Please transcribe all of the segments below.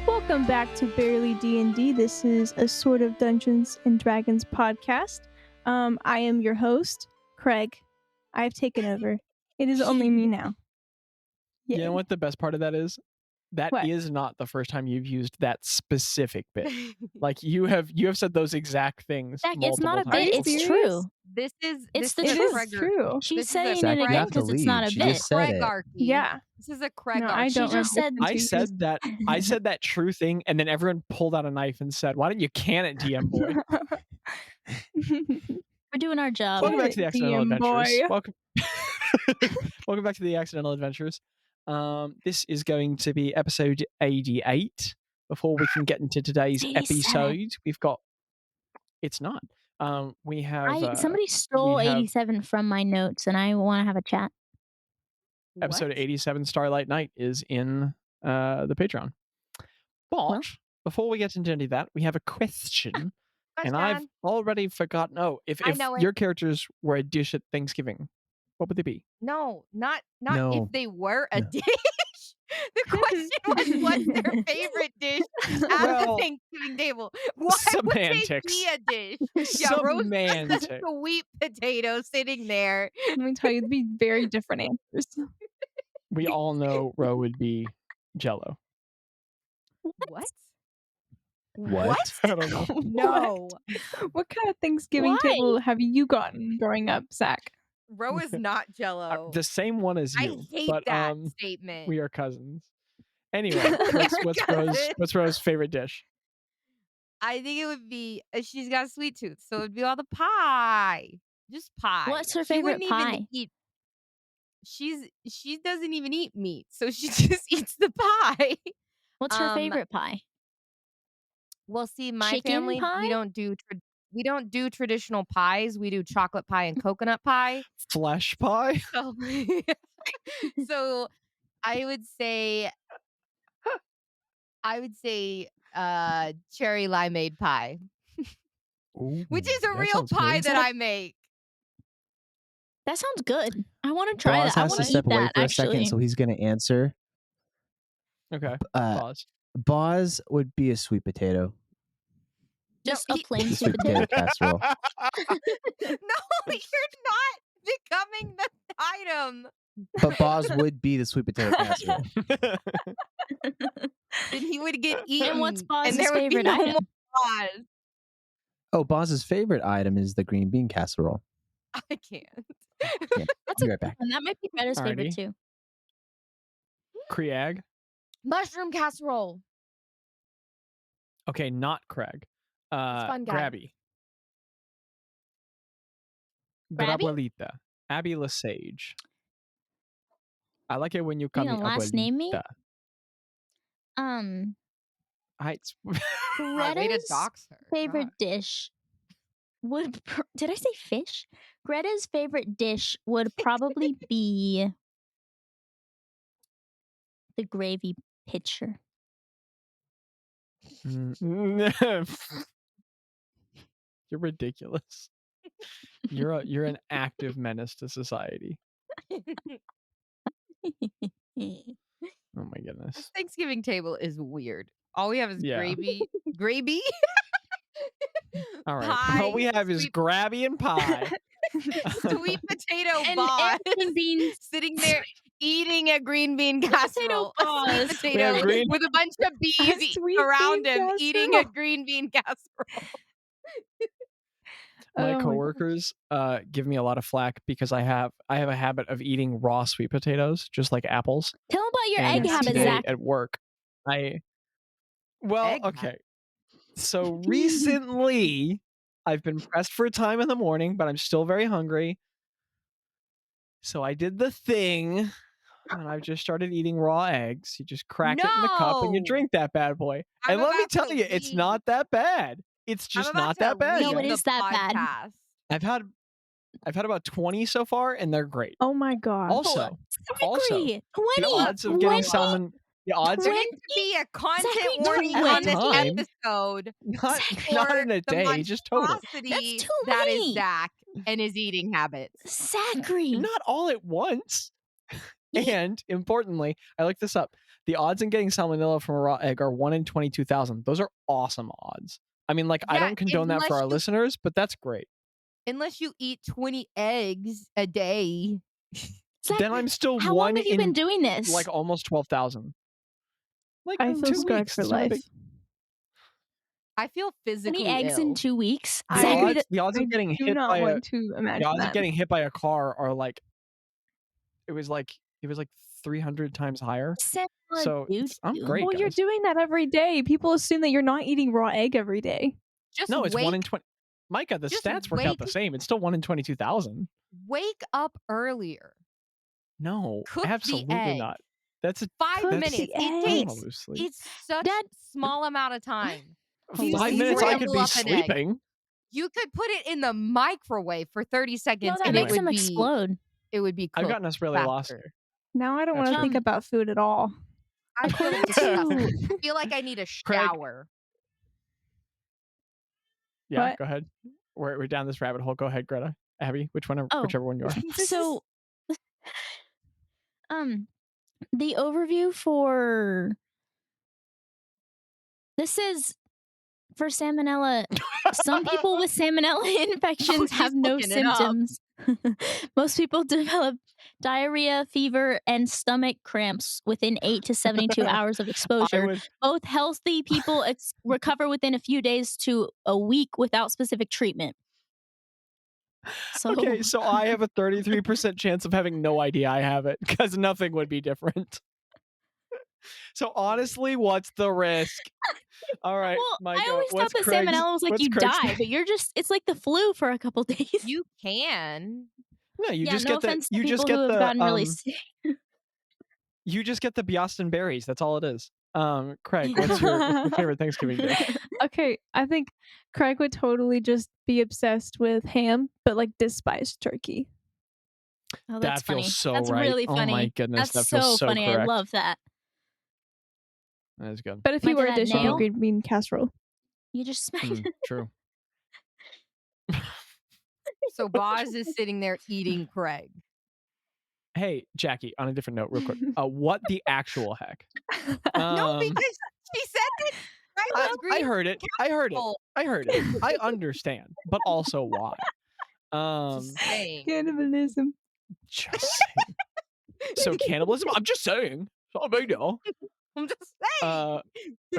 Welcome back to Barely D&D. This is a sort of Dungeons and Dragons podcast. I am your host, Craig. I've taken over. It is only me now. You know what the best part of that is? That What? is not the first time you've used that specific bit. Like you have said those exact things. Zach, it's not a multiple bit, times it's before. true. This is It's this the is truth. a It is Craig. true. She's This is a saying Craig- it you again have because it's not a She bit. just said it. Cregarchy. Yeah. This is a Craig. No, I She don't just said- listen to I you. said that. I said that true thing, and then everyone pulled out a knife and said, "Why don't you can it, DM boy?" We're doing our job. Welcome back to the Accidental DM Adventures. boy. Welcome. Welcome back to the Accidental Adventures. This is going to be episode 88. Before we can get into today's 87. episode, we've got. It's not. We have. Somebody stole we have- 87 from my notes, and I want to have a chat. Episode What? 87, Starlight Night, is in the Patreon. But Well. before we get into any of that, we have a question. And I've Question. already forgotten. Oh, if I know it. your characters were a dish at Thanksgiving, what would they be? No, not No. if they were a No. dish. The question was, what's their favorite dish at Well, the Thanksgiving table? Why would they semantics. be a dish? Yeah, roast Semantics. sweet potato sitting there. Let me tell you, it'd be very different answers. We all know Ro would be Jello. What? What? I don't know. No. What kind of Thanksgiving Why? table have you gotten growing up, Zach? Ro is not Jello. The same one as I you. hate but that statement. we are cousins. Anyway, what's Cousins. Ro's favorite dish? I think it would be she's got a sweet tooth, so it'd be all the pie, just pie. What's her She favorite wouldn't pie? Even eat. She doesn't even eat meat, so she just eats the pie. What's her Um, favorite pie? Well, see, my Chicken family pie? we don't do traditional pies. We do chocolate pie and coconut pie. Flesh pie? So, so I would say cherry limeade pie, which is a that real sounds pie good. that I make. That sounds good. I want to try Boz that. I has want to to step eat away that, for a actually. second, so he's going to answer. Okay. Boz Pause. would be a sweet potato. Just No, a plain The sweet sweet potato. potato casserole. No, you're not becoming the item. But Boz would be the sweet potato casserole. Then he would get eaten. And what's Bozz's and there would be favorite no item? more Boz. Oh, Boz's favorite item is the green bean casserole. I can't. Yeah, That's be a right back. And that might be Greta's favorite Alrighty. too. Krieg? Mushroom casserole. Okay, not Craig. fun guy. Grabby. Grabby? Grabuelita. Abby Lesage. I like it when you call You me gonna last name me? abuelita. I, Way to Greta's dox her. favorite God. dish would did I say fish? Greta's favorite dish would probably be the gravy pitcher. You're ridiculous. You're an active menace to society. Oh my goodness. This Thanksgiving table is weird. All we have is Yeah. gravy. All right. Pie, All we have is sweet- grabby and pie. Sweet potato And Boz green beans. sitting there eating a green bean casserole. A Boz. sweet We have potato green- with a bunch of bees sweet around bean him eating a casserole. green bean casserole. My Oh my coworkers give me a lot of flack because I have a habit of eating raw sweet potatoes, just like apples. Tell them about your And egg habit, today Zach. at work, Egg habit. okay. So recently, I've been pressed for time in the morning, but I'm still very hungry. So I did the thing, and I've just started eating raw eggs. You just crack it in the cup and you No. drink that bad boy. I'm And let me about tell to you, it's leave. not that bad. It's I'm just about not to that bad. No, leave it guys. is the that bad. podcast. I've had about 20 so far, and they're great. Oh my god. Also, Zachary, 20. the odds of getting 20. salmon, the odds There needs to be a content Zachary, warning don't on this win. episode not for in a the day, just total. monstrosity That's too that is many. Zach and his eating habits. Zachary. Not all at once. Yeah. And importantly, I looked this up. The odds in getting salmonella from a raw egg are 1 in 22,000. Those are awesome odds. I mean, like, I Yeah, don't condone that for our listeners, but that's great. Unless you eat 20 eggs a day. Zach, Then I'm still how one long have you in been doing this? like almost 12,000. Like I feel 2 scarred weeks. for It's not a life. big- I feel physically 20 eggs ill. in 2 weeks. The I- odds, the odds I of getting do hit not by a want to the imagine odds that. of getting hit by a car are like it was like 300 times higher. So I'm great, Well, guys. you're doing that every day. People assume that you're not eating raw egg every day. Just No, it's wake, 1 in 20. Micah, the just stats work out the wake- same. It's still 1 in 22,000. wake up earlier. No, Cook the absolutely egg. not. That's 5 Cook the minutes. It egg. takes. loosely. It's such Dad- small amount of time. You 5 minutes I could scramble be up an egg. sleeping. You could put it in the microwave for 30 seconds No, that and makes it them would be explode. it would be cooked I've gotten us really lost faster. here. Now I don't That's want to think true. about food at all. I feel According disgusting. to I feel like I need a Craig. shower. Yeah, What? go ahead. We're down this rabbit hole. Go ahead, Greta. Abby, whichever one you are. so the overview for this is for salmonella. Some people with salmonella infections she's have no looking it up. symptoms. Most people develop diarrhea, fever, and stomach cramps within 8 to 72 hours of I exposure. would, Both healthy people recover within a few days to a week without specific treatment. So okay, so I have a 33% chance of having no idea I have it because nothing would be different. So honestly, what's the risk? All right, well, Micah, I always thought what's that Craig's- salmonella was like what's you Craig's- die, but it's like the flu for a couple days. You can. No, you yeah, just no get the offense to you people just who get have the gotten really sick. you just get the Boston berries. That's all it is. Craig, what's your favorite Thanksgiving dish? Okay, I think Craig would totally just be obsessed with ham, but like despise turkey. Oh, That that's feels funny. so That's right. really Oh funny. my goodness, That's that feels so funny. correct. I love that. That is good. But if you Micah, were a that dish, it'd be nail? green bean casserole. You just smacked Mm, true. So Bazz is sitting there eating Craig. Hey, Jackie, on a different note, real quick. What the actual heck? No, because she said it. Right? I heard it. I heard it. casserole. I heard it. I understand, but also why? Just saying. Cannibalism. Just saying. So cannibalism? I'm just saying. It's not a big deal. I'm just saying.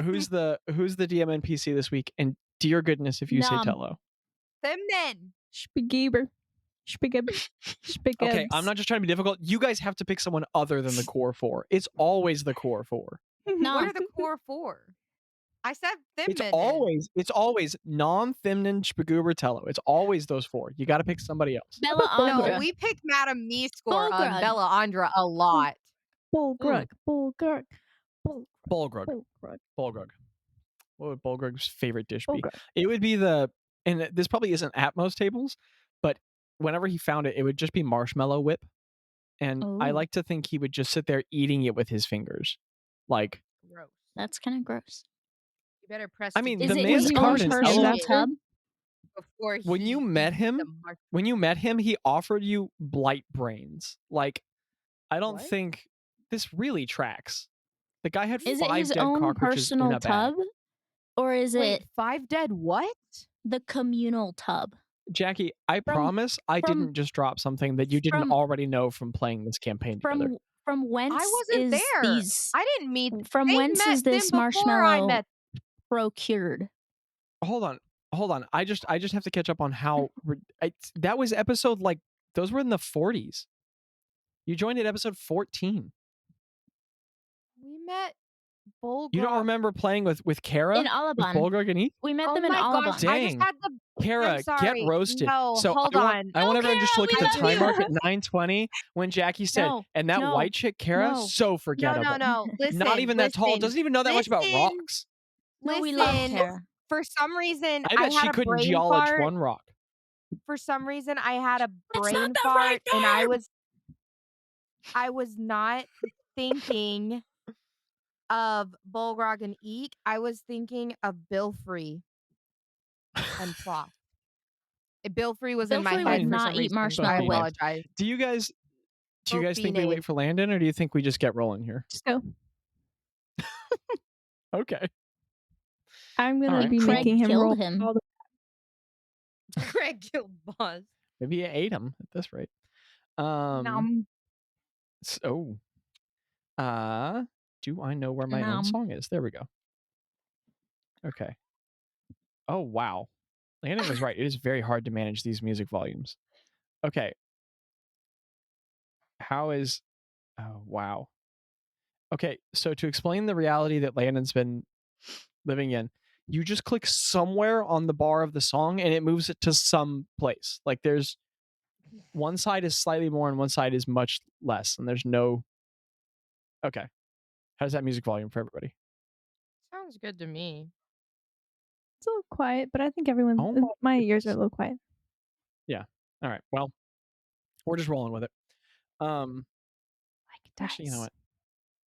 Who's the DM NPC this week? And dear goodness, if you say Nom. Tello. Them men. Spagheber. Spagheber. Okay, I'm not just trying to be difficult. You guys have to pick someone other than the core four. It's always the core four. No. What are the core for? I said them It's men. always non-Thimnan, Spaguber, Tello. It's always those four. You got to pick somebody else. Bella No, Andra. No, we picked Madame Me score on Bulgrug. Bella Andra a lot. Bulgrug. Bulgrug. Bulgrug. Bulgrug. Bulgrug. What would Bulgrug's favorite dish be? Bulgrug. It would be and this probably isn't at most tables, but whenever he found it, it would just be marshmallow whip. And I Ooh. like to think he would just sit there eating it with his fingers. Like, Gross. That's kind of gross. You better press. I mean, Is the it man's his covered own in personal elements. tub? Before When he you met eats him, the mar- When you met him, he offered you blight brains. Like, I don't What? think this really tracks. The guy had Is it 5 his dead own cockroaches in personal a bag. tub? Or is Wait, it 5 dead what? the communal tub? Jackie, I promise I from- didn't just drop something that you didn't from- already know from playing this campaign together. From whence I wasn't is there. these I didn't meet. from they whence met is this them before I marshmallow met. Hold procured? on. I just have to catch up on how that was episode, like, those were in the 40s. You joined at episode 14. We met Bulgrug. You don't remember playing with Kara? In With Alabon. Bulgrug and Eve? We met Oh them in my Alabon. gosh! I just Dang. had the. Kara, I'm get sorry. roasted. No, So hold I want, on. I want No, everyone just to look Kara, at the we time love mark you. at 9:20 when Jackie said, No, and that no. white chick, Kara, No. so No, forgettable. no. Listen. Not even that tall. listen, Doesn't even know that much about listen. rocks. No, we love Listen. Kara. For some reason, I I bet she had a couldn't brain geology fart. one rock. For some reason, I had a That's brain not the fart, right and I term! was not thinking of Bulgrog and Eek. I was thinking of Bilfrey and Ploth. Bilfrey was in my Bilfrey head would for not some eat reason. marshmallow I whip. apologize. Do you guys Both think we wait Phoenix. for Landon, or do you think we just get rolling here? Just go. Okay. I'm gonna Alright. be Craig making him killed roll him. all the Craig killed Bazz. Maybe you ate him at this rate. Nom. So, do I know where my own Nom. song is? There we go. Okay. Oh, wow. Landon was right. It is very hard to manage these music volumes. Okay. How is... Oh, wow. Okay, so to explain the reality that Landon's been living in, you just click somewhere on the bar of the song and it moves it to some place. Like there's one side is slightly more and one side is much less, and there's no... Okay. How's that music volume for everybody? Sounds good to me. It's a little quiet, but I think everyone. Oh my my ears are a goodness. little quiet. All right. Well, we're just rolling with it. Like Actually, you know dice. what?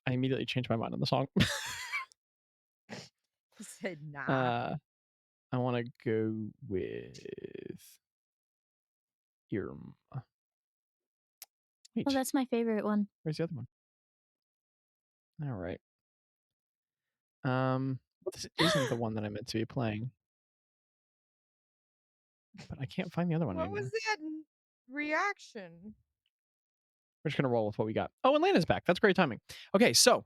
I immediately changed my mind on the song. He said, nah. I want to go with Irma. Wait, Oh, that's my favorite one. where's the other one? All right. This isn't the one that I meant to be playing, but I can't find the other one What anymore. was that reaction? We're just gonna roll with what we got. Oh, and Lana's back. That's great timing. Okay, so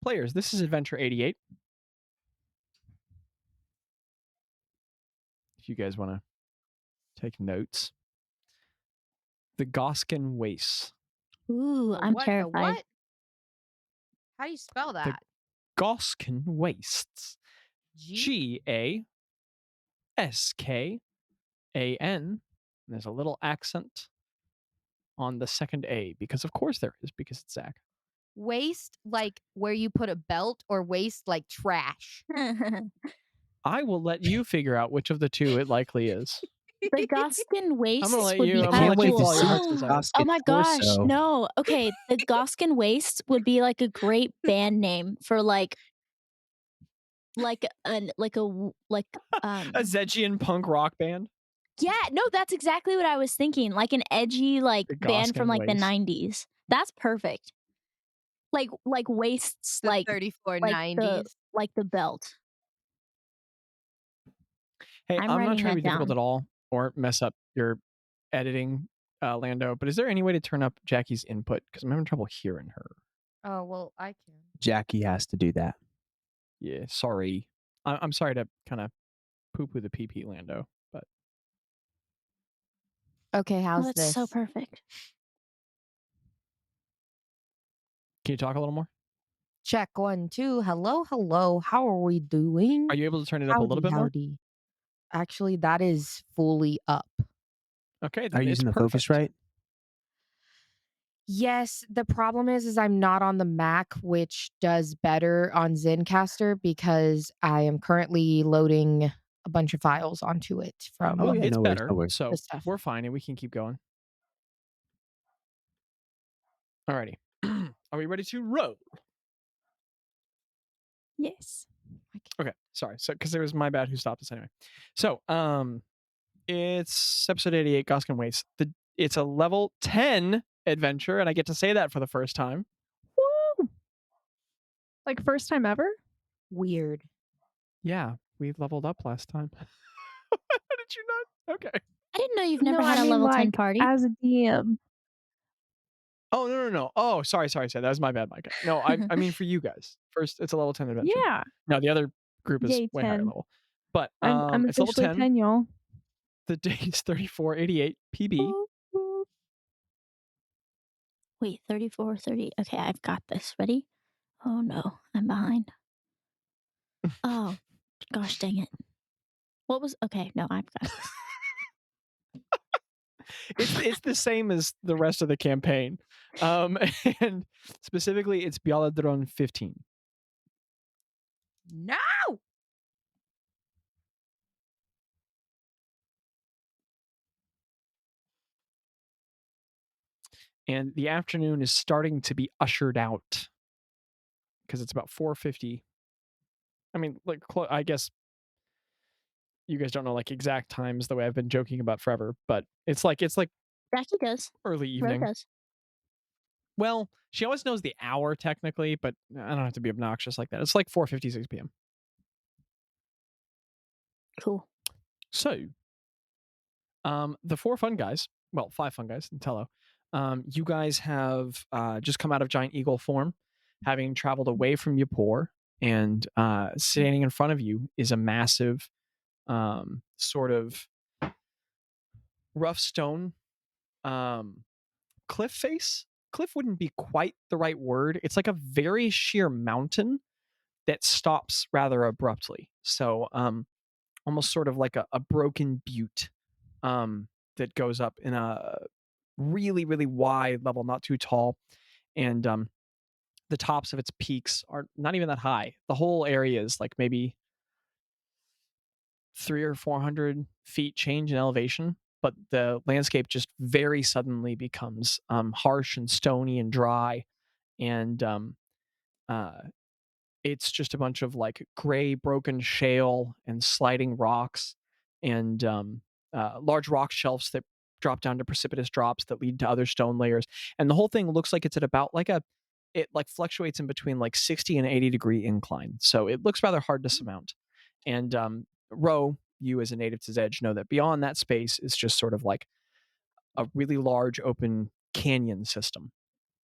players, this is Adventure 88. If you guys want to take notes, the Gaskán Wastes. Ooh, I'm The terrified. what? How do you spell that? Gaskán Wastes. G? Gaskan. And there's a little accent on the second A, because of course there is, because it's Zach. Waste like where you put a belt, or waste like trash? I will let you figure out which of the two it likely is. The Gaskán Wastes let would you- be I'm kind gonna of let you cool. follow your heart's desire. Oh my gosh, no. Okay, the Gaskán Wastes would be like a great band name for like A Zegian punk rock band. Yeah, no, that's exactly what I was thinking. Like an edgy like The band from Gaskán like the Wastes. 90s. That's perfect. Like wastes The like 3490s. like the belt. Hey, I'm I'm not writing trying to be that difficult down. at all or mess up your editing, Lando, but is there any way to turn up Jackie's input? Because I'm having trouble hearing her. Oh, well, I can. Jackie has to do that. Yeah, sorry. I'm sorry to kind of poo-poo the PP, Lando, but Okay, Oh, how's that's this? so perfect. can you talk a little more? Check 1, 2. Hello, hello. How are we doing? Are you able to turn it up a little bit more? Howdy. Actually, that is fully up. Okay, Are then you it's using the perfect. Focusrite? Yes, the problem is I'm not on the Mac, which does better on Zencaster because I am currently loading a bunch of files onto it from Well, yeah, it's no worries, better, no worries. so the stuff. we're fine and we can keep going. Alrighty. Are we ready to roll? Yes. Okay, sorry. So, because it was my bad who stopped us anyway. So, it's episode 88, Gaskán Wastes. It's a level 10 adventure, and I get to say that for the first time. Woo! Like first time ever? Weird. Yeah, we leveled up last time. How did you not? Okay. I didn't know you've never No, had I a mean, level 10 like, party. as a DM. Oh, no. Oh, sorry. That was my bad, Mika. No, I mean for you guys. First, it's a level 10 adventure. Yeah. No, the other group is Yay, way higher 10. level. But I'm it's level officially 10. 10, y'all. The date's 3488 PB. Boop, boop. Wait, 34, 30. Okay, I've got this. Ready? Oh no, I'm behind. Oh, gosh dang it. What was okay, no, I've got this. It's the same as the rest of the campaign. And specifically it's Bialadron 15. No! And the afternoon is starting to be ushered out because it's about 4:50. I mean, like, I guess you guys don't know like exact times the way I've been joking about forever, but it's like Jackie does. early Ro evening. does. Well, she always knows the hour technically, but I don't have to be obnoxious like that. It's like 4:56 p.m. Cool. So, the 4 fun guys, well, 5 fun guys and Tello, you guys have just come out of Giant Eagle form, having traveled away from Yapor, and standing in front of you is a massive sort of rough stone cliff face. Cliff wouldn't be quite the right word. It's like a very sheer mountain that stops rather abruptly. So almost sort of like a broken butte that goes up in a really, really wide level, not too tall. And the tops of its peaks are not even that high. The whole area is like maybe 300 or 400 feet change in elevation, but the landscape just very suddenly becomes harsh and stony and dry, and it's just a bunch of like gray broken shale and sliding rocks and large rock shelves that drop down to precipitous drops that lead to other stone layers, and the whole thing looks like it's at about like it like fluctuates in between like 60 and 80 degree incline, so it looks rather hard to surmount. And Ro, you as a native to Zedge know that beyond that space is just sort of like a really large open canyon system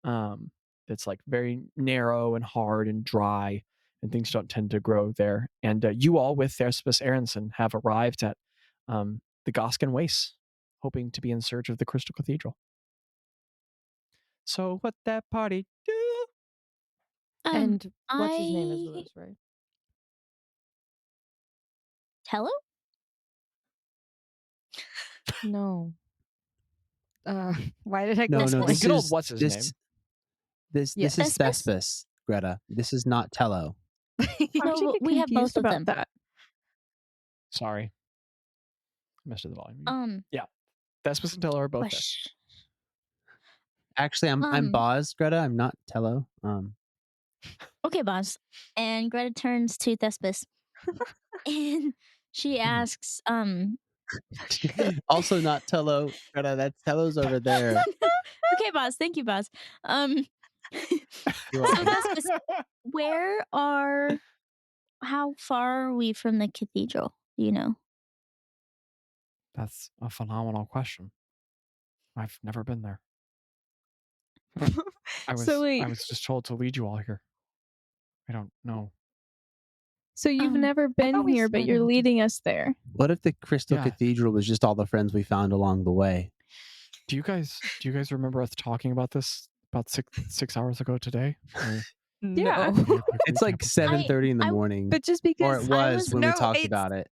that's like very narrow and hard and dry, and things don't tend to grow there. And you all with Thespis Aronson have arrived at the Gaskán Wastes, hoping to be in search of the Crystal Cathedral. So what that party do? And what's his name is with us, right? Hello? No. Why did I No, go no, Thespis. this Good old is what's his name? This Yeah. this is Thespis? Thespis, Greta. This is not Tello. How'd No, you get we have confused both of about them. that? Sorry, I messed with the volume. Yeah. Thespis and Tello are both there. Question. Actually, I'm Bazz, Greta. I'm not Tello. Okay, Bazz. And Greta turns to Thespis and she asks, Also not Tello, Greta. That's Tello's over there. okay, Bazz, thank you, Bazz. You're So welcome. Thespis, how far are we from the cathedral? Do you know? That's a phenomenal question. I've never been there. I So wait, was just told to lead you all here. I don't know. so you've never thought been we here, but you're started. leading us there. What if the Crystal Yeah. Cathedral was just all the friends we found along the way? Do you guys remember us talking about this about 6 hours ago today? Or Yeah. can you give a quick It's recap like of that? 7:30 in the morning. But just Or because it was was- when we No, talked it's- about it.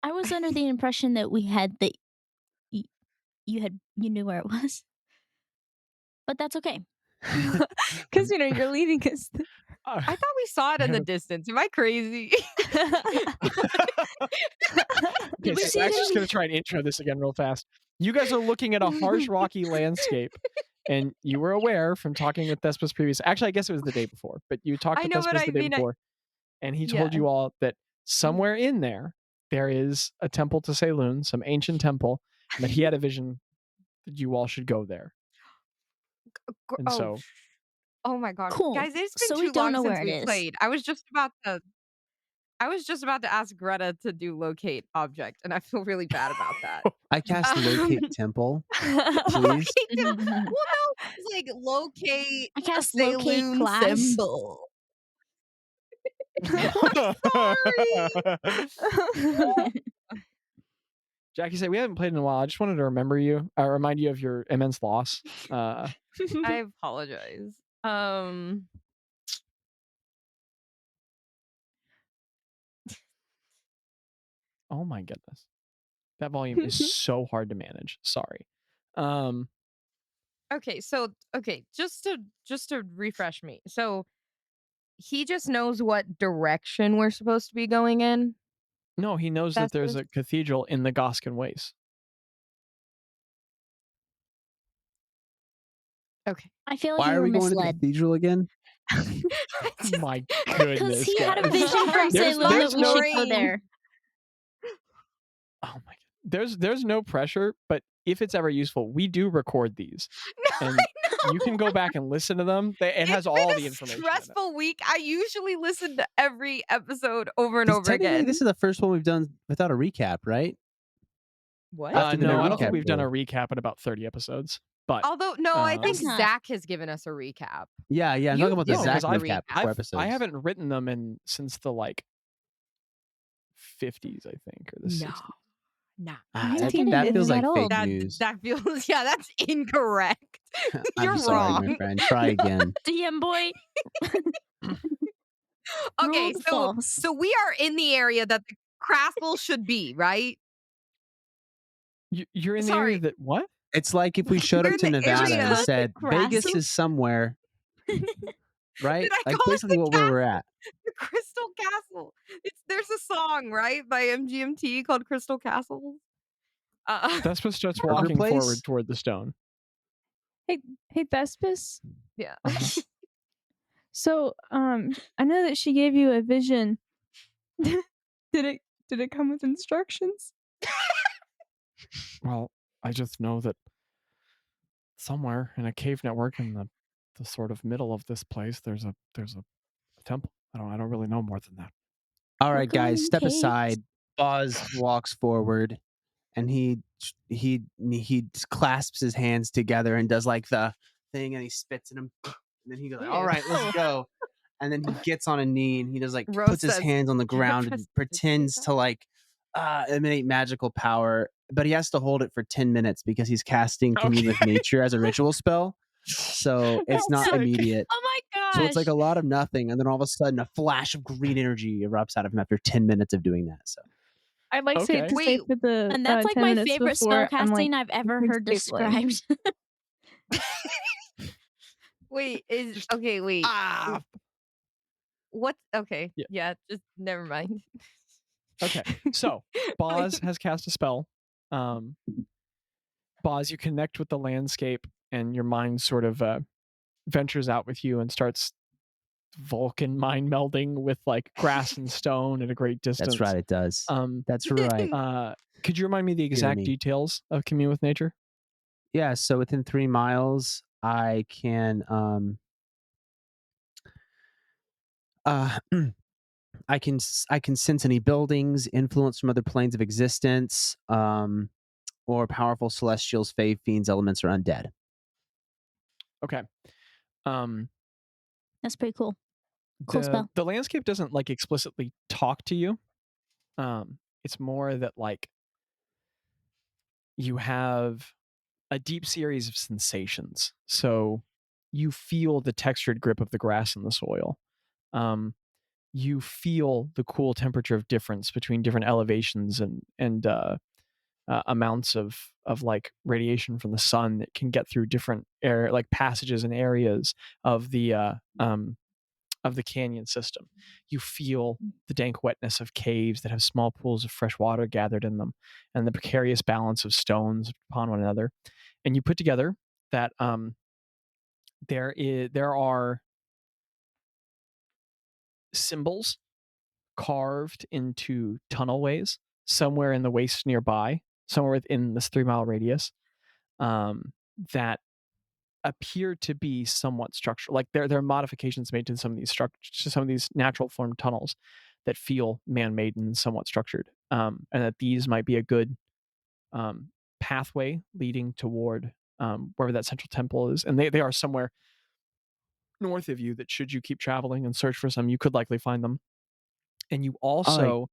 I was under the impression that we had that you knew where it was, but that's okay. because you're leading us. I thought we saw it in the distance. Am I crazy? Okay, we so see I'm it just in- going to try and intro this again real fast. You guys are looking at a harsh, rocky landscape, and you were aware from talking with Thespis previously. Actually, I guess it was the day before, but you talked I with know, but Thespis I the day mean, before, and he told Yeah. you all that somewhere in there is a temple to Saloon, some ancient temple, and that he had a vision that you all should go there. And so, Oh my god, Cool. guys! It's been So we too don't long know since where it we is. played. I was just about to ask Greta to do locate object, and I feel really bad about that. I cast locate temple. Please. Locate temple. Well, no, it's like locate. I cast a locate Saloon class. symbol. Jackie said, we haven't played in a while. I just wanted to remind you of your immense loss. I apologize. Oh my goodness. That volume is so hard to manage. Sorry. Okay, just to refresh me. So he just knows what direction we're supposed to be going in. No, he knows that there's Thespis? a cathedral in the Gaskán Wastes. Okay. I feel like Why you are were we going to the misled. cathedral again? My Because goodness. he had a guys. vision from There's- Saloon that there's we no- should go there. Oh my god. There's no pressure, but if it's ever useful, we do record these. No, And I you can go know. back and listen to them. It has all the It's been information a in it. stressful week. I usually listen to every episode over and 'Cause over technically, again. this is the first one we've done without a recap, right? What? After the No, no I don't think recap we've done a rule. recap in about 30 episodes. But Although, no, I think That's not- Zach has given us a recap. Yeah, I'm You've talking about the given Zach us a recap. recap. 4 episodes. I haven't written them since the 50s, I think, or the 60s. No. That 1950s feels like at all. fake That news. feels, yeah, that's incorrect. I'm You're sorry, my wrong. friend. Try again. DM boy. Okay, Ruled so false. so we are in the area that the castle should be, right? You're in the Sorry. area that what? It's like if we showed We're up to in the Nevada area. and said Vegas Grassy? is somewhere, right? Did I Like call it basically the what where we're at. The Crystal Castle. There's a song, right, by MGMT called Crystal Castle. Thespis starts Burger walking place? forward toward the stone. Hey, Thespis. yeah. So, I know that she gave you a vision. did it come with instructions? Well, I just know that somewhere in a cave network in the sort of middle of this place, there's a temple. I don't really know more than that. All right, guys, Welcome, step caves. aside. Bazz walks forward, and he clasps his hands together and does like the thing, and he spits at him. And then he goes, "All right, let's go." And then he gets on a knee, and he does like Rose puts his says, hands on the ground and "Press- pretends to like emanate magical power, but he has to hold it for 10 minutes because he's casting Commune with Nature as a ritual spell. So it's not Sick. immediate. Oh my gosh. So it's like a lot of nothing, and then all of a sudden a flash of green energy erupts out of him after 10 minutes of doing that. So I'd like Okay. to say Wait, for the and that's like 10 my minutes favorite before, spell I'm like, casting I've ever please heard stay blank. described. Wait, is Just- okay, wait. Ah. What okay. Yeah. Yeah, just never mind. Okay. So Bazz has cast a spell. Bazz, you connect with the landscape, and your mind sort of ventures out with you and starts Vulcan mind melding with like grass and stone at a great distance. that's right, it does. That's right. Could you remind me the exact me. details of Commune with Nature? Yeah, so within 3 miles, I can I can sense any buildings, influence from other planes of existence, or powerful celestials, fae, fiends, elements, or undead. Okay. That's pretty cool. Cool spell. The landscape doesn't like explicitly talk to you. It's more that like you have a deep series of sensations. So you feel the textured grip of the grass in the soil. You feel the cool temperature of difference between different elevations and amounts of like radiation from the sun that can get through different air like passages and areas of the canyon system. You feel the dank wetness of caves that have small pools of fresh water gathered in them, and the precarious balance of stones upon one another. And you put together that there are symbols carved into tunnelways somewhere in the waste nearby, somewhere within this 3-mile radius, that appear to be somewhat structural. Like there are modifications made to some of these natural formed tunnels that feel man-made and somewhat structured, and that these might be a good pathway leading toward wherever that central temple is. And they are somewhere north of you that should you keep traveling and search for some, you could likely find them. And you also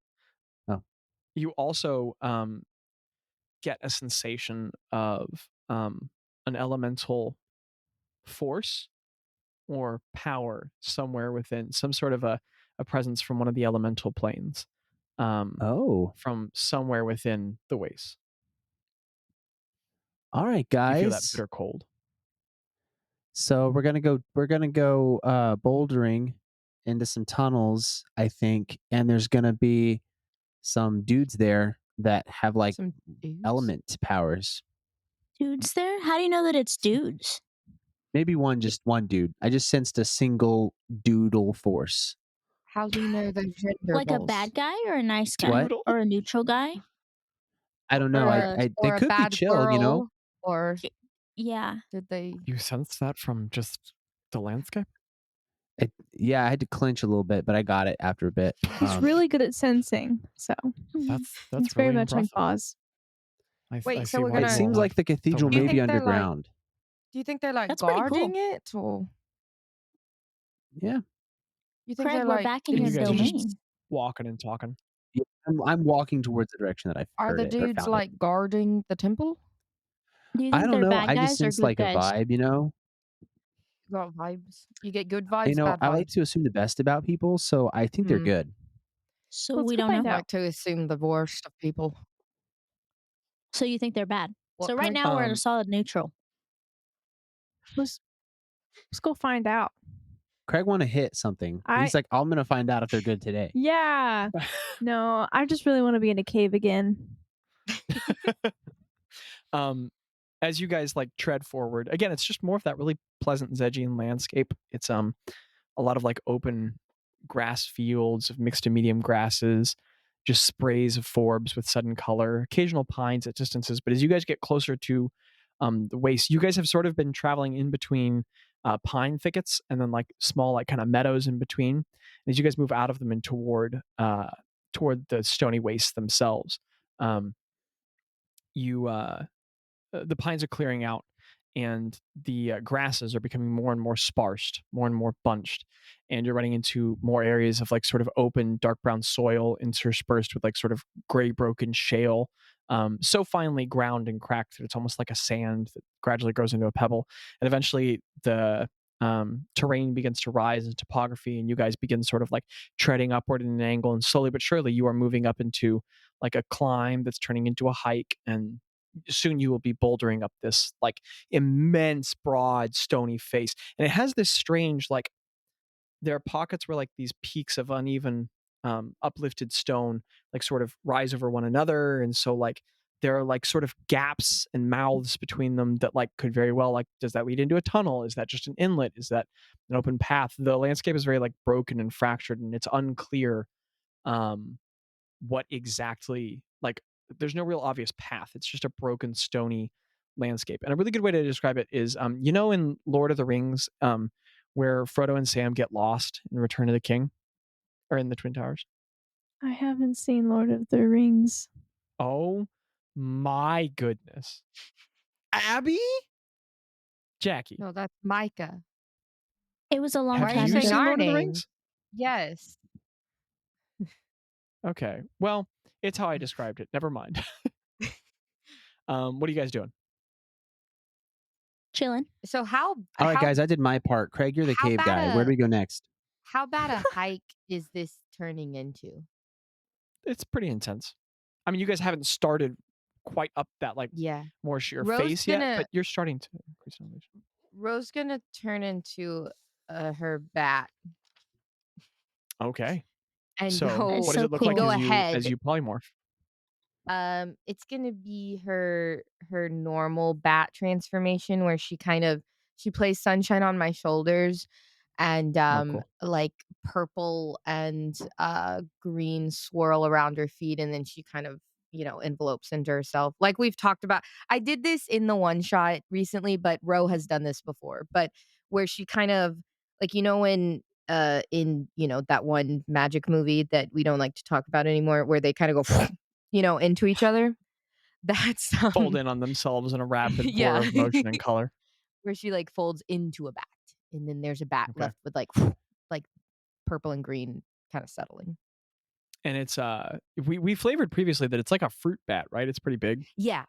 get a sensation of an elemental force or power somewhere within, some sort of a presence from one of the elemental planes, from somewhere within the waste. All right, You feel that guys. bitter cold. So we're gonna go bouldering into some tunnels, I think, and there's gonna be some dudes there that have like Some dudes? element powers. Dudes there? How do you know that it's dudes? Maybe just one dude. I just sensed a single doodle force. How do you know they're gender Like a balls? bad guy or a nice guy? What? Or a neutral guy? I don't know. Uh, They or a could be bad chill, you know. squirrel, or yeah. did they? You sense that from just the landscape? Yeah, I had to clinch a little bit, but I got it after a bit. He's really good at sensing, so That's it's very really much like impressive. Bazz. I Wait, so see we're why It gonna- you all seems have like the cathedral the Do you may be think they're, like- underground. Do you think they're like That's pretty cool. guarding it, or Yeah. you think Craig, they're we're like? back in and your you guys are just domain. walking and talking. Yeah, I'm walking towards the direction that I Are heard the it or dudes found it. like guarding the temple? Do you I think don't they're know. bad I just guys or sense good like a guys? vibe, you know. Got vibes. You get good You vibes, know, bad I like vibes. to assume the best about people, so I think they're Hmm. good. So Let's we go don't know. find I out. like to assume the worst of people. So you think they're bad. What, So right Craig? now we're at a Um, solid neutral. Let's go find out. Craig want to hit something. I- He's like, I'm gonna find out if they're good today. Yeah. No, I just really want to be in a cave again. As you guys like tread forward, again, it's just more of that really pleasant Zegian landscape. It's a lot of like open grass fields of mixed to medium grasses, just sprays of forbs with sudden color, occasional pines at distances. But as you guys get closer to the waste, you guys have sort of been traveling in between pine thickets and then like small like kind of meadows in between. And as you guys move out of them and toward the stony wastes themselves, the pines are clearing out and the grasses are becoming more and more sparse, more and more bunched, and you're running into more areas of like sort of open dark brown soil interspersed with like sort of gray broken shale, so finely ground and cracked that it's almost like a sand that gradually grows into a pebble, and eventually the terrain begins to rise in topography, and you guys begin sort of like treading upward in an angle, and slowly but surely you are moving up into like a climb that's turning into a hike, and soon you will be bouldering up this like immense broad stony face, and it has this strange like there are pockets where like these peaks of uneven uplifted stone like sort of rise over one another, and so like there are like sort of gaps and mouths between them that like could very well like, does that lead into a tunnel, is that just an inlet, is that an open path? The landscape is very like broken and fractured, and it's unclear what exactly like there's no real obvious path. It's just a broken stony landscape. And a really good way to describe it is you know in Lord of the Rings where Frodo and Sam get lost in Return of the King, or in the Twin Towers? I haven't seen Lord of the Rings. Oh my goodness. Abby? Jackie, No, that's Micah. It was a long have Why are you you time saying seen ago. our Lord of the name? Rings? Yes. Okay, well, it's how I described it. Never mind. What are you guys doing? Chilling. So how? All right, how, guys, I did my part. Craig, you're the how cave bad guy. Where a- do we go next? How bad a hike is this turning into? It's pretty intense. I mean, you guys haven't started quite up that like Yeah. more sheer Rose face yet, gonna- but you're starting to increase elevation. Rose gonna turn into her bat Okay. and So go. what does so it look cool. like Go as ahead. you polymorph? It's gonna be her normal bat transformation where she plays sunshine on my shoulders and cool. like purple and green swirl around her feet, and then she kind of envelopes into herself like we've talked about. I did this in the one shot recently, but Ro has done this before, but where she kind of like in that one magic movie that we don't like to talk about anymore, where they kind of go into each other. That's Fold in on themselves in a rapid pour Yeah. of motion and color. where she like folds into a bat, and then there's a bat Okay. left with like purple and green kind of settling. And it's we flavored previously that it's like a fruit bat, right? It's pretty big. Yeah,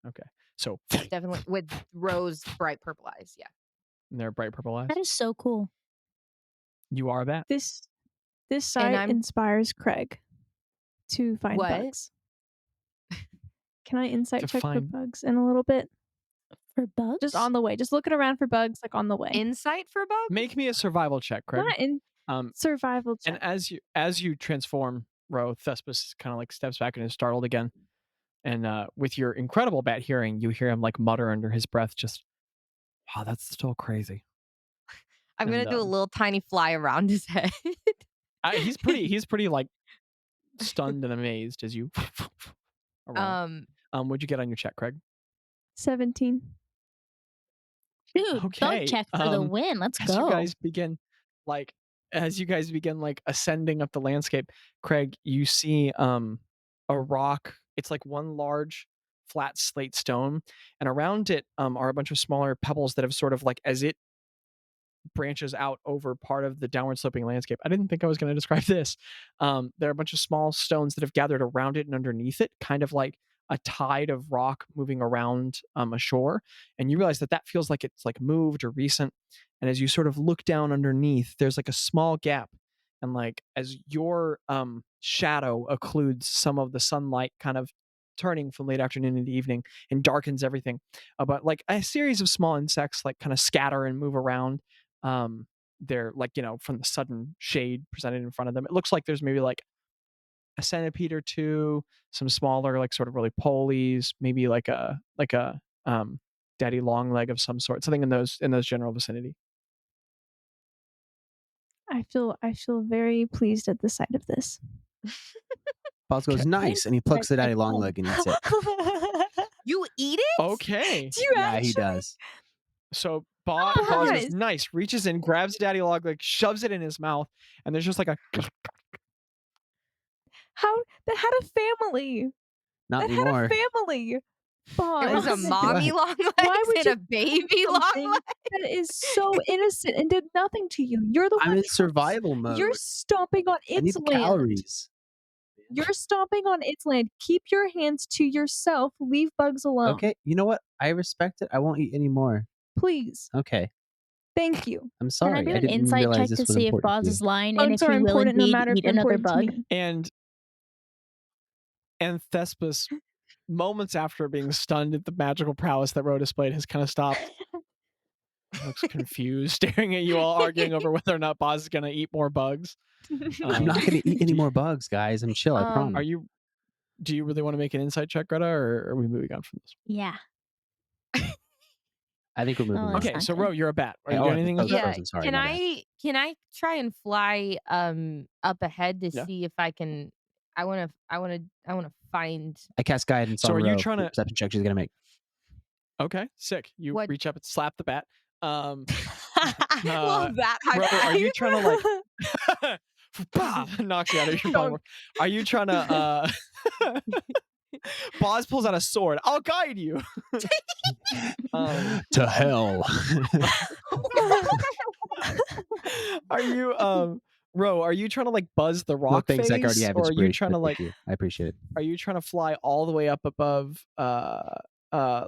Okay. So definitely with rose bright purple eyes. Yeah. and they're bright purple eyes. That is so cool. You are that. This site I'm- inspires Craig to find What? bugs. Can I insight To check for find- bugs in a little bit? For bugs? Just on the way. Just looking around for bugs, like on the way. Insight for bugs? Make me a survival check, Craig. Not in survival check. And as you transform, Ro, Thespis kind of like steps back and is startled again. And with your incredible bat hearing, you hear him like mutter under his breath, just, "Wow, that's still crazy." I'm gonna and, do a little tiny fly around his head. He's pretty like stunned and amazed as you around. What'd you get on your check, Craig? 17. Dude, bug Okay. check for the win. Let's As you go. guys begin ascending up the landscape, Craig, you see a rock. It's like one large flat slate stone, and around it are a bunch of smaller pebbles that have sort of like, as it branches out over part of the downward sloping landscape. I didn't think I was going to describe this. There are a bunch of small stones that have gathered around it and underneath it, kind of like a tide of rock moving around a shore. And you realize that feels like it's like moved or recent. And as you sort of look down underneath, there's like a small gap. And like as your shadow occludes some of the sunlight kind of turning from late afternoon into evening and darkens everything. But like a series of small insects like kind of scatter and move around. They're like, from the sudden shade presented in front of them. It looks like there's maybe like a centipede or two, some smaller, like sort of really polies, maybe like a daddy long leg of some sort, something in those general vicinity. I feel very pleased at the sight of this. Bazz goes, nice, and he plucks the daddy long leg and eats it. You eat it? Okay. Do you Yeah, actually? he does. So Bazz goes, nice, reaches in, grabs the daddy long leg, shoves it in his mouth, and there's just like a How that had a family. Not that anymore. had a family. Bazz. It was a mommy long leg would and you a baby long something leg. that is so innocent and did nothing to you? You're the I'm one. in survival mode. You're stomping on I need its the land. calories. You're stomping on its land. Keep your hands to yourself. Leave bugs alone. Okay, you know what? I respect it. I won't eat anymore. Please. Okay. Thank you. I'm sorry. Can I do I an didn't insight realize check this to was see if important Bazz to is you. lying and if Bugs are he will important no indeed matter if eat they're another important bug? to me. And Thespis, moments after being stunned at the magical prowess that Ro displayed, has kind of stopped. Looks confused, staring at you all, arguing over whether or not Bazz is going to eat more bugs. I'm not going to eat any more bugs, guys. I'm chill. I promise. Do you really want to make an insight check, Greta, or are we moving on from this? Yeah. I think we're moving on. Okay, so Ro, you're a bat. Are you Oh, doing anything? yeah. Yeah. Frozen, sorry, Can my bad. I try and fly up ahead to Yeah. see if I can? I want to find. I cast guidance So on are you Ro. trying to- Perception check she's going to make. Okay, sick. You What- reach up and slap the bat. Love that. High Ro, are you five. trying to like bah, knocks you out of your power? Are you trying to Bazz pulls out a sword. I'll guide you. To hell. Are you Ro, are you trying to like buzz the Well, rock thanks, Zach. I already face, have or are you inspiration, trying to but like thank you. I appreciate it. are you trying to fly all the way up above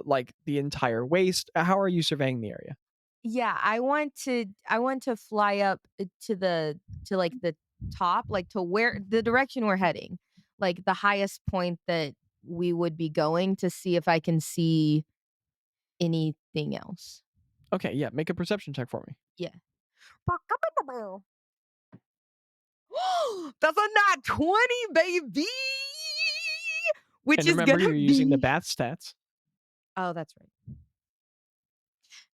like the entire waist? How are you surveying the area? Yeah, I want to fly up to like the top, like to where the direction we're heading, like the highest point that we would be going, to see if I can see anything else. Okay, yeah, make a perception check for me. That's a nat 20, baby. Which And is remember, gonna you're using the be- bat stats. Oh, that's right.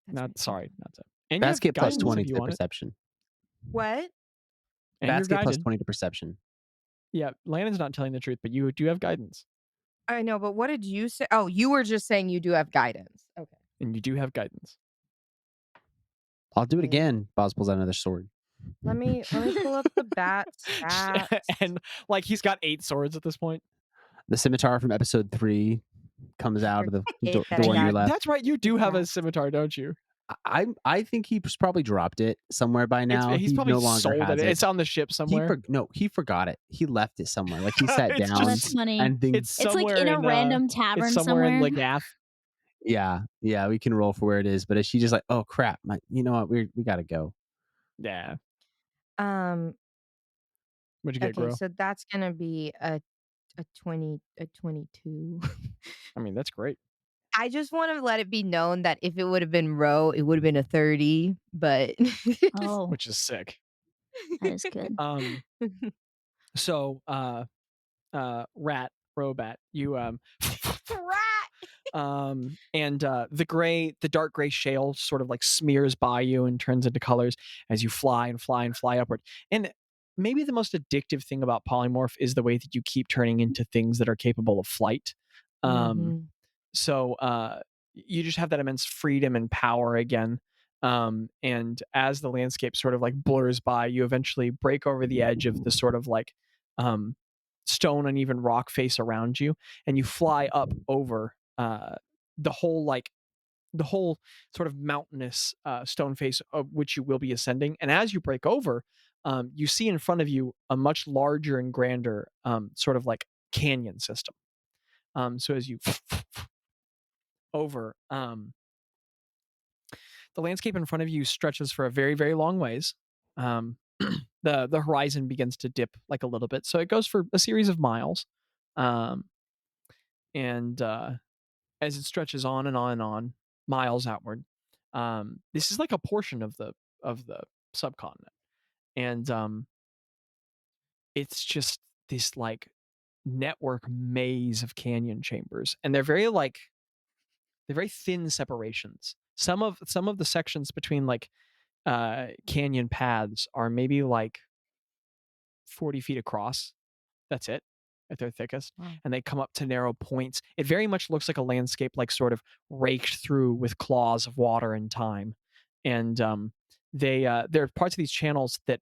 That's Not right. sorry, not so. And you have Basket plus guidance 20 if you to want it. perception. What? And you're Basket plus guided. 20 to perception. Yeah, Landon's not telling the truth, but you do have guidance. I know, but what did you say? Oh, you were just saying you do have guidance. Okay. And you do have guidance. I'll do it again. Bazz pulls out another sword. Let me pull up the bat stats. And like he's got 8 swords at this point. The scimitar from episode 3 comes out of the Forget that door I on your got- left. That's right, you do have a Yeah. scimitar, don't you? I think he's probably dropped it somewhere by now. He's He probably no longer sold has it. it. It's on the ship somewhere. He forgot it. He left it somewhere. Like he sat It's down That's funny. and then It's It's like somewhere in a random it's tavern somewhere in somewhere. Lagath. yeah, we can roll for where it is. But she just like, oh crap, you know what? We gotta go. Yeah. Um. What'd you get, Okay, Gro? so that's gonna be a 22. I mean, that's great. I just want to let it be known that if it would have been Ro, it would have been a 30. But Oh, Which is sick. that is good. So Robat, you and the dark gray shale sort of like smears by you and turns into colors as you fly and fly and fly upward. And maybe the most addictive thing about polymorph is the way that you keep turning into things that are capable of flight. Mhm. So you just have that immense freedom and power again. And as the landscape sort of like blurs by, you eventually break over the edge of the sort of like stone and even rock face around you, and you fly up over the whole sort of mountainous stone face of which you will be ascending. And as you break over, you see in front of you a much larger and grander sort of like canyon system. So as you over, the landscape in front of you stretches for a very, very long ways. The horizon begins to dip like a little bit, so it goes for a series of miles. And as it stretches on and on and on, miles outward, this is like a portion of the subcontinent, and it's just this like network maze of canyon chambers, and they're very thin separations. Some of the sections between like canyon paths are maybe like 40 feet across. That's it at their thickest. Wow. And they come up to narrow points. It very much looks like a landscape like sort of raked through with claws of water and time. And there are parts of these channels that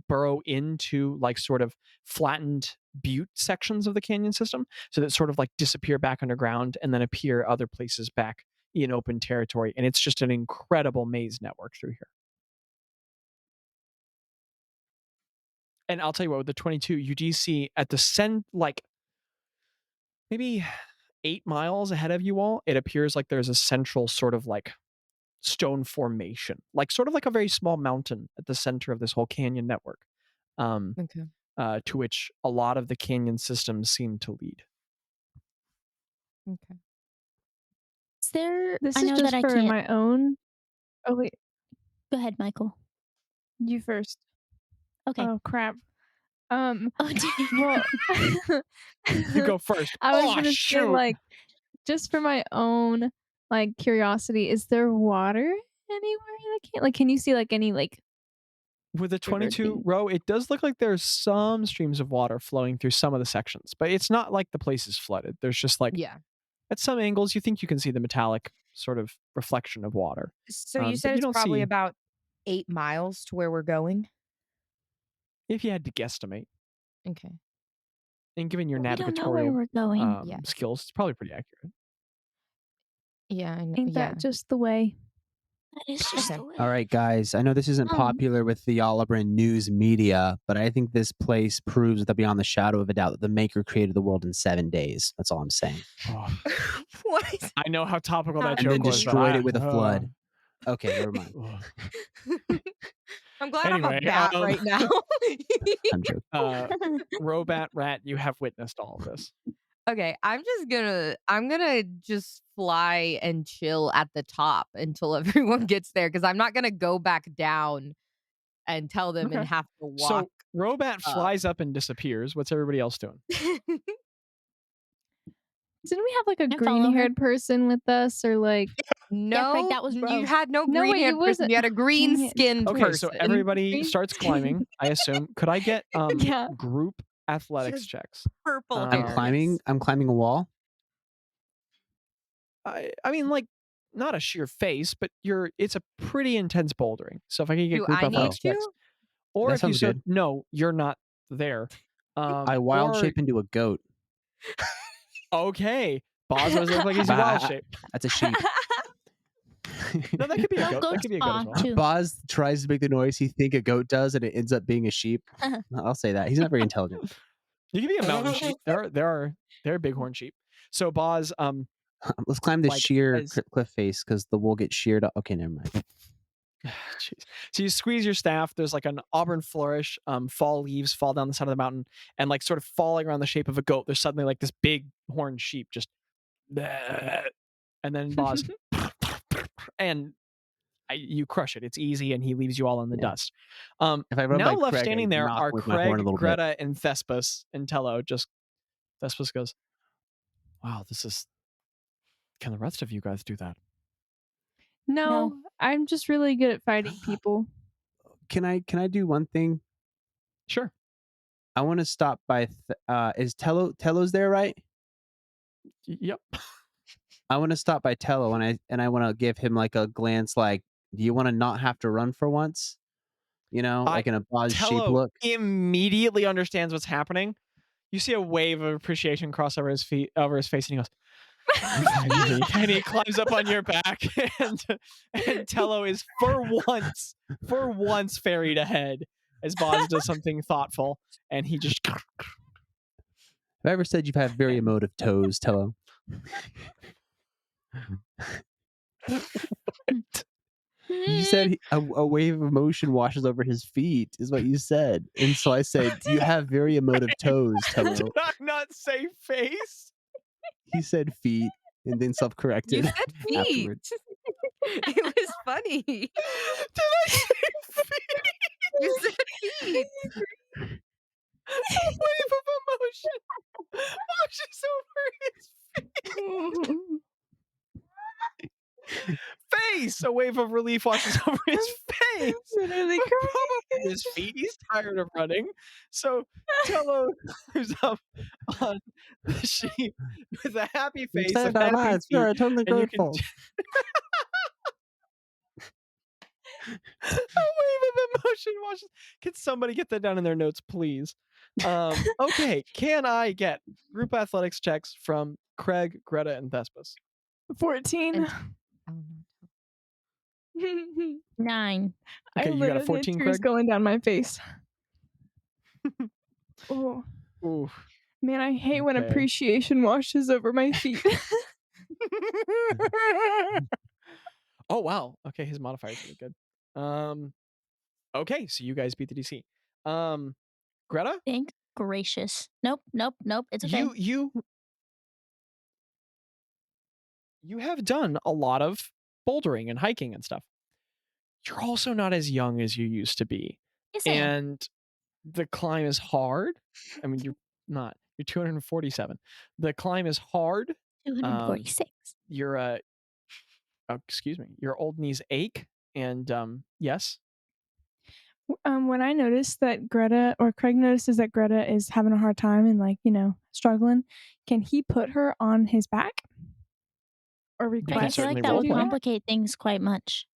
burrow into like sort of flattened butte sections of the canyon system, so that sort of like disappear back underground and then appear other places back in open territory. And it's just an incredible maze network through here. And I'll tell you what, with the 22, you do see at the like maybe 8 miles ahead of you all, it appears like there's a central sort of like stone formation, like sort of like a very small mountain at the center of this whole canyon network, Okay. to which a lot of the canyon systems seem to lead. Okay. Is there? This I is know just that I for can't. my own. Oh wait, Go ahead, Michael. you first. Okay. Oh crap. Oh, Well, You go first. I was Oh, gonna say, shoot. like, just for my own like curiosity, is there water anywhere in the like, can you see like any like With the river 22 thing? row, it does look like there's some streams of water flowing through some of the sections, but it's not like the place is flooded. There's just like Yeah. at some angles you think you can see the metallic sort of reflection of water. So you But said you it's don't probably see, about 8 miles to where we're going. if you had to guesstimate, Okay. and given your we don't know where navigatorial we're going. Yeah. skills, it's probably pretty accurate. Yeah. I know. Ain't Yeah. that just the way? That is just Okay. the way. All right, guys. I know this isn't popular with the Oliveran news media, but I think this place proves that beyond the shadow of a doubt that the Maker created the world in 7 days. That's all I'm saying. Oh, What? I know how topical that And joke then was. but destroyed I- it with a flood. Okay, never mind. I'm glad Anyway, I'm a bat right now. I'm joking. Robat Rat, you have witnessed all of this. Okay, I'm gonna just fly and chill at the top until everyone gets there, because I'm not gonna go back down and tell them and Okay. have to walk. So Robat up. flies up and disappears. What's everybody else doing? Didn't we have like a I follow her. green-haired person with us, or like? No, Craig, that was you Rose. had no No, wait, green it haired person. wasn't. You had a green Dang it. skinned Okay, person. so everybody Green- starts climbing, I assume. Could I get Yeah. group athletics Just checks? purple I'm hair. I'm yes. climbing. I'm climbing a wall. I mean, like, not a sheer face, but it's a pretty intense bouldering. So if I could get Do group I need athletics checks, to? or That if you sounds so good. no, you're not there. I wild or- shape into a goat. Okay, Bazz always looks like he's Bah. wild shape. That's a sheep. No, that could be a No, goat. That goats could be a goat as paw, well. too. Buzz tries to make the noise he think a goat does, and it ends up being a sheep. I'll say that he's not very intelligent. You can be a mountain sheep. There are bighorn sheep. So Bazz, Let's climb this Like, sheer as- cliff face because the wool gets sheared up. Okay, never mind. jeez. So you squeeze your staff. There's like an auburn flourish. Fall leaves fall down the side of the mountain, and like sort of falling around the shape of a goat. There's suddenly like this big horned sheep just, and then Bazz, and you crush it. It's easy, and he leaves you all in the Yeah. dust. If I run Now by left Craig, standing I there knock are with my horn a Craig, little bit. Gretta, and Thespis and Tello. Just Thespis goes, "Wow, this is. Can the rest of you guys do that?" No, I'm just really good at fighting people. Can I do one thing? Sure. I want to stop by. Is Tello's there, right? Yep. I want to stop by Tello and I want to give him like a glance like, do you want to not have to run for once? You know, like in a Bazz shape Tello look. immediately understands what's happening. You see a wave of appreciation cross over his face, and he goes, and he climbs up on your back, and Tello is for once ferried ahead as Bazz does something thoughtful, and he just. Have I ever said you've had very emotive toes, Tello? You said a wave of emotion washes over his feet, is what you said. And so I said, you have very emotive toes, Tello. Did I not say face? He said feet and then self-corrected. You said feet. Afterwards. It was funny. Did I say feet? You said feet. A wave of emotion washes over his feet. Face! A wave of relief washes over his face. Literally Probably his feet. He's tired of running. So Tello climbs up on the sheep with a happy face. Saved our lives. We are totally grateful. A wave of emotion washes. Can somebody get that down in their notes, please? Okay. Can I get group athletics checks from Craig, Gretta, and Thespis? 14. 9. Okay, you got a 14, tears Craig? going down my face. Oh Ooh. man, I hate when Okay. appreciation washes over my feet. Oh wow. Okay, his modifier is really good. Okay, so you guys beat the DC. Gretta? Thank gracious. Nope. It's okay. You have done a lot of bouldering and hiking and stuff. You're also not as young as you used to be. Yes, I am. And the climb is hard. I mean, you're 247. The climb is hard. 246. Your old knees ache. And yes. When I noticed that Craig notices that Gretta is having a hard time and struggling, can he put her on his back? Or Craig, request? I feel like that would complicate things quite much.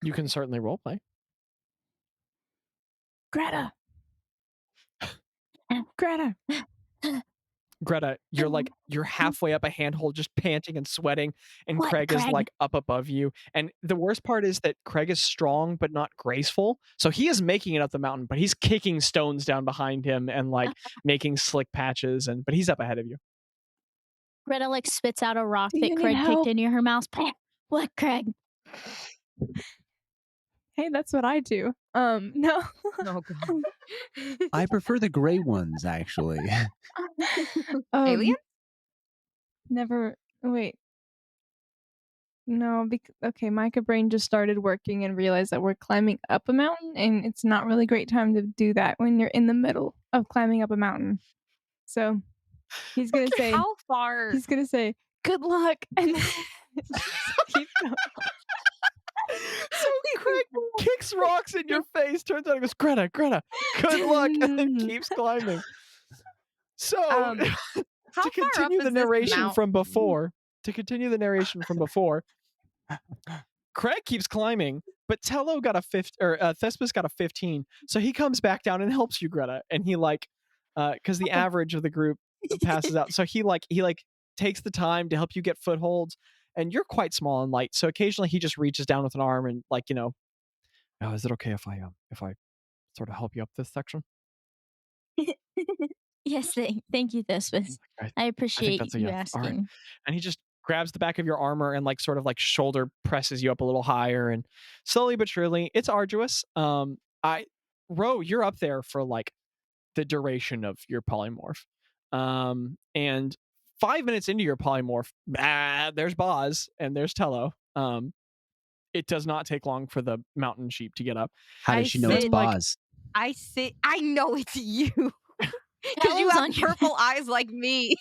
You can certainly roleplay. Gretta. Gretta, you're halfway up a handhold, just panting and sweating, and What, Craig is Craig? like up above you. And the worst part is that Craig is strong but not graceful. So he is making it up the mountain, but he's kicking stones down behind him and like making slick patches, but he's up ahead of you. Greta like spits out a rock Do that you need Craig help? kicked into her mouth. What, Craig? Hey, that's what I do. No. Oh god. I prefer the gray ones, actually. Alien? Never. Wait. No, okay, Micah brain just started working and realized that we're climbing up a mountain, and it's not really great time to do that when you're in the middle of climbing up a mountain. So he's gonna say, How far? he's gonna say, "Good luck," and then keep going. So Craig kicks rocks in your face, turns out and goes, Greta, good luck, and then keeps climbing. So How to far continue up the is this narration mountain? from before, Craig keeps climbing, but Tello got a Thespis got a 15, so he comes back down and helps you, Greta, and he because the average of the group passes out, so he takes the time to help you get footholds, and you're quite small and light, so occasionally he just reaches down with an arm and oh, is it okay if I sort of help you up this section? Yes, thank you, Thespis. I appreciate that's a you yes. All right. asking. And he just grabs the back of your armor and sort of shoulder presses you up a little higher, and slowly but surely, it's arduous. Ro, you're up there for the duration of your polymorph. And 5 minutes into your polymorph, there's Bazz and there's Tello. It does not take long for the mountain sheep to get up. How does she know it's Bazz? I know it's you. Because you Tello's have on your purple eyes like me.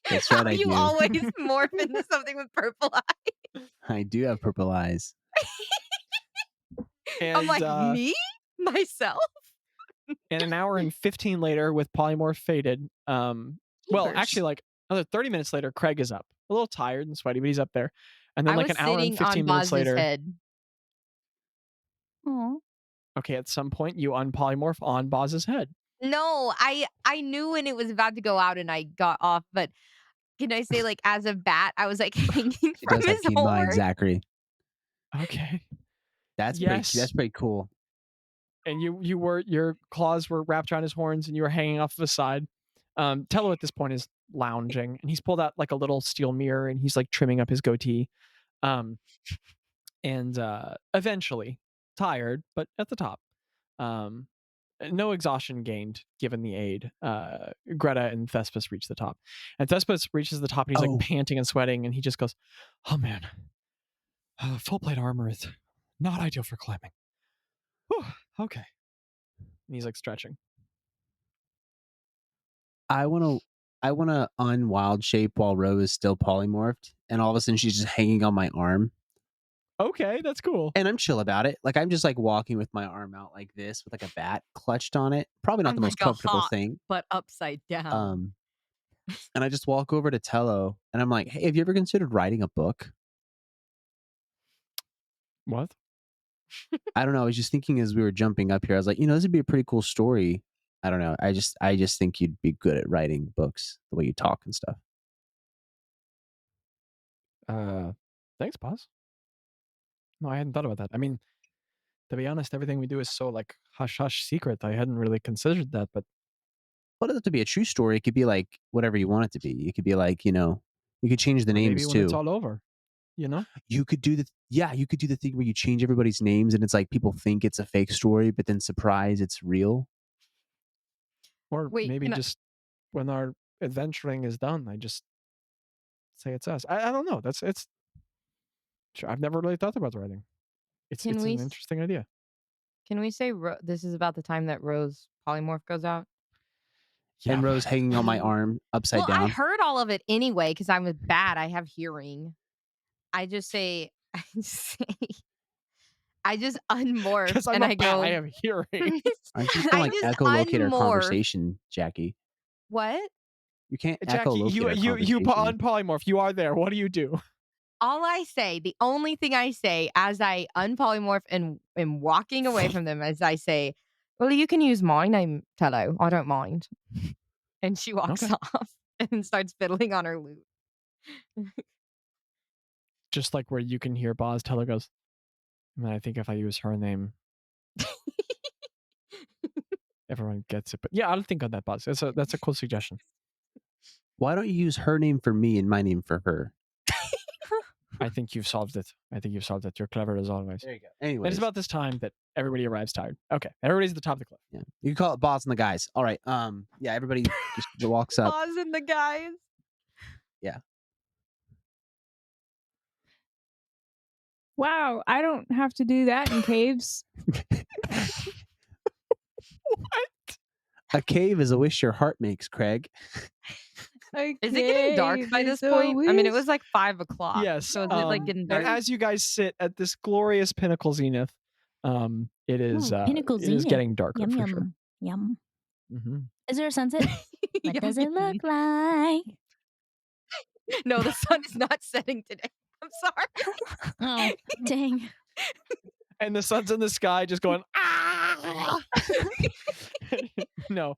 That's right, How I you do. always morph into something with purple eyes. I do have purple eyes. And, I'm like, me? Myself? And an hour and 15 later, with polymorph faded, Well, Jeepers. actually, like another 30 minutes later, Craig is up. A little tired and sweaty, but he's up there. And then I like was an hour and sitting 15 on minutes Bazz's later, head. Aw. okay, at some point you unpolymorph on Bazz's head. No, I knew when it was about to go out and I got off, but can I say like as a bat, I was like hanging She from does have his keen mind, horn. Zachary. Okay. That's Yes. pretty cool. And your claws were wrapped around his horns and you were hanging off of his side. Tello at this point is lounging and he's pulled out like a little steel mirror and he's like trimming up his goatee. And eventually, tired, but at the top. No exhaustion gained given the aid. Gretta and Thespis reach the top. And Thespis reaches the top and he's like panting and sweating and he just goes, "Oh man, full plate armor is not ideal for climbing." Whew, okay. And he's like stretching. I wanna unwild shape while Rose is still polymorphed, and all of a sudden she's just hanging on my arm. Okay, that's cool. And I'm chill about it. Like I'm just like walking with my arm out like this with like a bat clutched on it. Probably not I'm the most like a comfortable hawk. thing. But upside down. And I just walk over to Tello and I'm like, "Hey, have you ever considered writing a book?" What? I don't know. I was just thinking as we were jumping up here, I was like, this would be a pretty cool story. I don't know. I just think you'd be good at writing books, the way you talk and stuff. Thanks, boss. No, I hadn't thought about that. I mean, to be honest, everything we do is so like hush hush secret. I hadn't really considered that, but Well, it doesn't have to be a true story. It could be like whatever you want it to be. It could be like, you could change the names maybe when too. it's all over, you know? You could do the thing where you change everybody's names and it's like people think it's a fake story, but then surprise, it's real. Or Wait, maybe just when our adventuring is done, I just say it's us. I don't know. Sure, I've never really thought about writing. It's an interesting idea. Can we say this is about the time that Rose polymorph goes out? Yeah. And Rose hanging on my arm upside down. I heard all of it anyway because I'm bad. I have hearing. I just unmorph and I go. I have hearing. Aren't you gonna echolocate our conversation, Jackie? What? You can't Jackie, echolocate our you conversation. unpolymorph. You are there. What do you do? All I say, the only thing I say as I unpolymorph and am walking away from them, as I say, "Well, you can use my name, Tello. I don't mind." And she walks off and starts fiddling on her lute. Just like where you can hear Bazz, Tello goes, I think if I use her name, everyone gets it. But yeah, I'll think on that, Bazz. That's a cool suggestion. Why don't you use her name for me and my name for her? I think you've solved it. You're clever as always. There you go. Anyways. And it's about this time that everybody arrives tired. Okay. Everybody's at the top of the cliff. Yeah. You can call it Bazz and the guys. All right. Yeah, everybody just walks up. Bazz and the guys. Yeah. Wow, I don't have to do that in caves. What? A cave is a wish your heart makes, Craig. Is it getting dark by this point? I mean, it was like 5 o'clock. Yes. So is it like getting dark? And as you guys sit at this glorious pinnacle zenith, it is pinnacle it is getting darker Yum, for yum, sure. yum. Mm-hmm. Is there a sunset? What does it look like? No, the sun is not setting today. I'm sorry. Oh, dang. And the sun's in the sky just going, ah! No.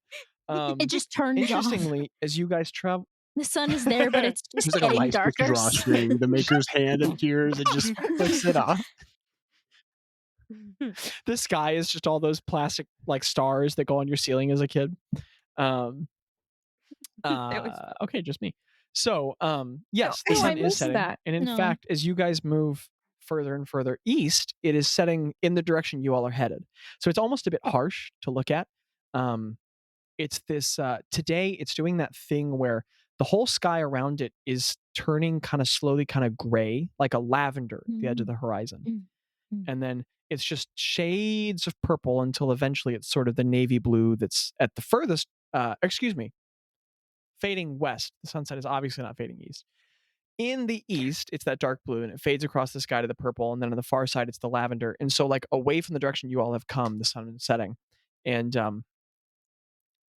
It just turned off. Interestingly, as you guys travel, The sun is there, but it's just It's like a getting light switch darker. drawstring. The maker's hand appears and just flicks it off. the sky is just all those plastic like stars that go on your ceiling as a kid. Okay, just me. So, yes, the Oh, I sun is missed setting. that. And in No. fact, as you guys move further and further east, it is setting in the direction you all are headed. So it's almost a bit harsh to look at. It's this, today it's doing that thing where the whole sky around it is turning kind of slowly kind of gray, like a lavender at the edge of the horizon. And then it's just shades of purple until eventually it's sort of the navy blue that's at the furthest, fading west. The sunset is obviously not fading east. In the east, it's that dark blue and it fades across the sky to the purple. And then on the far side, it's the lavender. And so like away from the direction you all have come, the sun is setting. And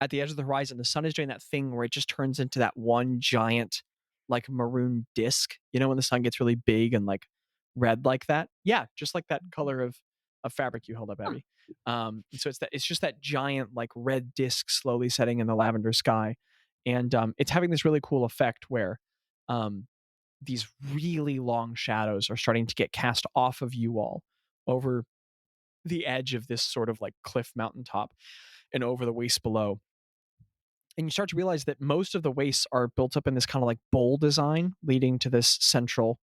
at the edge of the horizon, the sun is doing that thing where it just turns into that one giant, like maroon disc. You know, when the sun gets really big and like red like that. Yeah, just like that color of fabric you held up, Abby. So it's just that giant like red disc slowly setting in the lavender sky, and it's having this really cool effect where these really long shadows are starting to get cast off of you all over the edge of this sort of like cliff mountaintop and over the waste below. And you start to realize that most of the wastes are built up in this kind of like bowl design leading to this central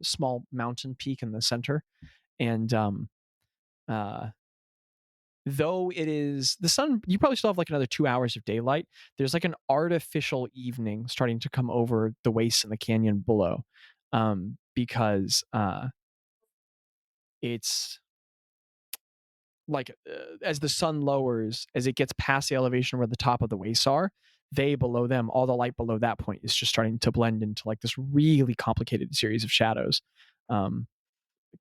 small mountain peak in the center. And though it is the sun, you probably still have like another 2 hours of daylight. There's like an artificial evening starting to come over the wastes in the canyon below, because it's like as the sun lowers, as it gets past the elevation where the top of the wastes are, they below them, all the light below that point is just starting to blend into like this really complicated series of shadows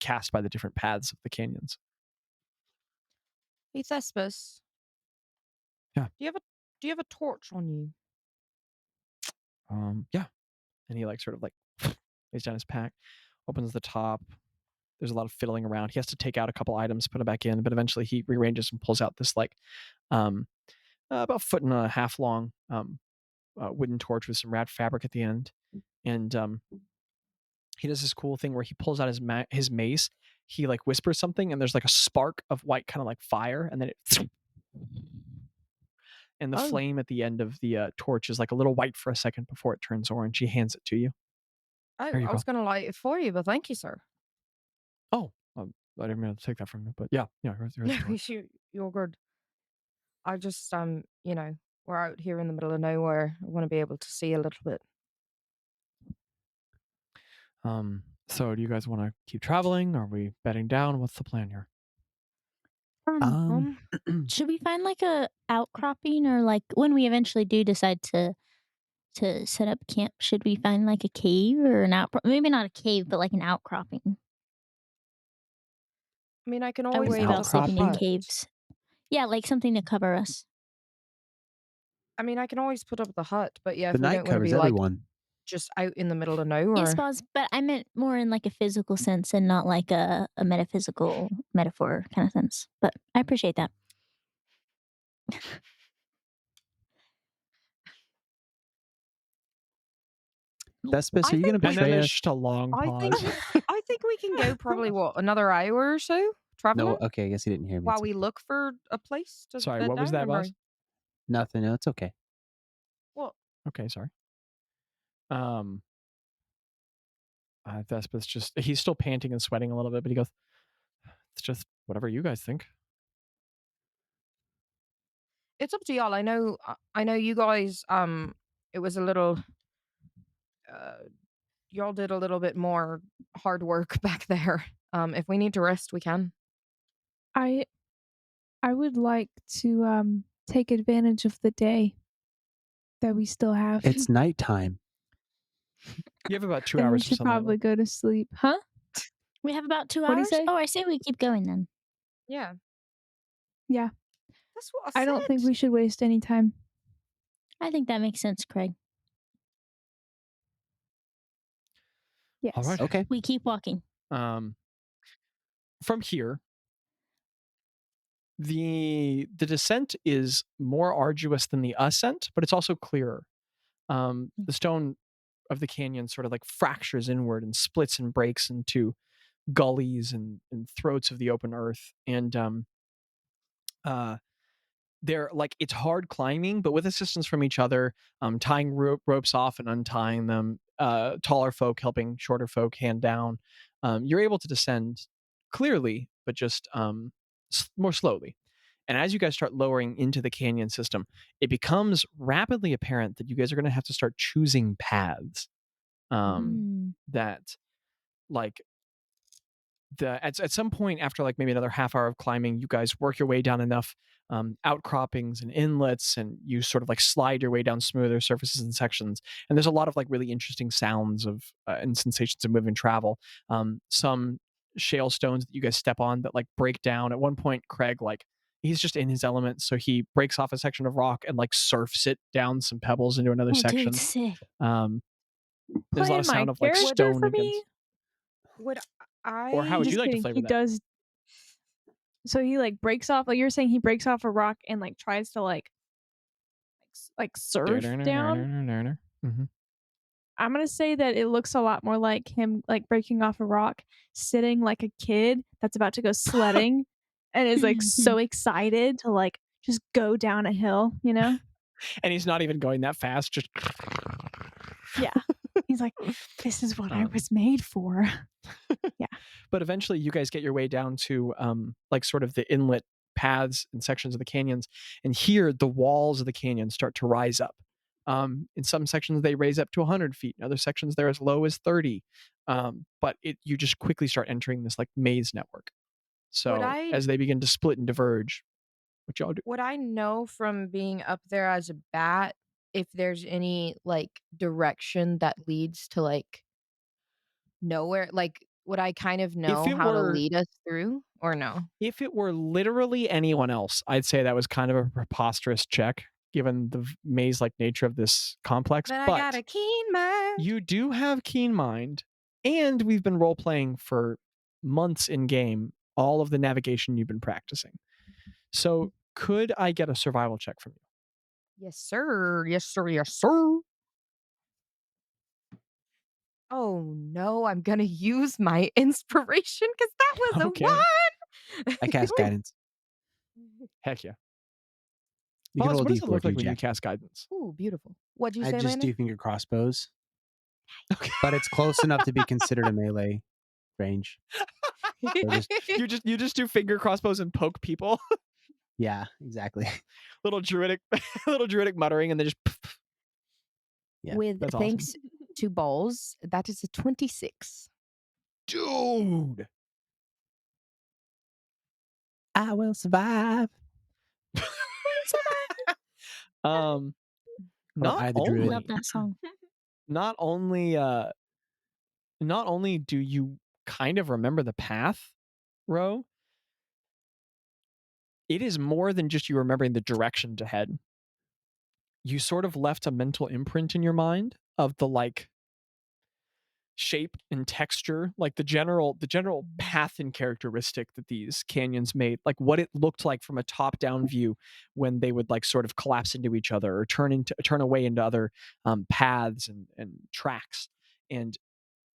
cast by the different paths of the canyons. Hey Thespis. Yeah. Do you have a torch on you? Yeah. And he like sort of like lays down his pack, opens the top. There's a lot of fiddling around. He has to take out a couple items, put them back in, but eventually he rearranges and pulls out this like about a foot and a half long wooden torch with some rad fabric at the end. And he does this cool thing where he pulls out his mace. He like whispers something, and there's like a spark of white, kind of like fire, and then it and the flame at the end of the torch is like a little white for a second before it turns orange. He hands it to you. I There you was go. gonna light it for you, but thank you, sir. Oh, I didn't mean to take that from you, but yeah, here's the torch. You're good. I just you know, we're out here in the middle of nowhere. I want to be able to see a little bit. So do you guys want to keep traveling? Are we bedding down? What's the plan here? Should we find like a outcropping, or like when we eventually do decide to set up camp, should we find like a cave or an maybe not a cave, but like an outcropping? I mean, I can I always would say An put about up the sleeping in outcropping? hut. caves. Yeah, like something to cover us. I mean, I can always put up the hut, but yeah, The if we night don't want to covers be like everyone. just out in the middle of Yes, nowhere. Bazz, but I meant more in like a physical sense and not like a metaphysical metaphor kind of sense. But I appreciate that. Thespis, I are you going to And then betray there's us? just a long I think pause. I think we can go probably what, another hour or so traveling No, okay, I guess he didn't hear me. while It's we okay. look for a place to Sorry, bed what was down, that, or boss? Nothing, no, it's okay. what? Okay, sorry. Thespis just, he's still panting and sweating a little bit, but he goes, it's just whatever you guys think. It's up to y'all. I know you guys it was a little y'all did a little bit more hard work back there. If we need to rest, we can. I would like to take advantage of the day that we still have. It's nighttime. You have about 2 Then we hours of should sunlight probably left. go to sleep. Huh? We have about 2 What'd he hours? say? Oh, I say we keep going then. Yeah. Yeah. That's what I I don't think said. we should waste any time. I think that makes sense, Craig. Yes. All right. Okay. We keep walking. From here, the descent is more arduous than the ascent, but it's also clearer. The stone of the canyon sort of like fractures inward and splits and breaks into gullies and throats of the open earth. And they're like, it's hard climbing, but with assistance from each other, tying ropes off and untying them, taller folk helping shorter folk hand down, you're able to descend clearly, but just more slowly. And as you guys start lowering into the canyon system, it becomes rapidly apparent that you guys are going to have to start choosing paths that, like, at some point after like maybe another half hour of climbing, you guys work your way down enough outcroppings and inlets, and you sort of like slide your way down smoother surfaces and sections. And there's a lot of like really interesting sounds of and sensations of moving travel. Some shale stones that you guys step on that like break down. At one point, Craig like he's just in his element. So he breaks off a section of rock and like surfs it down some pebbles into another Oh, section. dude, sick. There's a lot Playing of my sound of like character stone for against. me. Would Or how would Just you like to kidding. flavor He that? does. So he like breaks off. Like you're saying, he breaks off a rock and like tries to like surf down. Mhm. I'm gonna say that it looks a lot more like him like breaking off a rock, sitting like a kid that's about to go sledding, and is like so excited to like just go down a hill. You know? And he's not even going that fast. Just Yeah. He's like, this is what I Um, was made for. But eventually you guys get your way down to like sort of the inlet paths and sections of the canyons, and here the walls of the canyon start to rise up. In some sections they raise up to 100 feet, in other sections they're as low as 30. But you just quickly start entering this like maze network. So as they begin to split and diverge, what y'all do? Would I know from being up there as a bat if there's any like direction that leads to like nowhere? Like, would I kind of know it how to were- lead us through or no? If it were literally anyone else, I'd say that was kind of a preposterous check, given the maze-like nature of this complex. But I But got a keen mind. you do have keen mind, and we've been role-playing for months in game, all of the navigation you've been practicing. So could I get a survival check from you? Yes, sir. Yes, sir. Yes, sir. Oh no, I'm gonna use my inspiration because that was Okay. a one. I cast guidance. Heck yeah. You can Boss, roll what does it D4 look like too, when you Jack. cast guidance? Ooh, beautiful. What'd you I say, just Landon? do finger crossbows, Okay. but it's close enough to be considered a melee range. You just do finger crossbows and poke people. Yeah, exactly. little druidic muttering, and then just Yeah, With that's awesome. thanks to balls, that is a 26. Dude. I will survive. Not I the I druid. only love that song. not only do you kind of remember the path, Ro, it is more than just you remembering the direction to head. You sort of left a mental imprint in your mind of the like shape and texture, like the general path and characteristic that these canyons made, like what it looked like from a top-down view when they would like sort of collapse into each other or turn away into other paths and tracks. And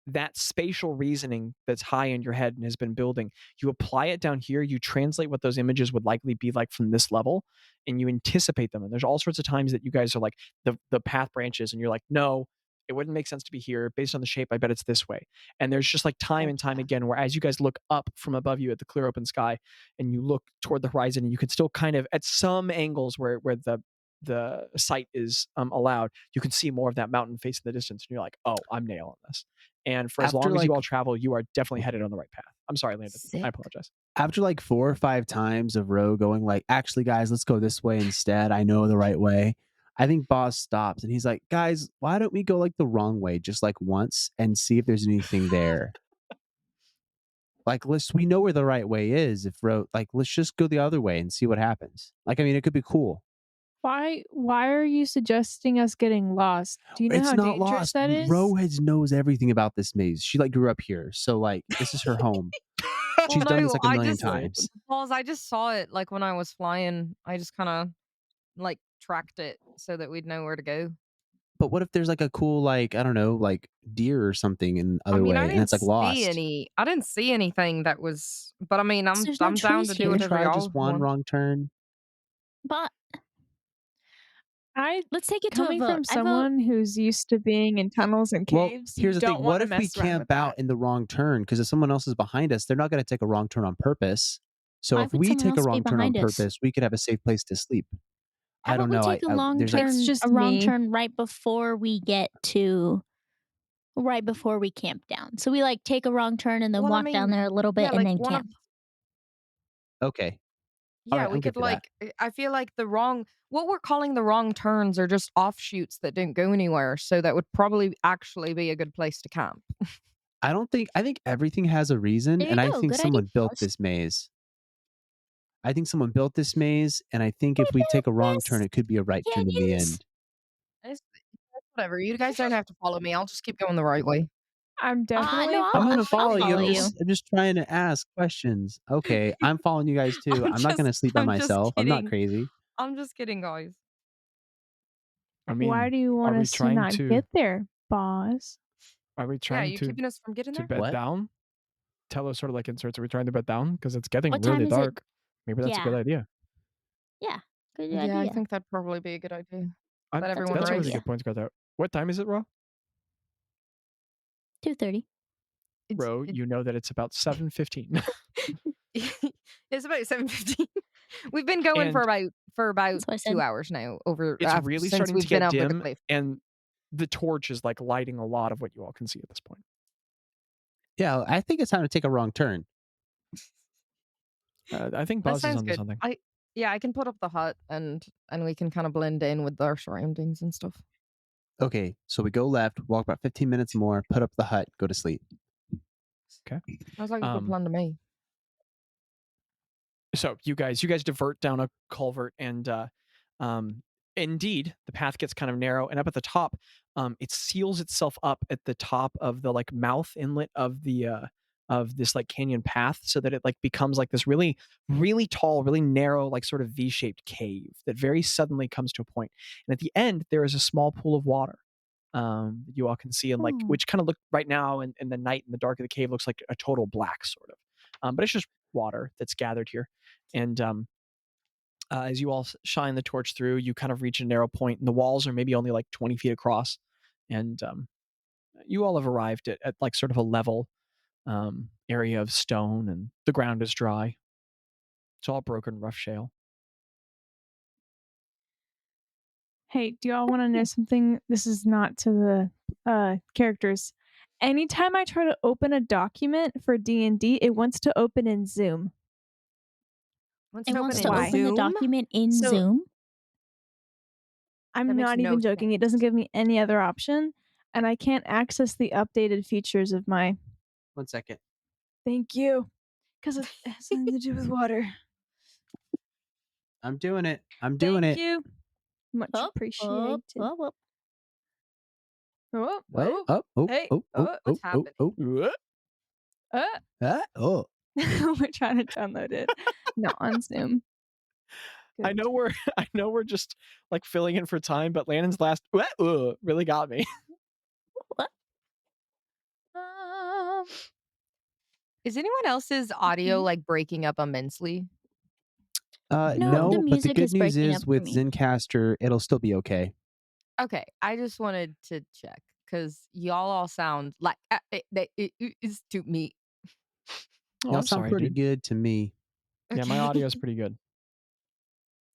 that spatial reasoning that's high in your head and has been building, you apply it down here, you translate what those images would likely be like from this level, and you anticipate them. And there's all sorts of times that you guys are like, the path branches, and you're like, no, it wouldn't make sense to be here. Based on the shape, I bet it's this way. And there's just like time and time again where as you guys look up from above you at the clear open sky and you look toward the horizon, and you can still kind of, at some angles where the sight is allowed, you can see more of that mountain face in the distance, and you're like, oh, I'm nailing this. And for as After, long as you like- all travel, you are definitely headed on the right path. I'm sorry, Landon. Sick. I apologize. After like 4 or 5 times of Ro going like, actually, guys, let's go this way instead. I know the right way. I think Bazz stops and he's like, guys, why don't we go like the wrong way just like once and see if there's anything there? Like, we know where the right way is. If Ro, like, let's just go the other way and see what happens. Like, I mean, it could be cool. Why are you suggesting us getting lost? Do you know It's how not dangerous lost. that is? Ro knows everything about this maze. She like grew up here, so like this is her home. She's done this like a million times. Balls, I just saw it like when I was flying. I just kind of like tracked it so that we'd know where to go. But what if there's like a cool, like, I don't know, like deer or something in the other I mean, way, I and didn't it's like see lost? I didn't see anything that was. But I mean, There's no I'm down trees to here. do Can we whatever try y'all just one want. wrong turn? But let's take it Coming to a vote. from someone who's used to being in tunnels and Well, caves, here's you the don't thing. want What to if we mess around camp with out that. in the wrong turn? Because if someone else is behind us, they're not going to take a wrong turn on purpose. So Why if would we someone take a else be wrong turn on behind us? purpose, we could have a safe place to sleep. How I don't about know. we take a long there's like turn, It's just a wrong me. turn right before we camp down. So we like take a wrong turn and then Well, I walk down mean, there a little bit yeah, and like then one of camp. okay. yeah, Alright, we I'm good could for that. like. I feel like what we're calling the wrong turns are just offshoots that didn't go anywhere. So that would probably actually be a good place to camp. I think everything has a reason, There you and I go. think Good idea, someone built Bazz. this maze. I think someone built this maze, and I think if we take a wrong turn, it could be a right turn in the end. It's whatever. You guys don't have to follow me. I'll just keep going the right way. I'm definitely no, I'm I'll gonna follow you. follow you. I'm just trying to ask questions. Okay, I'm following you guys too. I'm not gonna sleep by I'm just myself. I'm not kidding. crazy. I'm just kidding, guys. I Why mean, do you want we us to trying not to get there, Bazz? are we Yeah, trying you to keeping us from getting there? bed What? down? Tell us sort of like inserts. Are we trying to bed down? Because it's getting What really time is it? dark. Maybe that's a good Yeah. idea. Yeah, good Yeah, I idea. think that'd probably be a good idea. I- Let That's a everyone That's a good really rest. idea. good point, Greta. What time is it, Ro? 2:30. Ro, It's you know that it's about 7:15. it's about 7:15. We've been going for And about That's what I 2 said. hours now. Over it's really since starting to we've been get over the dim, cliff. and the torch is like lighting a lot of what you all can see at this point. Yeah, I think it's time to take a wrong turn. I think That Bazz is sounds onto good. something. I can put up the hut and we can kind of blend in with our surroundings and stuff. Okay, so we go left, walk about 15 minutes more, put up the hut, go to sleep. Sounds like a good Um, plan to me. So you guys divert down a culvert, and indeed the path gets kind of narrow, and up at the top, it seals itself up at the top of the like mouth inlet of this like canyon path, so that it like becomes like this really really tall, really narrow, like sort of V-shaped cave that very suddenly comes to a point. And at the end there is a small pool of water that you all can see, and like Oh. which kind of look right now in the night in the dark of the cave looks like a total black sort of, but it's just water that's gathered here. And as you all shine the torch through, you kind of reach a narrow point, and the walls are maybe only like 20 feet across. And you all have arrived at like sort of a level area of stone, and the ground is dry. It's all broken, rough shale. Hey, do y'all want to know something? This is not to the characters. Anytime I try to open a document for D&D, it wants to open in Zoom. It wants to Why? open the document in So- Zoom. I'm That makes not no even joking. It doesn't sense. give me any other option, and I can't access the updated features of my. 1 second. Thank you, because it has something to do with water. I'm doing it. I'm doing Thank it. you. Much Oh, appreciated. oh. Oh, What? oh, Oh, oh, hey, oh, oh, oh, what's oh, happening? oh, uh, oh. we're trying to download it. Not on Zoom. I Good. know we're just like filling in for time, but Landon's last really got me. Is anyone else's audio like breaking up immensely? No, No, the but the music good is news breaking is up for with me. Zencaster, it'll still be okay. Okay, I just wanted to check because y'all all sound like it's to me. Oh, Y'all I'm sound sorry, pretty dude. good to me. Yeah, my audio is pretty good.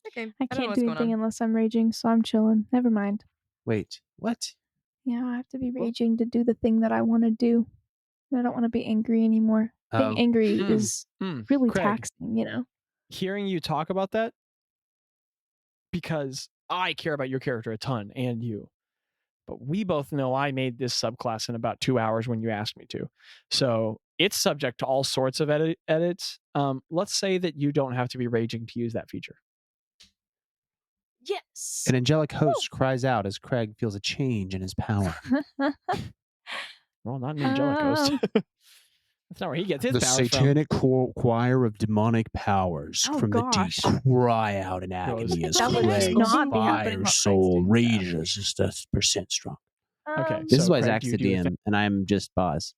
Okay, I don't know can't what's do going anything on. unless I'm raging, so I'm chilling. Never mind. Wait, what? Yeah, I have to be Well- raging to do the thing that I want to do. I don't want to be angry anymore. Being Oh. angry Mm, is really Craig, taxing, you know? hearing you talk about that, because I care about your character a ton and you, but we both know I made this subclass in about 2 hours when you asked me to. So it's subject to all sorts of edits. Let's say that you don't have to be raging to use that feature. Yes. An angelic host cries out as Craig feels a change in his power. Well, not an angelic ghost. That's not where he gets his The powers from. satanic choir of demonic powers Oh, from gosh. the deep cry out in agony as That would Craig's not be happening fire while soul Craig's doing rages as 10% strong. Okay, This is so why Craig, Zach's do the you do the DM and I'm just Bazz.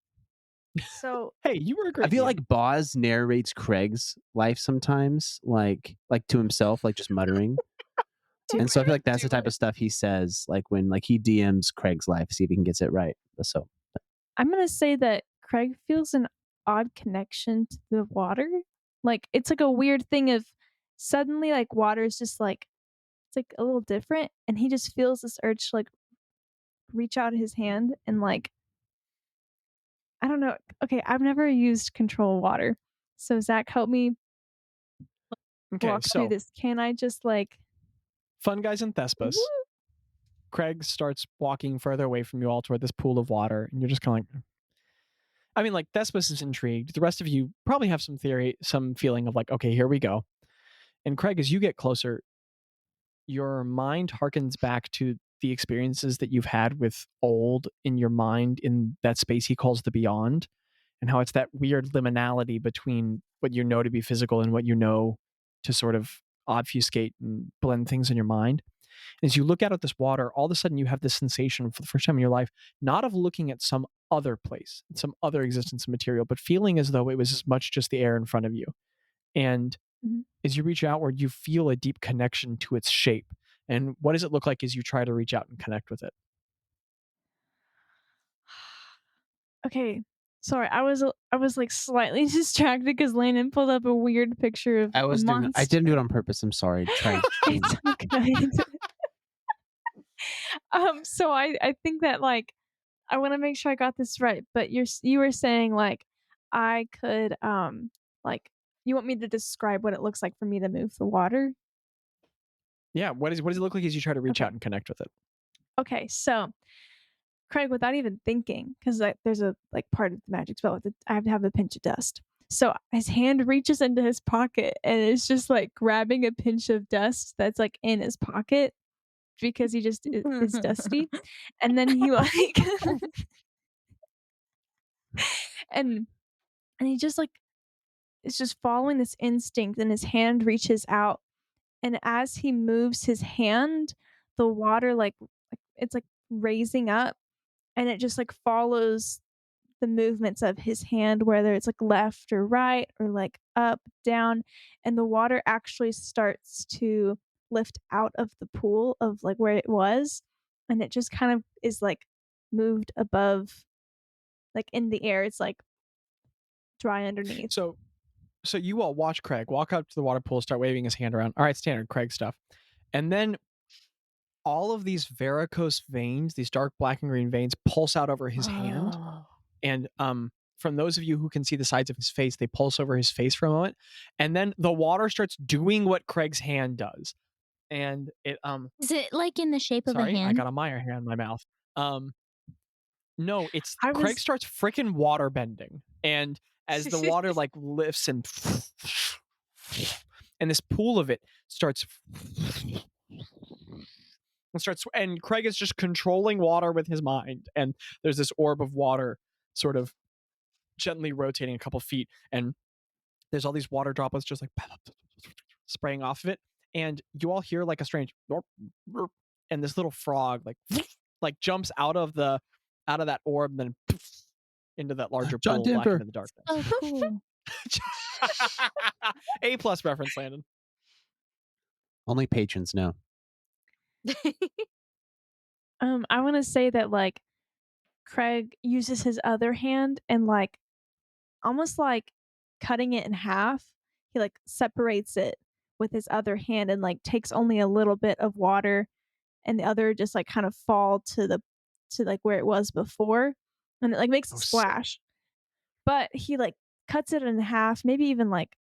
So Hey, you were a great I feel DM. like Bazz narrates Craig's life sometimes, like to himself, like just muttering. Dude, And so I feel like that's do the type of stuff he says, like when like he DMs Craig's life, see if he can get it right. So I'm gonna say that Craig feels an odd connection to the water. Like it's like a weird thing of suddenly like water is just like it's like a little different, and he just feels this urge to like reach out his hand and like I don't know. Okay, I've never used control water, so Zach, help me Okay, walk so through this. Can I just like Fun Guys and Thespis. woo- Craig starts walking further away from you all toward this pool of water, and you're just kind of like, I mean, like Thespis is intrigued. The rest of you probably have some theory, some feeling of like, okay, here we go. And Craig, as you get closer, your mind harkens back to the experiences that you've had with Old in your mind in that space he calls the beyond, and how it's that weird liminality between what you know to be physical and what you know to sort of obfuscate and blend things in your mind. And as you look out at this water, all of a sudden you have this sensation for the first time in your life, not of looking at some other place, some other existence of material, but feeling as though it was as much just the air in front of you. And Mhm. as you reach outward, you feel a deep connection to its shape. And what does it look like as you try to reach out and connect with it? Okay. Sorry, I was like slightly distracted because Landon pulled up a weird picture of I a monster. didn't do it on purpose. I'm sorry. Try and It's okay. So I think that like I want to make sure I got this right, but you were saying like I could like you want me to describe what it looks like for me to move the water? Yeah, what does it look like as you try to reach Okay. out and connect with it? Okay, so Craig, without even thinking, because there's a like part of the magic spell with I have to have a pinch of dust. So his hand reaches into his pocket and it's just like grabbing a pinch of dust that's like in his pocket because he just is dusty, and then he like and and he just like is just following this instinct, and his hand reaches out, and as he moves his hand, the water like it's like raising up, and it just like follows the movements of his hand, whether it's like left or right or like up, down, and the water actually starts to lift out of the pool of like where it was, and it just kind of is like moved above, like in the air. It's like dry underneath. So you all watch Craig walk up to the water pool, start waving his hand around. All right, standard Craig stuff. And then all of these varicose veins, these dark black and green veins, pulse out over his hand. And from those of you who can see the sides of his face, they pulse over his face for a moment. And then the water starts doing what Craig's hand does. And it Is it like in the shape of a sorry, I hand? got a Meyer hair in my mouth. No, it's I Craig was starts freaking water bending. And as the water like lifts and this pool of it starts and Craig is just controlling water with his mind, and there's this orb of water sort of gently rotating a couple feet, and there's all these water droplets just like spraying off of it, and you all hear like a strange and this little frog like jumps out of that orb, and then into that larger John pool back Denver. into the darkness. Oh, cool. A+ reference, Landon. Only patrons know. I want to say that like Craig uses his other hand and like almost like cutting it in half. He like separates it with his other hand and like takes only a little bit of water, and the other just like kind of fall to like where it was before, and it like makes a Sick. splash. But he like cuts it in half, maybe even like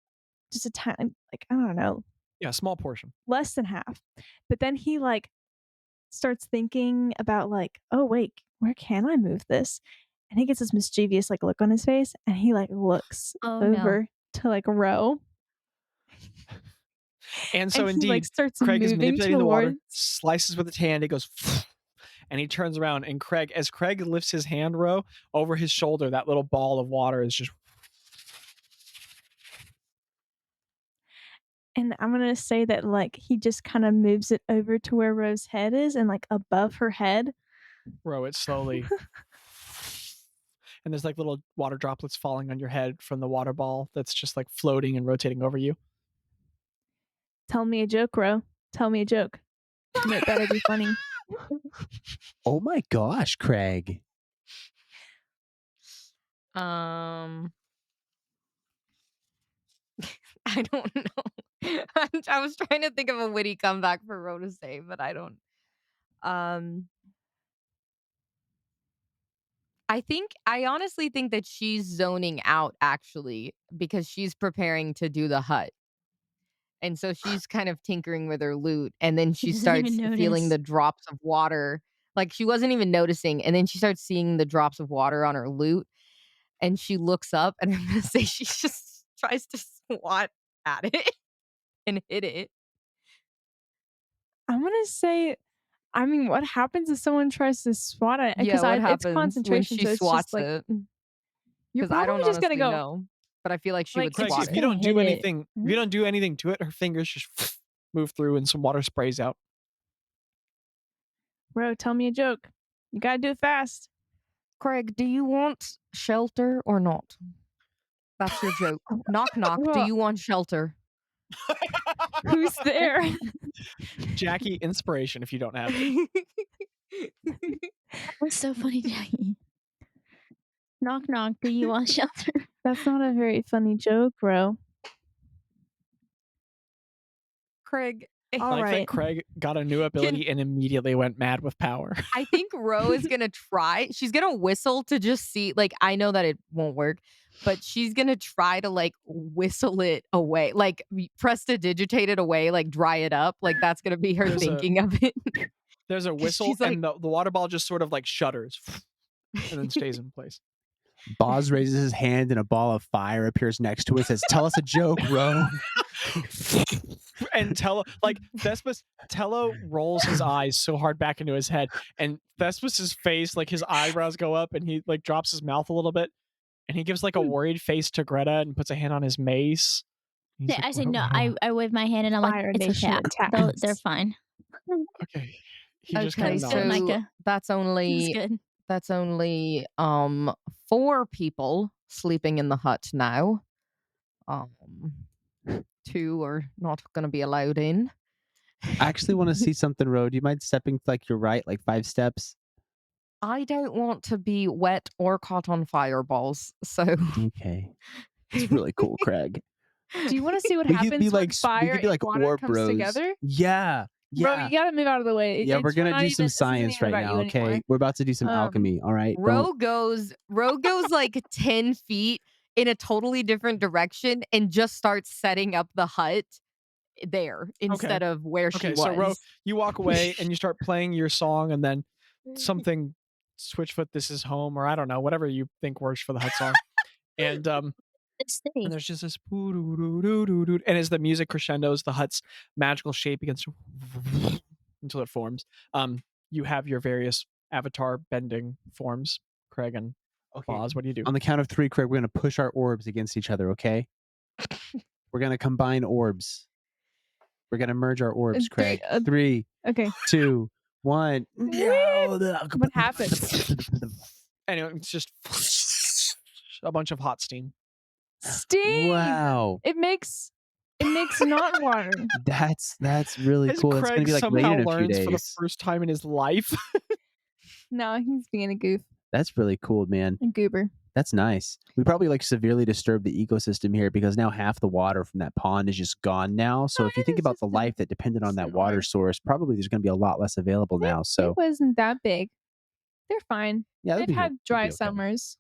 just a tiny, like I don't know, Yeah, small portion. less than half. But then he like starts thinking about like, oh wait, where can I move this? And he gets this mischievous like look on his face, and he like looks Oh, no. over to like Ro, And so and he like indeed, starts Craig is moving manipulating the water, towards. slices with his hand, it goes, and he turns around, and as Craig lifts his hand row over his shoulder, that little ball of water is just. And I'm gonna say that like he just kind of moves it over to where Ro's head is, and like above her head. Row it slowly. And there's like little water droplets falling on your head from the water ball that's just like floating and rotating over you. Tell me a joke, Ro. Tell me a joke. And it better be funny. Oh my gosh, Craig. I don't know. I was trying to think of a witty comeback for Ro to say, but I don't. I honestly think that she's zoning out actually because she's preparing to do the hut. And so she's kind of tinkering with her lute, and then she doesn't even starts feeling notice. the drops of water. Like she wasn't even noticing, and then she starts seeing the drops of water on her lute, and she looks up, and I'm gonna say she just tries to swat at it and hit it. I'm gonna say, I mean, what happens if someone tries to swat it? Yeah, Because what it's happens when concentration, she so it's just swats like it? you're Because I probably don't just gonna honestly go know, but I feel like she like would it's Craig, swat just if you it. gonna don't do hit it. anything, if you don't do anything to it, her fingers just move through and some water sprays out. Bro, tell me a joke. You gotta do it fast. Craig, do you want shelter or not? That's your joke. Knock knock. Do Well, you want shelter? who's there? Jackie, inspiration if you don't have it. That's so funny, Jackie. Knock knock. Do you want shelter? That's not a very funny joke, bro. Craig, All Like that right. Craig got a new ability and immediately went mad with power. I think Ro is gonna try. She's gonna whistle to just see. Like, I know that it won't work, but she's gonna try to like whistle it away, like prestidigitate it away, like dry it up. Like that's gonna be her There's a- thinking of it. There's a whistle She's like- and the water ball just sort of like shudders and then stays in place. Bazz raises his hand and a ball of fire appears next to it. Says, "Tell us a joke, Ro." And Tello rolls his eyes so hard back into his head, and Thespus's face, like his eyebrows go up, and he like drops his mouth a little bit, and he gives like a worried face to Gretta and puts a hand on his mace. He's Yeah, like, I say "Ro- no. Ro- I wave my hand and I'm Fire like, it's Nation okay. They're attacks. fine. okay." He just kind Okay, of Sounds so good, nods. Micah. that's It's only good. 4 people sleeping in the hut now. 2 are not gonna be allowed in. I actually want to see something, Ro. Do you mind stepping to like your right, like 5 steps? I don't want to be wet or caught on fireballs. So Okay. It's really cool, Craig. Do you want to see what We could happens be when like fire be like and water orb comes bros. together? Yeah. Bro, Yeah. you gotta move out of the way. Yeah, we're gonna not do even- some this isn't science even right about now, you okay? anymore. We're about to do some alchemy, all right? Don't Ro goes like 10 feet in a totally different direction and just starts setting up the hut there instead of where she Okay, was. so Ro, you walk away and you start playing your song, and then something Switchfoot, "This Is Home," or I don't know, whatever you think works for the hut song. And It's and safe. there's just this boo-doo-doo-doo-doo-doo, and as the music crescendos, the hut's magical shape begins to until it forms. You have your various avatar bending forms, Craig and Okay. Bazz. What do you do? On the count of 3, Craig, we're gonna push our orbs against each other, okay? We're gonna combine orbs. We're gonna merge our orbs, Craig. 3, Okay. 2, 1. What happened? Anyway, it's just a bunch of hot steam. Steam. Wow. It makes not water. That's really As cool. It's gonna Craig be like somehow rain in a few learns for the days. first time in his life. No, he's being a goof, That's really cool, man. a goober. That's nice. We probably like severely disturbed the ecosystem here because now half the water from that pond is just gone now. So if you think about the life that depended on that water source, probably there's going to be a lot less available now. So It wasn't that big. They're fine. yeah, They've had dry summers.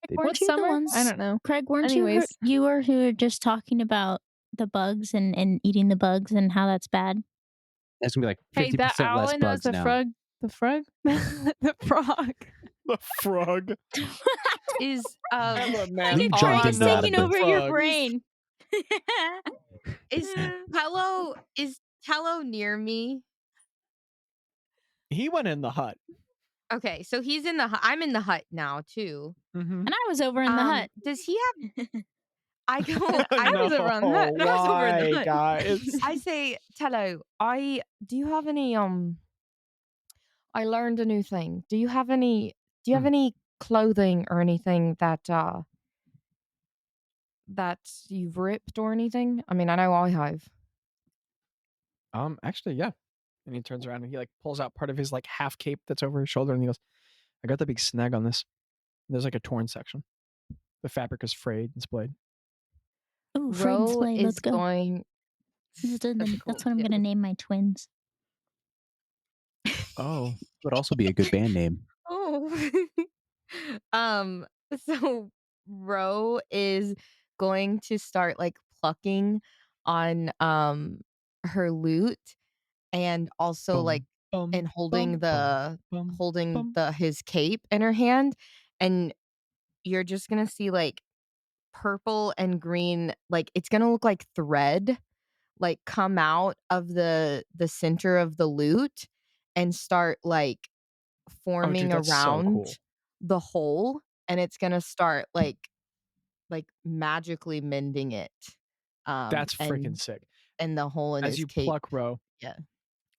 They- Weren't What you summer? the ones? I don't know. Craig, weren't Anyways. you were who were just talking about the bugs and eating the bugs and how that's bad? It's gonna be like Hey, 50% that owl less knows bugs the now. frog. The frog? The frog. The frog. Is You jumped Craig's into that taking a bit. over your Frog. brain. is Tello near me? He went in the hut. Okay, so he's in the hut. I'm in the hut now too. Mm-hmm. And I was over in the hut. Does he have I go I was over on that. No, I was over in the why, hut. guys? I say, Tello, do you have any I learned a new thing. Do you have any clothing or anything that you've ripped or anything? I mean, I know I have. Actually, yeah. And he turns around and he like pulls out part of his like half cape that's over his shoulder, and he goes, "I got the big snag on this. There's like a torn section. The fabric is frayed and splayed." Ooh, Fred and Ro Slay, is let's go. going. That's cool. what I'm Yeah, gonna name my twins. Oh, would also be a good band name. Oh. So Ro is going to start like plucking on her lute and also Bum, like bum, and holding bum, bum, bum. his cape in her hand, and you're just gonna see like purple and green, like it's gonna look like thread, like come out of the center of the loot and start like Oh, forming dude, that's so cool. around the hole, and it's gonna start like magically mending it. That's freaking And sick. the hole in As his you cape. pluck Ro, Yeah.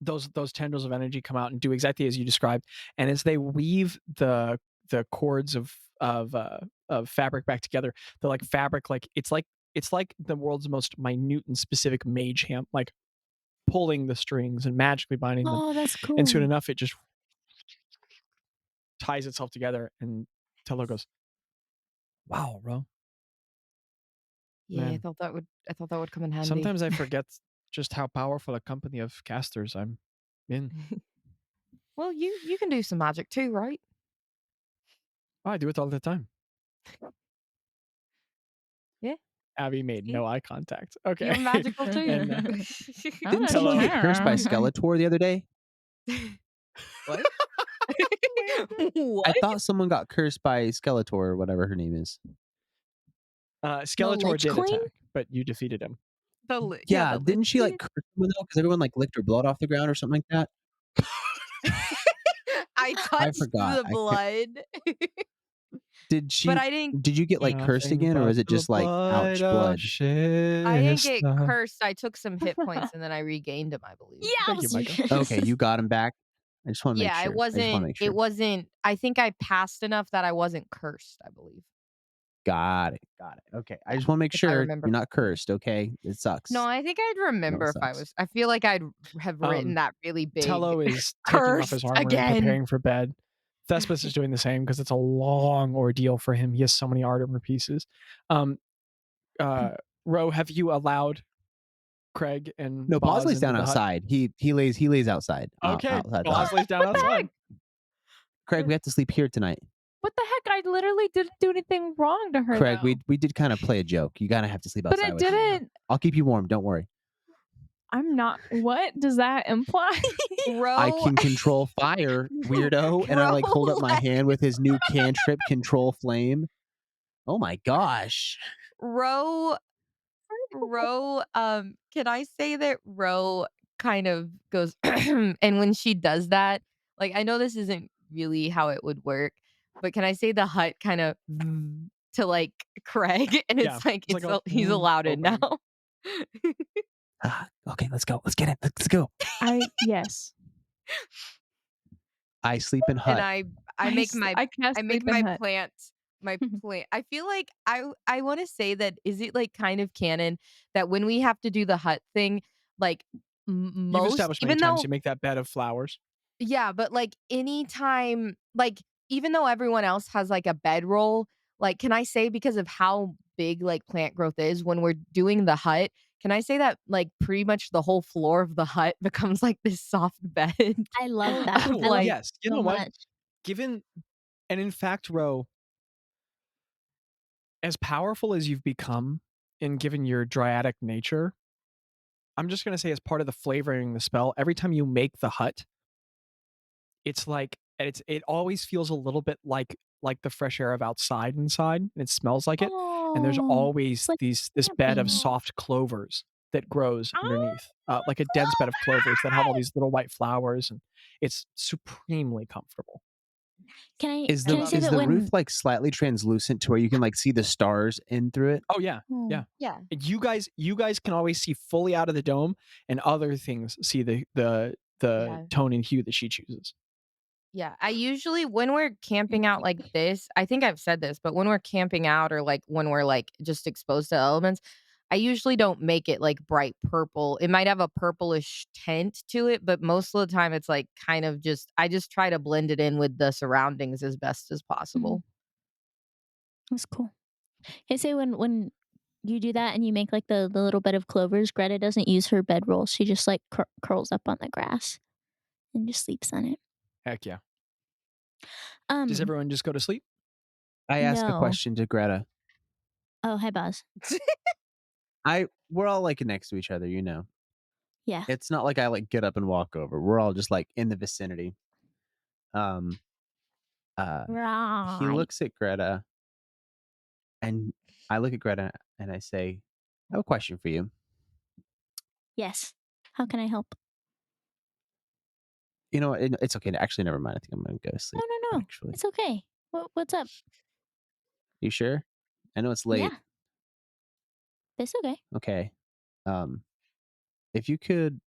those tendrils of energy come out and do exactly as you described. And as they weave the cords of fabric back together, they're like fabric, like it's like the world's most minute and specific mage hand, like pulling the strings and magically binding them. Oh, that's And soon cool. enough, it just ties itself together, and Tello goes, "Wow, Ro, Yeah, man, I thought that would come in handy. sometimes I forget just how powerful a company of casters I'm in. Well, you can do some magic too, right? Oh, I do it all the time." Yeah. Abby made See? no eye contact. Okay. You're magical too. And Oh, Didn't that's someone Hello. get cursed by Skeletor the other day? What? I What? thought someone got cursed by Skeletor or whatever her name is. Skeletor Lich did Queen? attack, but you defeated him. Yeah, The didn't she like curse someone though? Because everyone like licked her blood off the ground or something like that. I touched forgot. the I blood. Did she? But I didn't Did you get like cursed again, or was it just like ouch blood? I didn't get cursed. I took some hit points and then I regained them, I believe. Thank you, Mika. Okay, you got him back. I just want to make Yeah, sure. it wasn't it wasn't I think I passed enough that I wasn't cursed, I believe. Got it. Okay, I Yeah, just want to make if I sure remember you're not cursed. Okay, it sucks. No, I think I'd remember if I sucks. was. I feel like I'd have written that really big. Tello is taking off his cursed armor again. and preparing for bed. Thespis is doing the same because it's a long ordeal for him. He has so many armor pieces. Ro, have you allowed Craig and No, Bazz Bazz lays down into the hut? outside. He lays outside. Okay, outside the Bazz hut. lays down What the outside. heck? Craig, we have to sleep here tonight. What the heck? I literally didn't do anything wrong to her. Craig, though. we did kind of play a joke. You gotta have to sleep But outside. it with me. didn't. I'll keep you warm. Don't worry. I'm not. What does that imply? Ro, I can control fire, weirdo. And I like hold up my hand with his new cantrip, control flame. Oh my gosh. Ro, can I say that Ro kind of goes, and when she does that, like I know this isn't really how it would work, but can I say the hut kind of to like Craig, and Yeah, it's like it's like a he's allowed in opening. now. Okay, let's go. Let's get it. Let's go. Yes. I sleep in hut. And I make my I can't I make sleep in my hut. plant I feel like I want to say that is it like kind of canon that when we have to do the hut thing, like You've most established many even times though you make that bed of flowers. yeah, but like anytime like even though everyone else has like a bedroll, like can I say because of how big like plant growth is when we're doing the hut, can I say that like pretty much the whole floor of the hut becomes like this soft bed? I love that. Of, I love like, Yes, you so know what? much. Given, and in fact, Ro, as powerful as you've become in given your dryadic nature, I'm just going to say as part of the flavoring the spell, every time you make the hut, it's like it always feels a little bit like the fresh air of outside inside, and it smells like it. And there's Oh, always it's like this bed of camping. soft clovers that grows underneath, like a dense bed of clovers that have all these little white flowers, and it's supremely comfortable. Can I Is can I the say is that the when roof like slightly translucent to where you can like see the stars in through it? Oh yeah, yeah. Yeah. And you guys can always see fully out of the dome, and other things see the Yeah. tone and hue that she chooses. Yeah, I usually when we're camping out like this, I think I've said this, but when we're camping out or like when we're like just exposed to elements, I usually don't make it like bright purple. It might have a purplish tint to it, but most of the time it's like kind of just I just try to blend it in with the surroundings as best as possible. that's cool. Can I say when you do that and you make like the little bed of clovers, Greta doesn't use her bedroll. She just like curls up on the grass and just sleeps on it. Heck yeah. Um, Does everyone just go to sleep? I ask a No. question to Greta. oh hi Bazz. We're all like next to each other, you know. Yeah. It's not like I like get up and walk over. We're all just like in the vicinity. He Right. looks at Greta, and I look at Greta and I say, I have a question for you. Yes. How can I help? You know, it's okay. Actually, never mind. I think I'm gonna go to sleep. No. Actually, It's okay. What's up? you sure? I know it's late. Yeah. It's okay. Okay. Um, if you could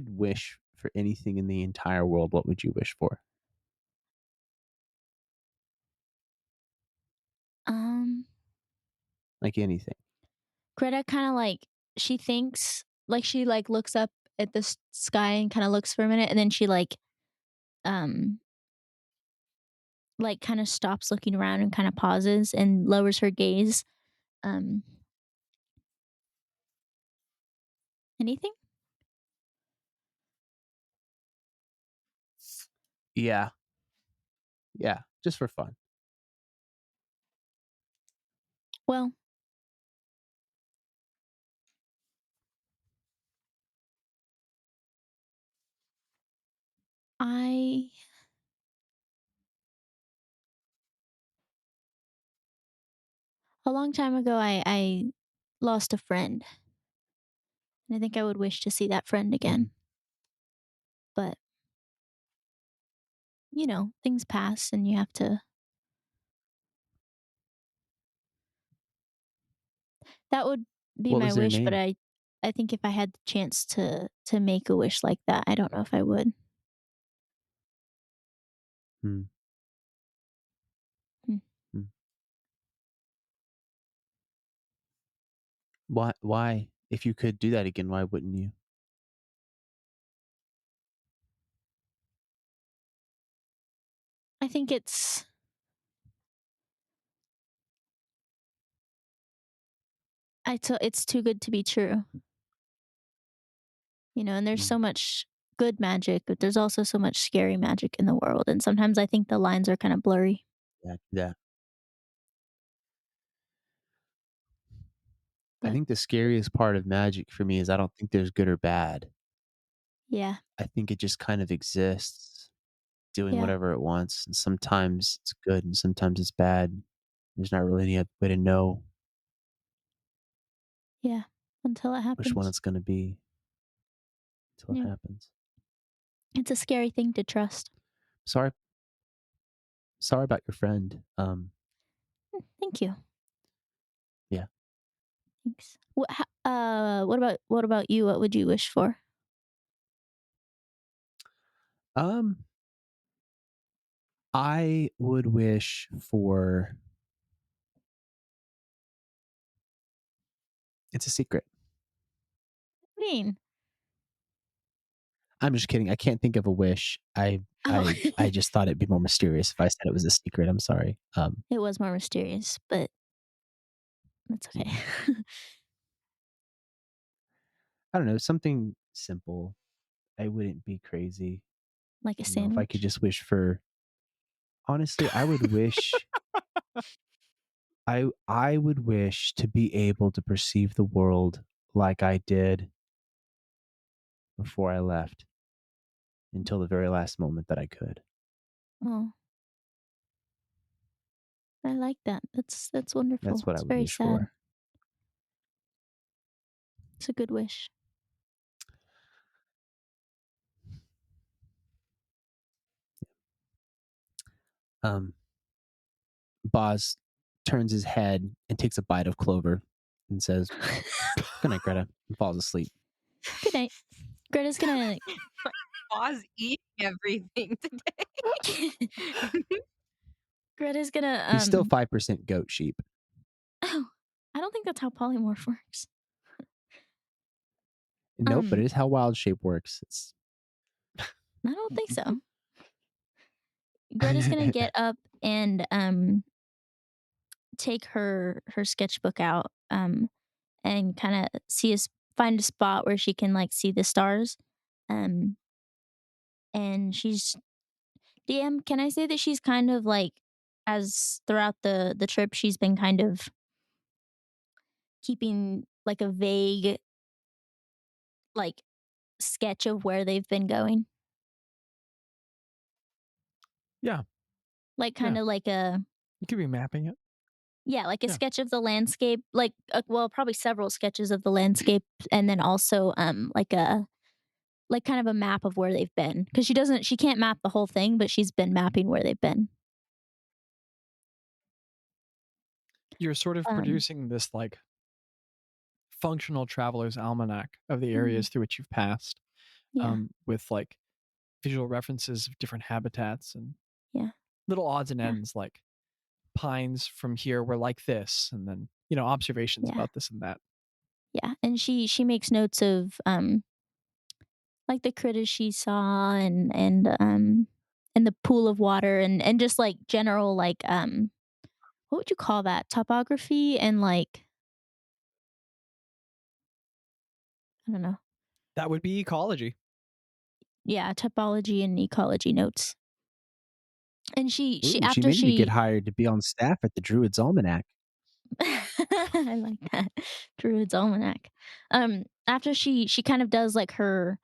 wish for anything in the entire world, what would you wish for? Like anything. Greta kind of like she thinks like she like looks up at the sky and kind of looks for a minute, and then she um like kind of stops looking around and kind of pauses and lowers her gaze. Um, anything? Yeah. Yeah. Just for fun. Well, I a long time ago I lost a friend. And I think I would wish to see that friend again. But things pass and you have to. That would be What my was their wish, but name? I think if I had the chance to make a wish like that, I don't know if I would. Hmm. Hmm. Hmm. Why? If you could do that again, why wouldn't you? I think it's too good to be true. And there's Hmm. so much good magic, but there's also so much scary magic in the world, and sometimes I think the lines are kind of blurry. Yeah, do that. I But think the scariest part of magic for me is I don't think there's good or bad. yeah, I think it just kind of exists, doing yeah, whatever it wants. And sometimes it's good and sometimes it's bad. There's not really any other way to know yeah. Until it which one happens. it's going to be until it Yeah, happens. it's a scary thing to trust. Sorry, sorry about your friend. Thank you. Yeah. Thanks. What about you? What would you wish for? Um, I would wish for. It's a secret. What do you mean? I'm just kidding. I can't think of a wish. Oh, I just thought it'd be more mysterious if I said it was a secret. I'm sorry. it was more mysterious, but that's okay. Yeah. I don't know, something simple. I wouldn't be crazy. Like a If I could sandwich. just wish for honestly, I would wish I would wish to be able to perceive the world like I did before I left until the very last moment that I could. Oh, I like that. That's wonderful. That's what I It's would very wish sad. for. It's a good wish. Um, Boz turns his head and takes a bite of clover and says, "Good night, Greta," and falls asleep. Good night. Greta's gonna. Bazz eating everything today. Greta's gonna. He's still 5% goat sheep. Oh, I don't think that's how polymorph works. Nope, but it is how wild shape works. I don't think so. Greta's gonna get up and take her sketchbook out and kind of find a spot where she can like see the stars um and she's DM, can I say that she's kind of like, as throughout the trip she's been kind of keeping like a vague like sketch of where they've been going, Yeah, like Yeah. kind of like a you could be mapping it. Yeah, like a Yeah. sketch of the landscape, like, well, probably several sketches of the landscape, and then also, like kind of a map of where they've been. Because she can't map the whole thing, but she's been mapping where they've been. You're sort of Um, producing this like functional traveler's almanac of the mm, areas through which you've passed, yeah, with like visual references of different habitats and yeah, little odds and yeah, ends like pines from here were like this, and then observations yeah, about this and that. yeah, and she makes notes of, like, the critters she saw and the pool of water and just, like, general, like, what would you call that? Topography and, like, I don't know. That would be ecology. Yeah, topology and ecology notes. And she Ooh, she after may need to get she hired to be on staff at the Druid's Almanac. I like that. Druid's Almanac. After she kind of does, like, her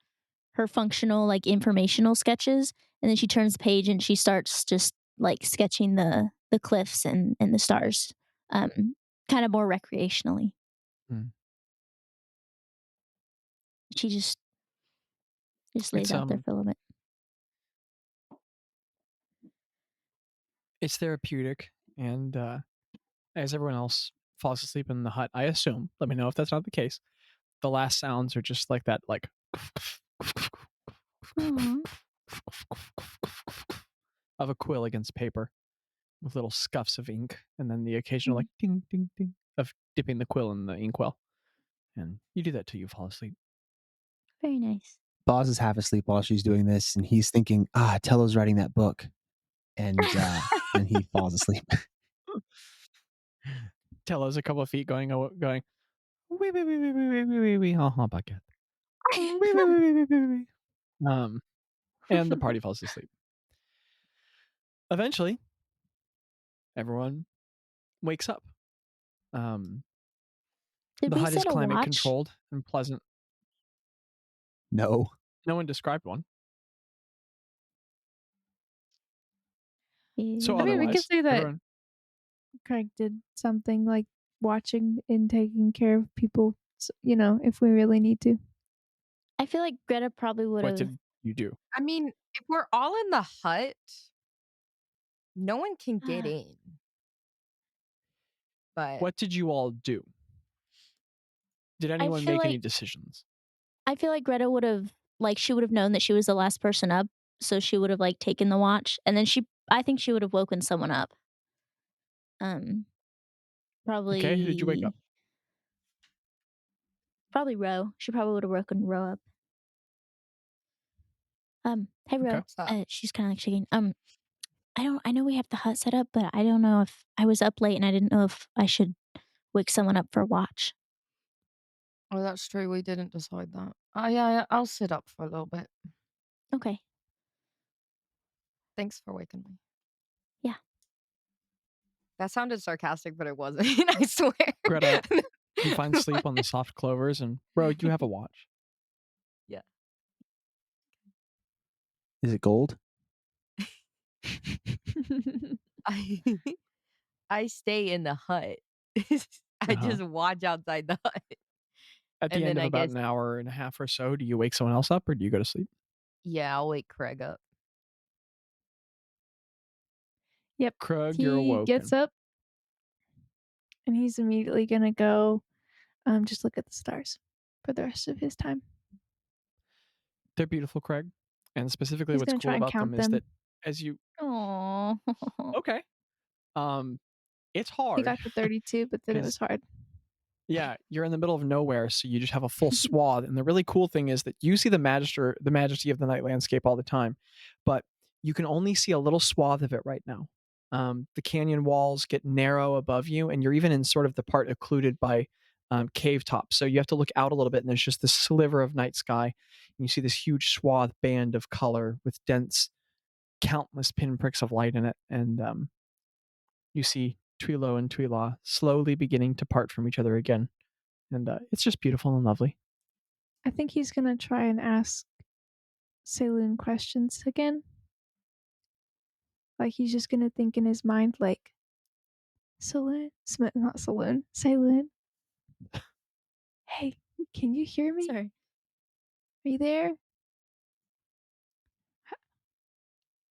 functional, like, informational sketches, and then she turns the page and she starts just, like, sketching the cliffs and the stars, um, kind of more recreationally. Mm. She just lays It's out there for a little bit. it's therapeutic, and as everyone else falls asleep in the hut, I assume. Let me know if that's not the case. The last sounds are just like that, like Aw. of a quill against paper with little scuffs of ink, and then the occasional Mm, like ding ding ding of dipping the quill in the inkwell. And you do that till you fall asleep. very nice. Boz is half asleep while she's doing this, and he's thinking, Tello's writing that book. And then he falls asleep. Tello's a couple of feet going, going, wee wee wee wee wee wee wee wee wee. Oh, bucket. Wee wee wee wee wee wee wee. And the party falls asleep. Eventually, everyone wakes up. Did The we hut is set a climate watch? controlled and pleasant. No. No one described one. So I mean, we could otherwise, say that everyone. Craig did something like watching and taking care of people, if we really need to. I feel like Greta probably would What have. did you do? I mean, if we're all in the hut, no one can get in. But What did you all do? Did I anyone feel make any like decisions? I feel like Greta would have, like, she would have known that she was the last person up, so she would have, like, taken the watch, and then I think she would have woken someone up. Um, Okay, who did you wake probably up? probably Ro. She probably would have woken Ro up. Hey Okay. Ro. what's up? She's kind of like shaking. I know we have the hut set up, but I don't know if I was up late and I didn't know if I should wake someone up for a watch. Oh, that's true. We didn't decide that. Yeah, I'll sit up for a little bit. Okay. Thanks for waking me. Yeah. That sounded sarcastic, but it wasn't. I swear. Greta, you find sleep on the soft clovers, and bro, you have a watch. Yeah. Is it gold? I I stay in the hut. I Uh-huh. just watch outside the hut. At the And end then of I about guess, an hour and a half or so, do you wake someone else up, or do you go to sleep? yeah, I'll wake Craig up. Yep. Krug, you're He gets awoken. up and he's immediately gonna go just look at the stars for the rest of his time. They're beautiful, Craig. And specifically, He's what's gonna try cool and about them count is them. that as you Oh. okay, it's He hard got to 32, but then it was because hard. yeah, you're in the middle of nowhere, so you just have a full swath. And the really cool thing is that you see the majesty of the night landscape all the time, but you can only see a little swath of it right now. The canyon walls get narrow above you, and you're even in sort of the part occluded by cave tops. So you have to look out a little bit, and there's just this sliver of night sky, and you see this huge swath band of color with dense, countless pinpricks of light in it, and you see Twilo and Twila slowly beginning to part from each other again. And it's just beautiful and lovely. I think he's gonna try and ask Saloon questions again. Like he's just gonna think in his mind, like, Saloon? Not saloon. Saloon. Hey, can you hear me? Sorry. Are you there?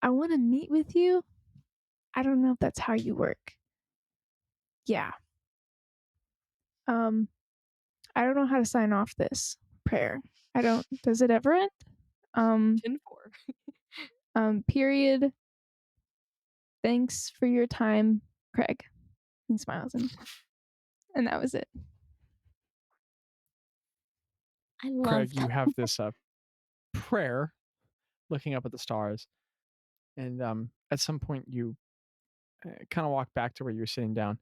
I want to meet with you. I don't know if that's how you work. Yeah. I don't know how to sign off this prayer. I don't. Does it ever end? 10-4. Period. Thanks for your time, Craig. He smiles and that was it. I love Craig, you that. have this prayer looking up at the stars. And at some point, you kind of walk back to where you're sitting down.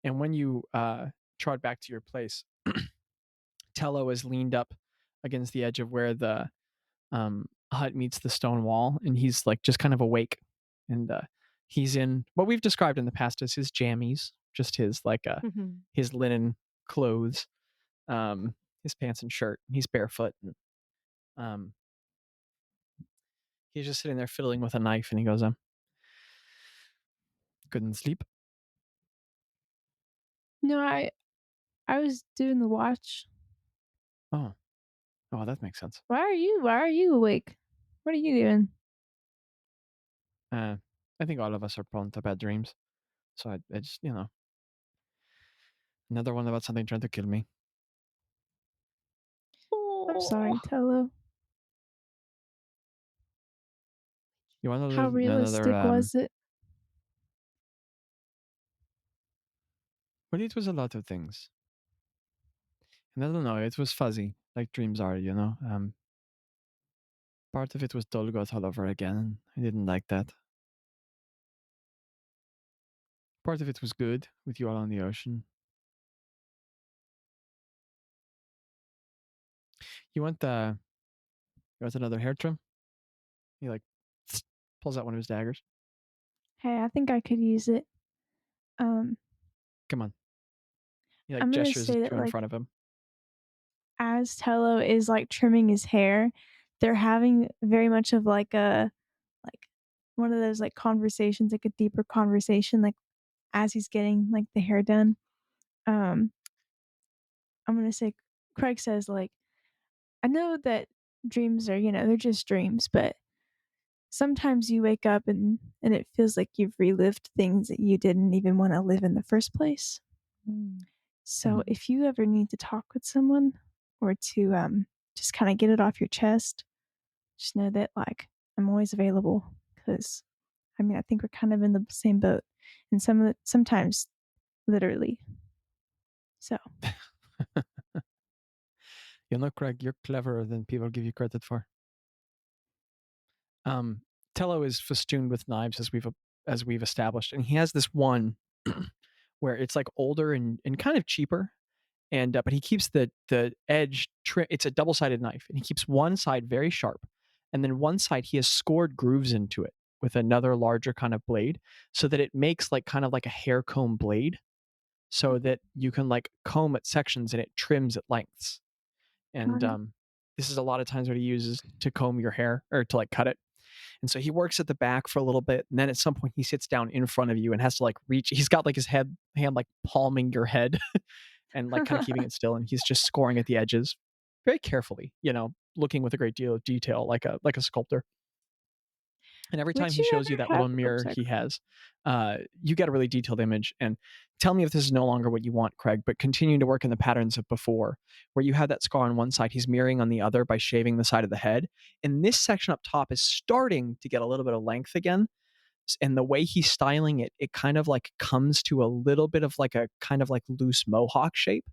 And when you trot back to your place, Tello is leaned up against the edge of where the hut meets the stone wall. And he's like just kind of awake. And he's in what we've described in the past as his jammies, just his like his linen clothes, his pants and shirt. He's barefoot. And he's just sitting there fiddling with a knife. And he goes, couldn't sleep. No, I was doing the watch. Oh, that makes sense. Why are you awake? What are you doing? I think all of us are prone to bad dreams. So I just, another one about something trying to kill me. I'm sorry, Tello. You want to How live realistic another? was it? Well, it was a lot of things. And I don't know, it was fuzzy, like dreams are, Part of it was Dolgoth all over again, and I didn't like that. Part of it was good, with you all on the ocean. You want another hair trim? He like pulls out one of his daggers. Hey, I think I could use it. Come on. He like I'm gonna gestures say that to in front of him. as Tello is like trimming his hair, they're having very much of like one of those like conversations, like a deeper conversation, like as he's getting like the hair done. I'm gonna say Craig says like, I know that dreams are, they're just dreams, but sometimes you wake up and it feels like you've relived things that you didn't even want to live in the first place. So if you ever need to talk with someone or to just kind of get it off your chest, just know that like I'm always available because I think we're kind of in the same boat and sometimes literally. So Craig, you're cleverer than people give you credit for. Tello is festooned with knives as we've established, and he has this one where it's like older and kind of cheaper, and but he keeps the edge trim. It's a double-sided knife, and he keeps one side very sharp, and then one side he has scored grooves into it with another larger kind of blade, so that it makes like kind of like a hair comb blade, so that you can like comb at sections and it trims at lengths. And this is a lot of times what he uses to comb your hair or to like cut it. And so he works at the back for a little bit, and then at some point he sits down in front of you and has to like reach. He's got like his hand like palming your head, and like kind of keeping it still, and he's just scoring at the edges very carefully, looking with a great deal of detail, like a sculptor. And every time Would he you shows you ever that little have- mirror sorry. he has, you get a really detailed image. And tell me if this is no longer what you want, Craig, but continuing to work in the patterns of before, where you have that scar on one side, he's mirroring on the other by shaving the side of the head. And this section up top is starting to get a little bit of length again. And the way he's styling it, it kind of like comes to a little bit of like a kind of like loose mohawk shape.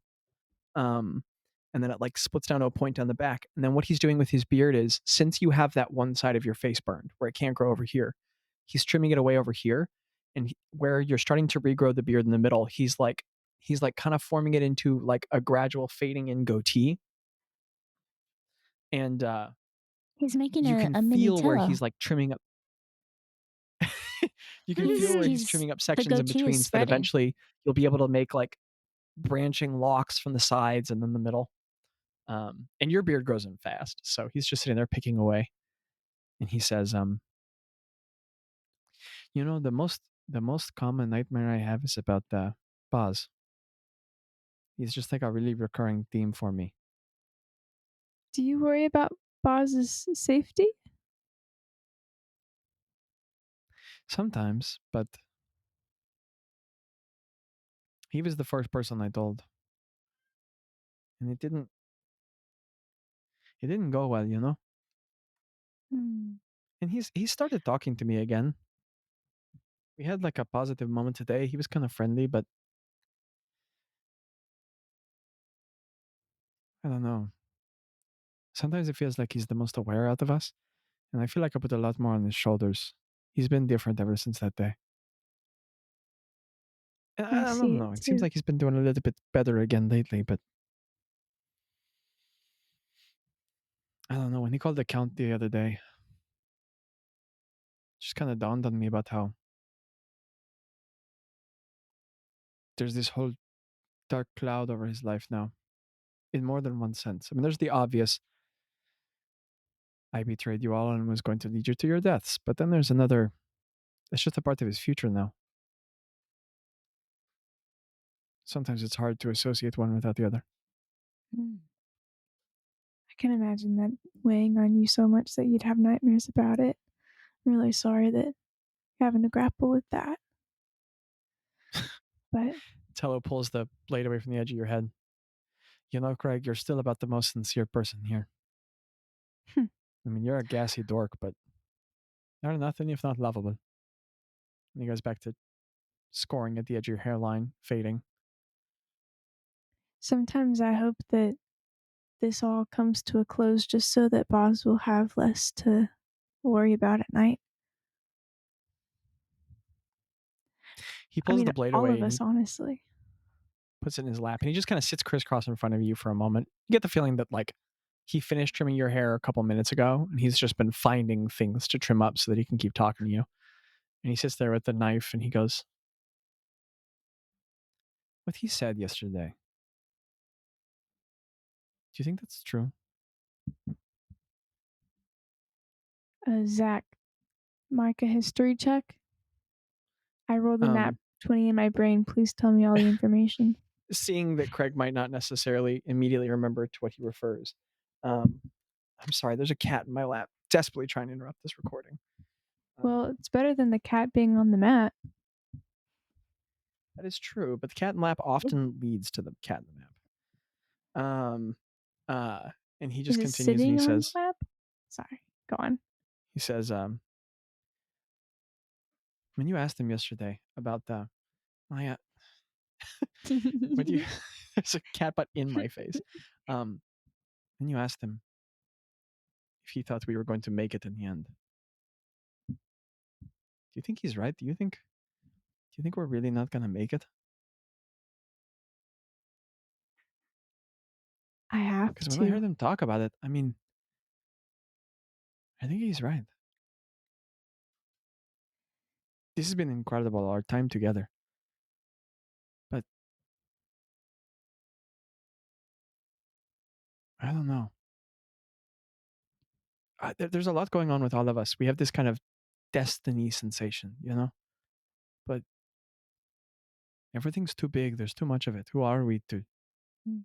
And then it like splits down to a point down the back. And then what he's doing with his beard is, since you have that one side of your face burned where it can't grow over here, he's trimming it away over here. And where you're starting to regrow the beard in the middle, he's like kind of forming it into like a gradual fading in goatee. And He's making you a can mini feel where Tello. he's like trimming up. You can feel where he's trimming up sections in goatee is between, so that spreading. eventually you'll be able to make like branching locks from the sides and then the middle. And your beard grows in fast, so he's just sitting there picking away. And he says, the The most common nightmare I have is about Bazz. He's just like a really recurring theme for me. Do you worry about Bozz's safety? Sometimes, but he was the first person I told, and it didn't go well, you know. Hmm. And he started talking to me again. We had like a positive moment today. He was kind of friendly, but I don't know. Sometimes it feels like he's the most aware out of us, and I feel like I put a lot more on his shoulders. He's been different ever since that day. And I I see don't it know. It seems too. like he's been doing a little bit better again lately, but I don't know. When he called the count the other day, it just kind of dawned on me about how there's this whole dark cloud over his life now, in more than one sense. I mean, there's the obvious, I betrayed you all and was going to lead you to your deaths. But then there's another, it's just a part of his future now. Sometimes it's hard to associate one without the other. Hmm. I can imagine that weighing on you so much that you'd have nightmares about it. I'm really sorry that you're having to grapple with that. But Tello pulls the blade away from the edge of your head. You know, Craig, you're still about the most sincere person here. Hmm. I mean, you're a gassy dork, but you're nothing if not lovable. And he goes back to scoring at the edge of your hairline, fading. sometimes I hope that this all comes to a close just so that Boz will have less to worry about at night. He I pulls mean, the blade all away of and he us, honestly. puts it in his lap, and he just kind of sits crisscross in front of you for a moment. You get the feeling that like he finished trimming your hair a couple minutes ago, and he's just been finding things to trim up so that he can keep talking to you. And he sits there with the knife, and he goes, "What he said yesterday. Do you think that's true?" Zach, Micah history check. I rolled a nat Um, 20 in my brain. Please tell me all the information. Seeing that Craig might not necessarily immediately remember to what he refers. I'm sorry, there's a cat in my lap, desperately trying to interrupt this recording. Well, it's better than the cat being on the mat. That is true, but the cat in the lap often leads to the cat in the map. And he Is just it continues and sitting on the lap? Sorry, go on. he says, when you asked him yesterday about the, my, when you, there's a cat butt in my face. When you asked him if he thought we were going to make it in the end, do you think he's right? Do you think we're really not going to make it? I have Because when I heard to. him talk about it, I mean, I think he's right. This has been incredible, our time together. But I don't know. There's a lot going on with all of us. We have this kind of destiny sensation, you know? But everything's too big. There's too much of it. Who are we to? Mm.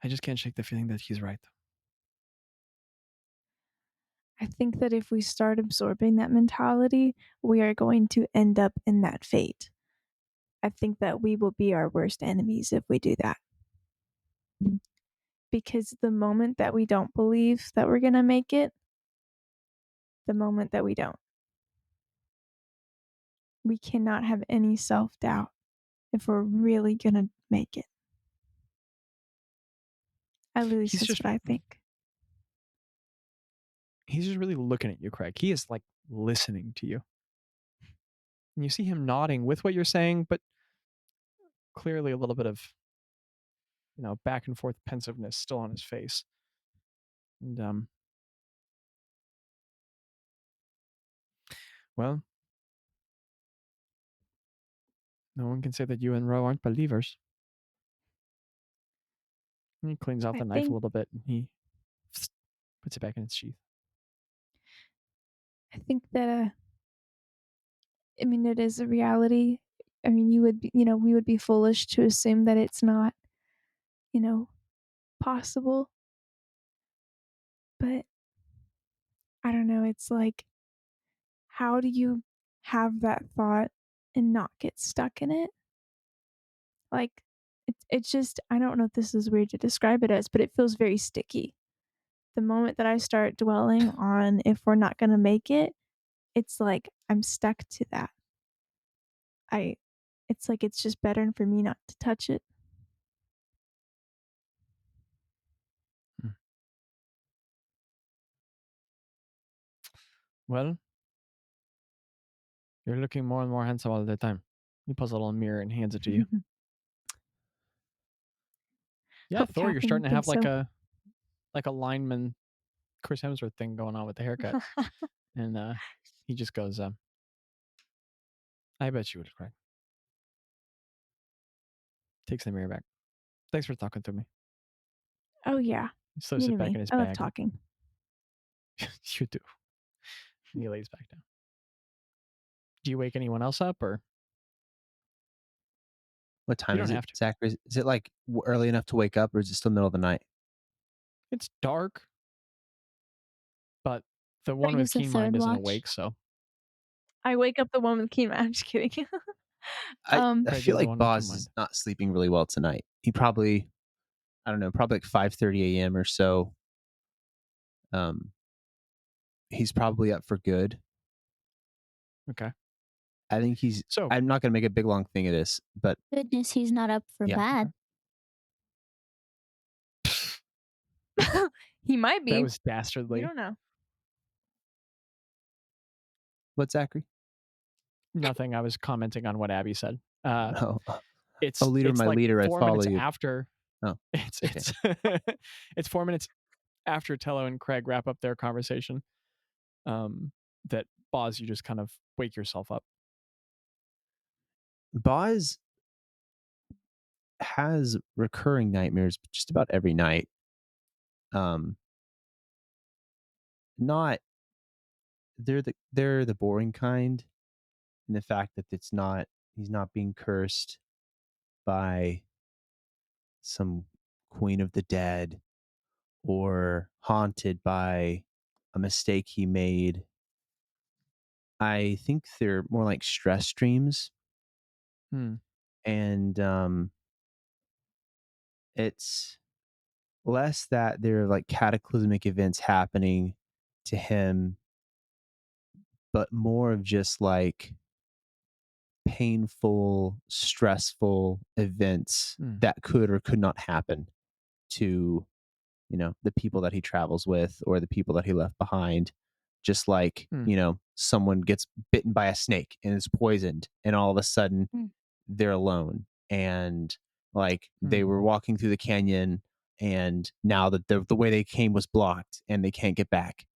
I just can't shake the feeling that he's right. I think that if we start absorbing that mentality, we are going to end up in that fate. I think that we will be our worst enemies if we do that. Because the moment that we don't believe that we're going to make it, the moment that we don't, we cannot have any self doubt if we're really going to make it. At least He's that's just what I think. he's just really looking at you, Craig. He is like listening to you. And you see him nodding with what you're saying, but clearly a little bit of, back and forth pensiveness still on his face. And well, no one can say that you and Ro aren't believers. And he cleans off I the knife a think little bit and he puts it back in its sheath. I think that I mean, it is a reality. I mean, you would be, we would be foolish to assume that it's not, you know, possible. But I don't know. It's like, how do you have that thought and not get stuck in it? Like, it's just, I don't know if this is weird to describe it as, but it feels very sticky. The moment that I start dwelling on if we're not going to make it, it's like I'm stuck to that. I It's like it's just better for me not to touch it. Hmm. Well, you're looking more and more handsome all the time. He pulls a little mirror and hands it to you. Yeah, Hope Thor, you're Catherine starting to have thinks so. like a lineman Chris Hemsworth thing going on with the haircut. And he just goes, I bet you would cry. Takes the mirror back. Thanks for talking to me. Oh yeah, He slips it back me. in his I love bag. talking. You do. And he lays back down. Do you wake anyone else up, or What time you is don't it, have to? Zachary? Is it like early enough to wake up, or is it still middle of the night? It's dark, but the one Greg with is the keen mind third isn't watch. awake, so I wake up the one with keen mind. I'm just kidding. I Craig feel is the like one with keen Bazz mind. is not sleeping really well tonight. He probably, I don't know, probably like 5:30 a.m. or so. He's probably up for good. Okay. I think he's. So I'm not going to make a big long thing of this, but Goodness, he's not up for Yeah. bad. He might be. that was We dastardly. don't know. what, Zachary? Nothing. I was commenting on what Abby said. Oh, It's leader, it's my like leader, I 4 follow minutes you. after. Oh, It's it's 4 minutes after Tello and Craig wrap up their conversation. That Boz, you just kind of wake yourself up. Bazz has recurring nightmares just about every night. Not they're the boring kind, in the fact that he's not being cursed by some queen of the dead or haunted by a mistake he made. I think they're more like stress dreams, Hmm. and it's less that they're like cataclysmic events happening to him, but more of just like painful, stressful events Hmm. that could or could not happen to, the people that he travels with or the people that he left behind. Just like, Hmm. Someone gets bitten by a snake and is poisoned, and all of a sudden Hmm. they're alone. And like they Hmm. were walking through the canyon, and now that the way they came was blocked and they can't get back.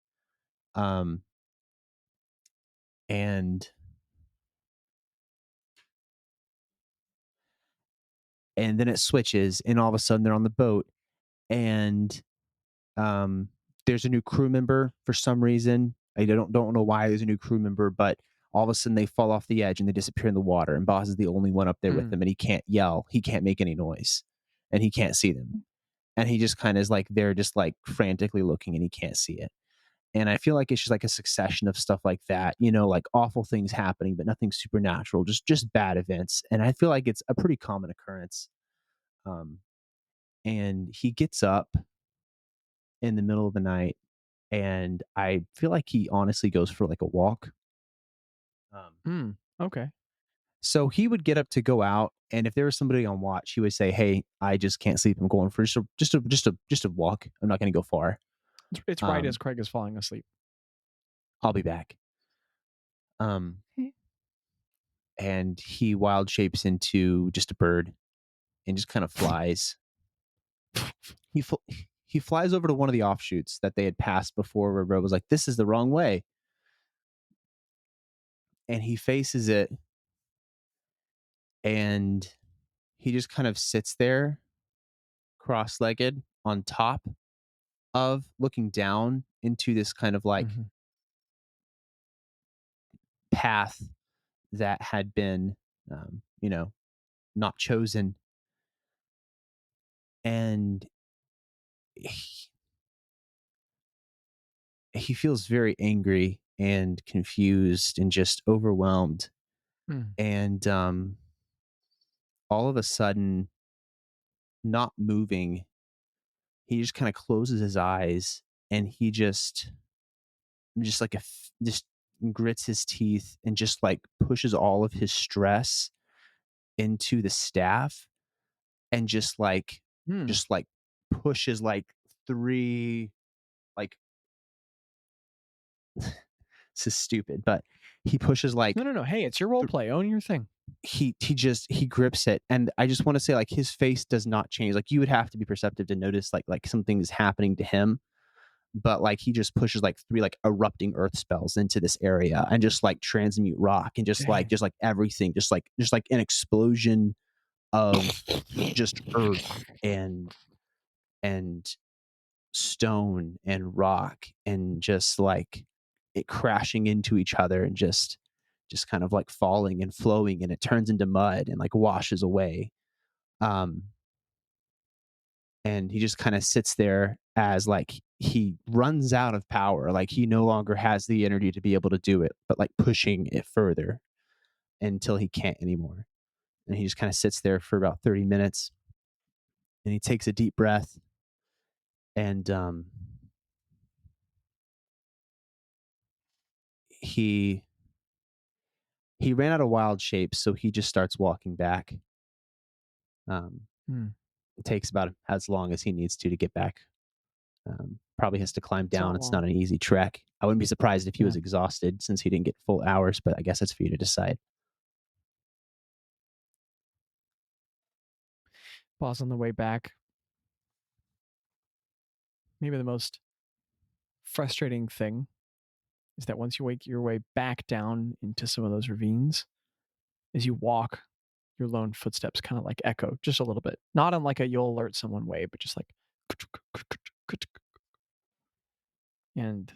And then it switches, and all of a sudden they're on the boat, and there's a new crew member for some reason. I don't know why there's a new crew member, but all of a sudden they fall off the edge and they disappear in the water. And Boss is the only one up there with them, and he can't yell, he can't make any noise, and he can't see them. And he just kind of is like they're just like frantically looking, and he can't see it. And I feel like it's just like a succession of stuff like that, like awful things happening, but nothing supernatural, just bad events. And I feel like it's a pretty common occurrence. And he gets up in the middle of the night, and I feel like he honestly goes for like a walk. Okay. So he would get up to go out, and if there was somebody on watch, he would say, "Hey, I just can't sleep. I'm going for just a walk. I'm not going to go far. It's right as Craig is falling asleep. I'll be back." Okay. And he wild shapes into just a bird and just kind of flies. He flies over to one of the offshoots that they had passed before, where Ro was like, "This is the wrong way," and he faces it, and he just kind of sits there, cross-legged, on top of, looking down into this kind of like Mhm. path that had been, not chosen. And he feels very angry and confused and just overwhelmed. Mm. And all of a sudden, not moving, he just kind of closes his eyes and he just just grits his teeth and just like pushes all of his stress into the staff and Mm. just like pushes like three like this is stupid, but he pushes like No. Hey, it's your role play. Own your thing. he grips it, and I just want to say like his face does not change. Like you would have to be perceptive to notice like something is happening to him, but like he just pushes like three like erupting earth spells into this area and just like transmute rock and just like everything, just like an explosion of just earth and stone and rock and just like it crashing into each other and just kind of like falling and flowing, and it turns into mud and like washes away. um and he just kind of sits there as like he runs out of power, like he no longer has the energy to be able to do it, but like pushing it further until he can't anymore. And he just kind of sits there for about 30 minutes, and he takes a deep breath, and he ran out of wild shapes, so he just starts walking back. Mm. It takes about as long as he needs to get back. Probably has to climb down. It's not an easy trek. I wouldn't be surprised if he was exhausted since he didn't get full hours, but I guess that's for you to decide. Pause on the way back. Maybe the most frustrating thing is that once you make your way back down into some of those ravines, as you walk, your lone footsteps kind of like echo just a little bit. Not in like a you'll alert someone way, but just like and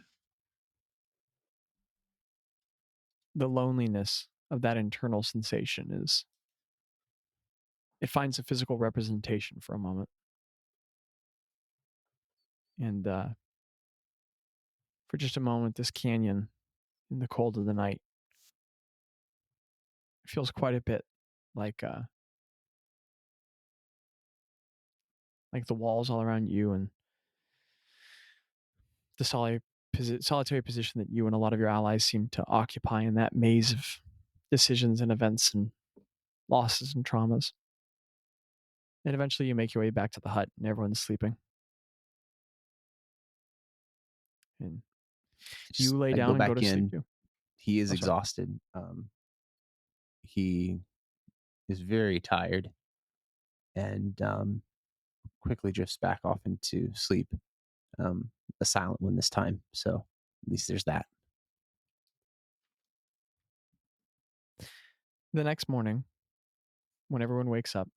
the loneliness of that internal sensation is it finds a physical representation for a moment. And for just a moment, this canyon in the cold of the night feels quite a bit like the walls all around you and the solitary position that you and a lot of your allies seem to occupy in that maze of decisions and events and losses and traumas. And eventually you make your way back to the hut and everyone's sleeping. And you lay down and go to sleep too. He is exhausted. He is very tired and quickly drifts back off into sleep. A silent one this time, so at least there's that. The next morning, when everyone wakes up,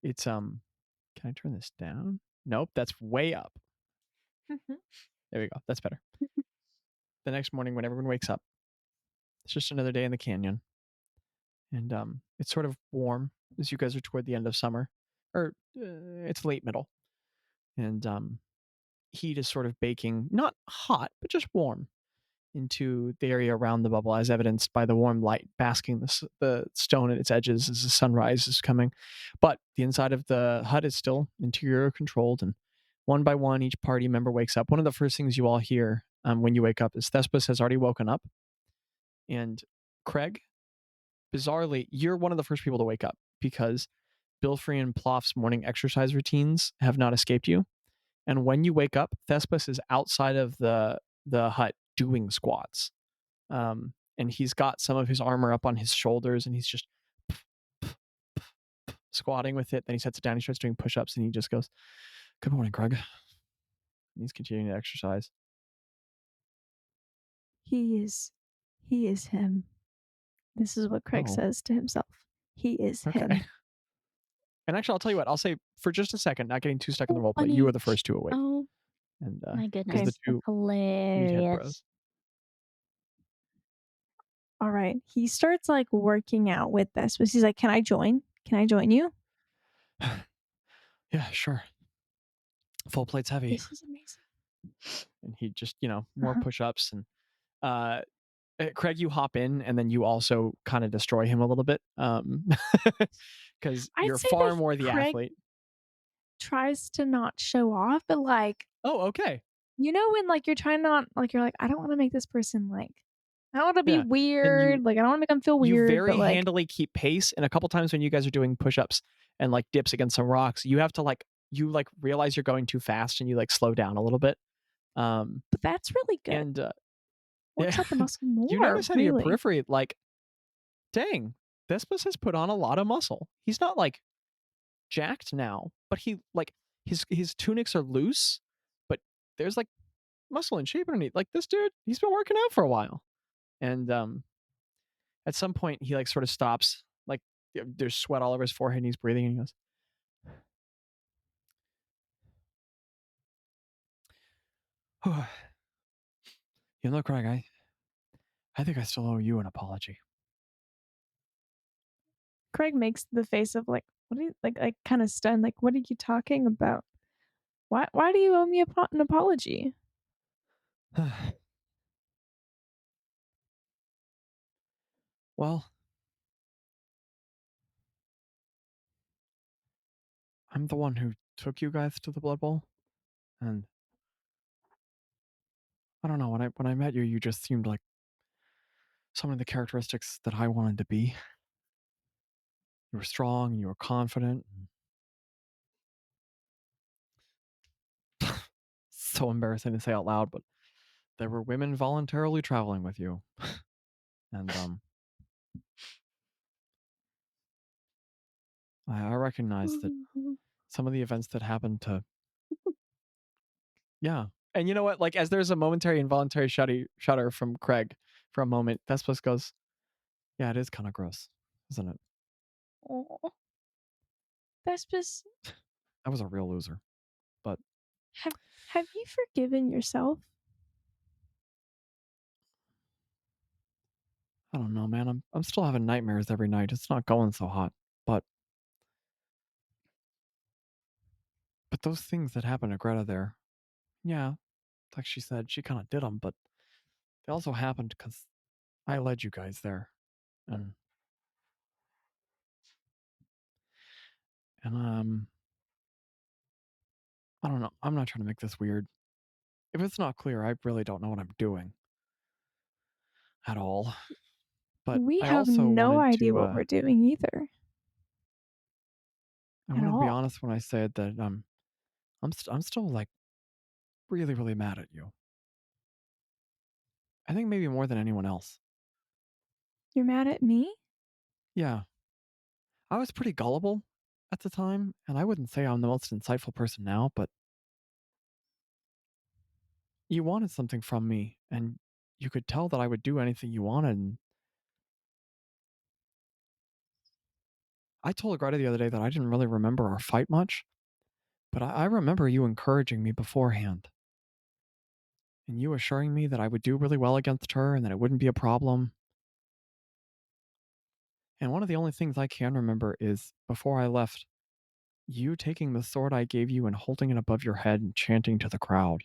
it's can I turn this down? Nope, that's way up. There we go. That's better. The next morning, when everyone wakes up, it's just another day in the canyon. And it's sort of warm as you guys are toward the end of summer. Or it's late middle. And heat is sort of baking, not hot, but just warm into the area around the bubble, as evidenced by the warm light basking the stone at its edges as the sunrise is coming. But the inside of the hut is still interior controlled, and one by one, each party member wakes up. One of the first things you all hear when you wake up is Thespis has already woken up. And Craig, bizarrely, you're one of the first people to wake up because Bilfrey and Ploff's morning exercise routines have not escaped you. And when you wake up, Thespis is outside of the hut doing squats. And he's got some of his armor up on his shoulders and he's just squatting with it. Then he sets it down, he starts doing push-ups, and he just goes, "Good morning, Craig." And he's continuing to exercise. He is him. This is what Craig says to himself. He is him. And actually, I'll tell you what, I'll say for just a second, not getting too stuck in the role play, you were the first to awake. Oh, and my goodness. the two Hilarious. meathead bros. All right. He starts like working out with this, but he's like, "Can I join? Can I join you?" Yeah, sure. Full plate's heavy. This is amazing. And he just, more Uh-huh. push-ups and uh Craig, you hop in and then you also kind of destroy him a little bit. Because I'd you're say that far more the Craig athlete. tries to not show off, but like, Oh, okay. when like you're trying not like you're like, I don't want to make this person like, I don't want to be Yeah. And weird, like I don't want to make them feel you weird, but very like handily keep pace. And a couple times when you guys are doing push-ups and like dips against some rocks, you have to you realize you're going too fast and you slow down a little bit. but that's really good. And Works yeah, out the muscle you more, notice out of your really. periphery, dang, Thespis has put on a lot of muscle. He's not jacked now, but he his tunics are loose, but there's muscle and shape underneath. This dude, he's been working out for a while. And at some point he sort of stops, there's sweat all over his forehead and he's breathing and he goes, Craig, I think I still owe you an apology. Craig makes the face of like, what are you like kind of stunned, like, what are you talking about? Why do you owe me an apology? Well, I'm the one who took you guys to the Blood Bowl, and I don't know, when I met you, you just seemed like some of the characteristics that I wanted to be. You were strong, you were confident. So embarrassing to say out loud, but there were women voluntarily traveling with you. And I recognize that some of the events that happened to yeah. And you know what? As there's a momentary involuntary shudder from Craig for a moment, Thespis goes, yeah, it is kind of gross, isn't it? Oh, Thespis, I was a real loser. But have you forgiven yourself? I don't know, man. I'm still having nightmares every night. It's not going so hot. But those things that happened to Gretta there, yeah, like she said, she kind of did them, but they also happened because I led you guys there. And I don't know. I'm not trying to make this weird. If it's not clear, I really don't know what I'm doing at all. But We I have also no wanted idea to what we're doing either. I At wanted to be all. honest when I said that I'm still really, really mad at you. I think maybe more than anyone else. You're mad at me? Yeah. I was pretty gullible at the time, and I wouldn't say I'm the most insightful person now, but you wanted something from me, and you could tell that I would do anything you wanted. And I told Greta the other day that I didn't really remember our fight much, but I remember you encouraging me beforehand. And you assuring me that I would do really well against her and that it wouldn't be a problem. And one of the only things I can remember is before I left, you taking the sword I gave you and holding it above your head and chanting to the crowd.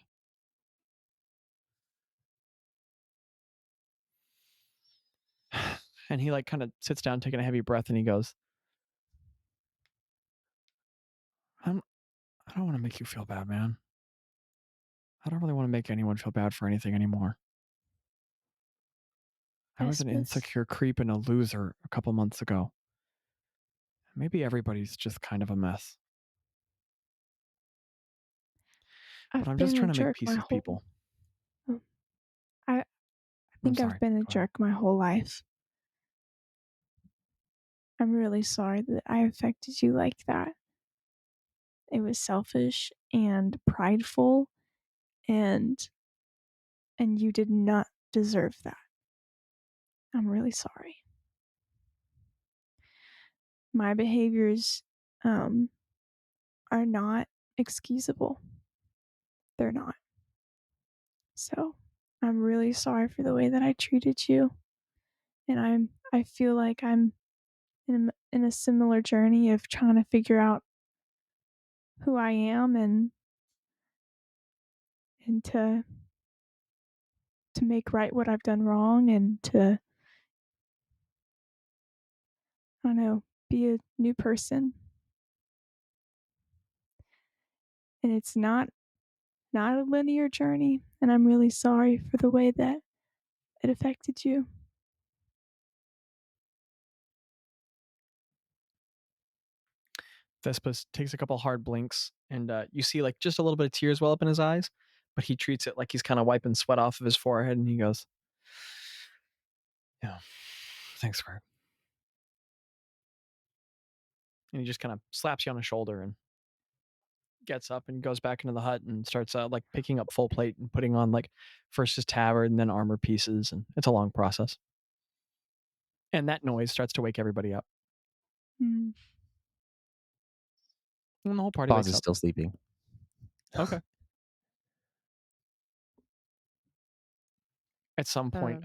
And he kind of sits down, taking a heavy breath, and he goes, I don't want to make you feel bad, man. I don't really want to make anyone feel bad for anything anymore. I was an Thespis, insecure creep and a loser a couple months ago. Maybe everybody's just kind of a mess. But I've I'm just been a trying to make jerk peace my with whole. people. Oh, I I'm think I've sorry. been a Go ahead. jerk my whole life. I'm really sorry that I affected you like that. It was selfish and prideful, and you did not deserve that. I'm really sorry. My behaviors are not excusable. They're not. So, I'm really sorry for the way that I treated you. and I feel like I'm in a similar journey of trying to figure out who I am and to make right what I've done wrong and to, I don't know, be a new person. And it's not a linear journey, and I'm really sorry for the way that it affected you. Thespis takes a couple hard blinks, and you see like just a little bit of tears well up in his eyes, but he treats it like he's kind of wiping sweat off of his forehead, and he goes, "Yeah, thanks, Greg." And he just kind of slaps you on the shoulder and gets up and goes back into the hut and starts like picking up full plate and putting on like first his tabard and then armor pieces, and it's a long process. And that noise starts to wake everybody up, Mm. and the whole party Bazz wakes is up. still sleeping. Okay. At some point,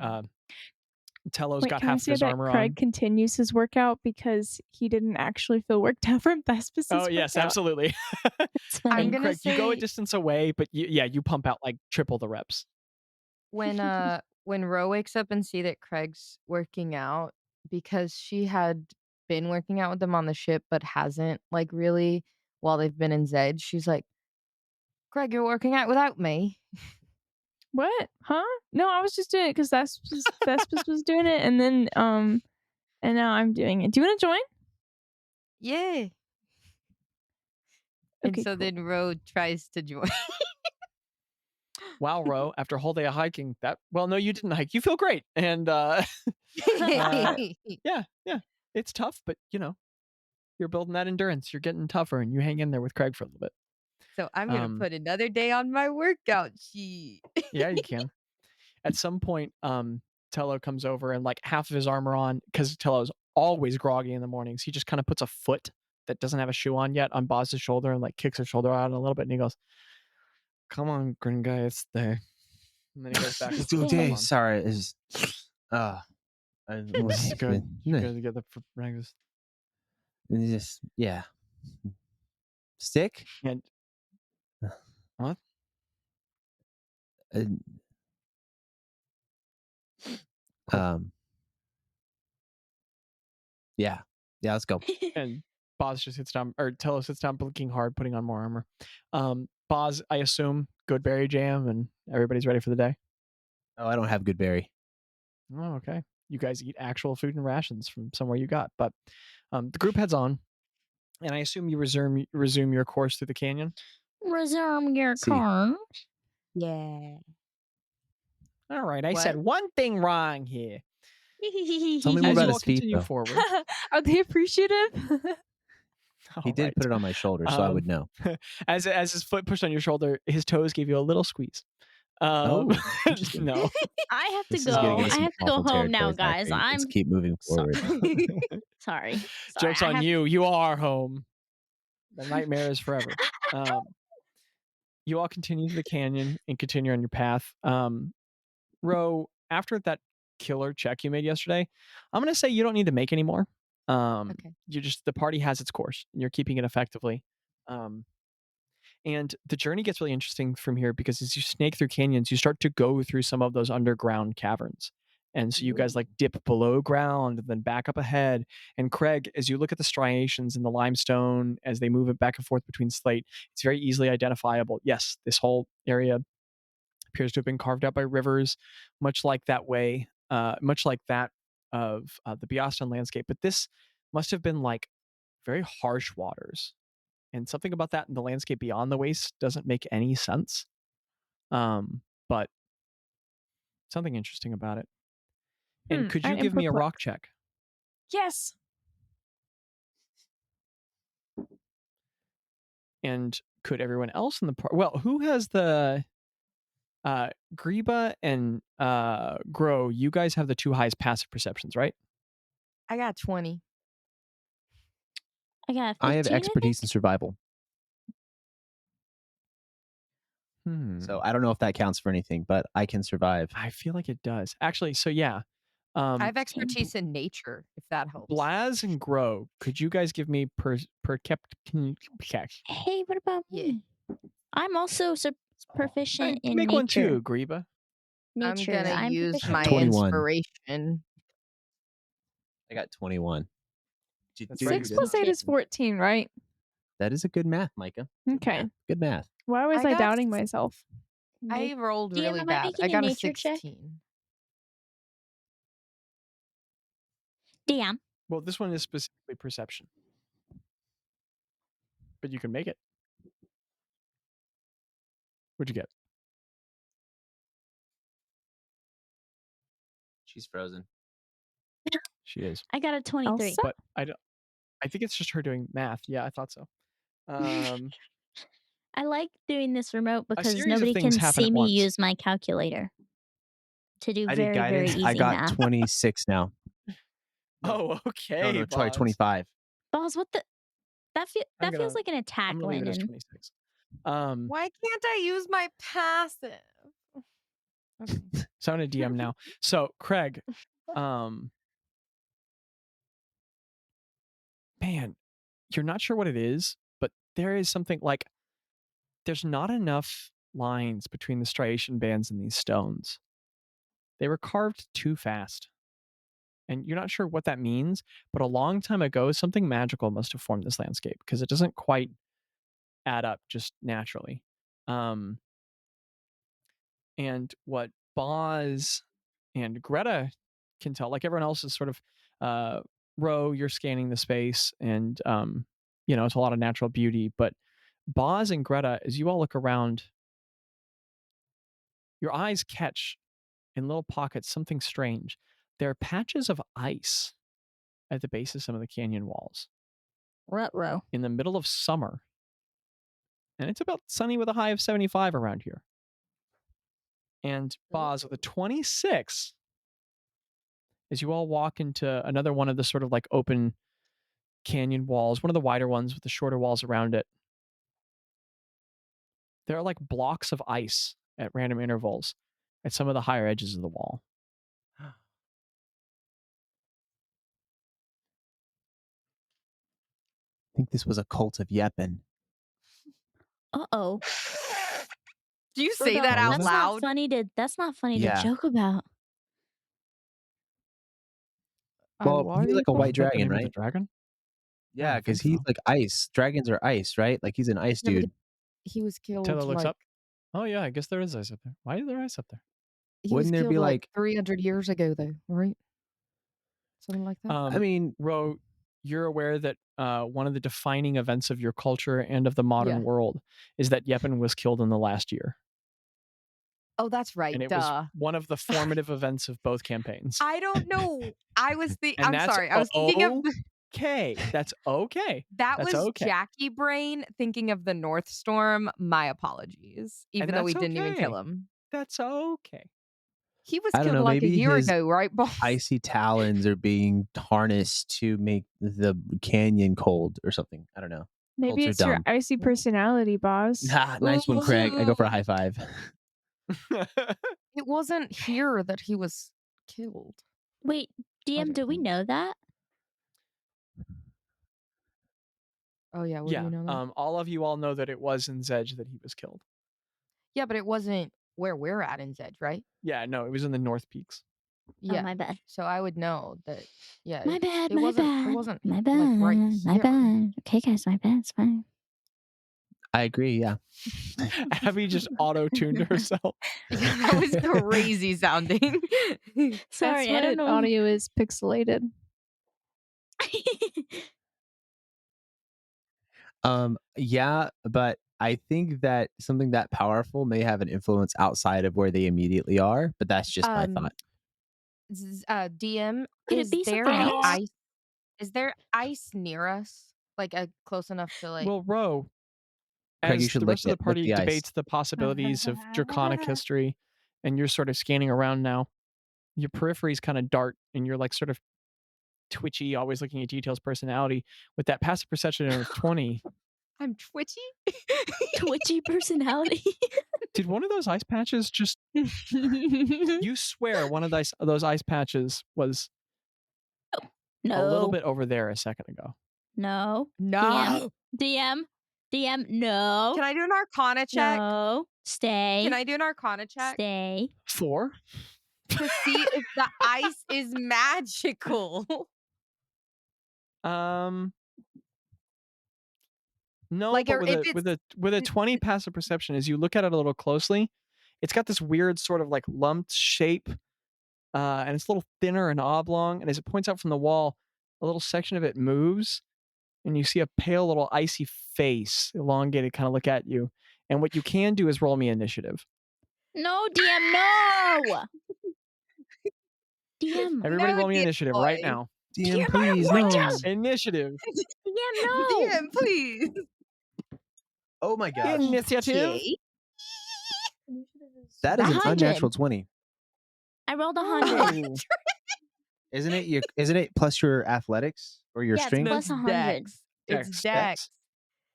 Tello's Wait, got can I half of say his that armor Craig on. continues his workout because he didn't actually feel worked out from Thespis' Oh yes, workout? absolutely. It's funny. I'm And gonna Craig, you go a say distance away, but you pump out like triple the reps. when Ro wakes up and see that Craig's working out, because she had been working out with them on the ship but hasn't like really while they've been in Zed, she's like, Craig, you're working out without me. What? Huh? No, I was just doing it because Thespis was doing it, and then and now I'm doing it. Do you want to join? Yeah. And Okay, so cool. then Ro tries to join. Wow, Ro, after a whole day of hiking, no, you didn't hike. You feel great. And yeah, it's tough, but you're building that endurance. You're getting tougher, and you hang in there with Craig for a little bit. So I'm gonna put another day on my workout sheet. Yeah, you can. At some point, Tello comes over and like half of his armor on, because Tello's always groggy in the mornings. He just kind of puts a foot that doesn't have a shoe on yet on Bozz's shoulder and like kicks her shoulder out a little bit, and he goes, "Come on, grin guy, it's there." And then he goes back and It's puts his okay. stuff on. Sorry, it's This is good. You No, guys get the breakfast. just stick. And what? Uh, Cool. Yeah, let's go. And Bazz just sits down, or Tello sits down, blinking hard, putting on more armor. Bazz, I assume, good berry jam, and everybody's ready for the day. Oh, I don't have good berry. Oh, okay. You guys eat actual food and rations from somewhere you got, but the group heads on, and I assume you resume your course through the canyon. Resume your See. course. Yeah. All right, I What? said one thing wrong here. Tell me more As about you all his feet, continue though. forward, Are they appreciative? He did put it on my shoulder, so I would know. As his foot pushed on your shoulder, his toes gave you a little squeeze. Interesting. No. I have to This is getting go. into I some have to go awful home now, territory, guys. Zachary. Let's I'm keep moving forward. sorry. Joke's on you. You are home. The nightmare is forever. You all continue to the canyon and continue on your path. Ro, after that killer check you made yesterday, I'm going to say you don't need to make any more. Okay. The party has its course, and you're keeping it effectively. And the journey gets really interesting from here because as you snake through canyons, you start to go through some of those underground caverns. And so you guys like dip below ground and then back up ahead. And Craig, as you look at the striations in the limestone as they move it back and forth between slate, it's very easily identifiable. Yes, this whole area appears to have been carved out by rivers, much like that of the Biaston landscape. But this must have been like very harsh waters. And something about that in the landscape beyond the waste doesn't make any sense. But something interesting about it. And could you I am give me a rock perplexed. check? Yes. And could everyone else in the party? Well, who has the Greba and Grow? You guys have the two highest passive perceptions, right? I got 20. I got 15, I have think. expertise in survival, Hmm. so I don't know if that counts for anything, but I can survive. I feel like it does. Actually, so yeah. I have expertise in nature, if that helps. Bazz and Grow, could you guys give me kept? Hey, what about me? I'm also proficient in make nature. one too, Greba. Nature. I'm gonna use proficient my in 21. inspiration. I got 21. That's Dude, right. 6 plus 8 is 14, right? That is a good math, Micah. Okay. Good math. Why was I got doubting myself? I rolled DM, really am I bad. making I a got a nature check? 16. DM. Well, this one is specifically perception, but you can make it. What'd you get? She's frozen. She is. I got a 23. Elsa? But I don't. I think it's just her doing math. Yeah, I thought so. I like doing this remote because series of nobody things can happen see at me once. use my calculator to do I did very, very guidance. easy I got math. 26 now. Oh, okay. No, try Bazz. 25. Balls, what the? That I'm feels gonna- like an attack, I'm gonna leave it as Landon. 26. Why can't I use my passive? Okay. So I'm gonna DM now. So Craig, man, you're not sure what it is, but there is something like there's not enough lines between the striation bands and these stones. They were carved too fast. And you're not sure what that means, but a long time ago, something magical must have formed this landscape because it doesn't quite add up just naturally. And what Bazz and Gretta can tell, like everyone else is sort of Ro, you're scanning the space and it's a lot of natural beauty. But Bazz and Gretta, as you all look around, your eyes catch in little pockets something strange. There are patches of ice at the base of some of the canyon walls Ruh-roh. in the middle of summer. And it's about sunny with a high of 75 around here. And Bazz, with a 26, as you all walk into another one of the sort of like open canyon walls, one of the wider ones with the shorter walls around it, there are like blocks of ice at random intervals at some of the higher edges of the wall. I think this was a cult of Yeppin. Uh-oh. Do you say Rudolph, that out that's loud? Not funny that's not funny Yeah. to joke about. Well, why he's are like you a white Is that the dragon, name of the right? dragon? Yeah, I because think he's so. like ice. Dragons are ice, right? Like he's an ice Yeah, but dude. he was killed. Taylor looks like, up. Oh yeah, I guess there is ice up there. Why is there ice up there? He was Wouldn't there killed be like like 300 years ago, though, right? Something like that. I mean, Ro, you're aware that one of the defining events of your culture and of the modern world is that Yeppin was killed in the last year. Oh, that's right. And it Duh. was one of the formative events of both campaigns. I don't know. I was And I'm that's sorry. I was thinking of okay. That's okay. that That's was okay. Jackie brain thinking of the North Storm. My apologies. Even though we that's didn't even kill okay. him. That's okay. He was I don't killed know, like a maybe year his ago, right, boss? icy talons are being harnessed to make the canyon cold or something. I don't know. Maybe Cults are it's your dumb. icy personality, boss. Nah, nice one, Craig. I go for a high five. It wasn't here that he was killed. Wait, DM, do we know that? Oh yeah, would we know that? all of you all know that it was in Zedge that he was killed. Yeah, but it wasn't where we're at in Zedge, right? Yeah, no, it was in the North Peaks. Yeah. Oh, my bad. So I would know that. Yeah. My bad, It my wasn't. bad. It wasn't My bad, like right my here. bad. Okay, guys, my bad. It's fine. I agree. Yeah. Abby just auto-tuned herself. That was crazy sounding. Sorry, That's I don't what know. audio is pixelated. Yeah, but I think that something that powerful may have an influence outside of where they immediately are, but that's just my thought. DM, Could it is be there something any else? ice? Is there ice near us? Like close enough to like? Well, Ro, Craig, you as should the lick rest of it. the Lick party the ice. debates the possibilities of draconic history, and you're sort of scanning around now, your peripheries kind of dart, and you're like sort of twitchy, always looking at details personality. With that passive perception of 20, I'm twitchy. Twitchy personality. Did one of those ice patches just? You swear one of those ice patches was a little No. bit over there a second ago. No. No. DM. No. Can I do an Arcana check? No. Stay. Can I do an Arcana check? Stay. 4. To see if the ice is magical. No, Like, but or with if with a 20 passive perception, as you look at it a little closely, it's got this weird sort of like lumped shape, and it's a little thinner and oblong. And as it points out from the wall, a little section of it moves, and you see a pale little icy face, elongated, kind of look at you. And what you can do is roll me initiative. No, DM, no. DM. Everybody, No, roll me DM initiative boy. right now. DM, please, no. Initiative. DM, no. DM, please. Oh my gosh. Initiative. Okay. That is an 100. unnatural 20. I rolled 100. Oh. Isn't it plus your athletics or your Yeah, it's strength? plus 100. Dex. It's Dex.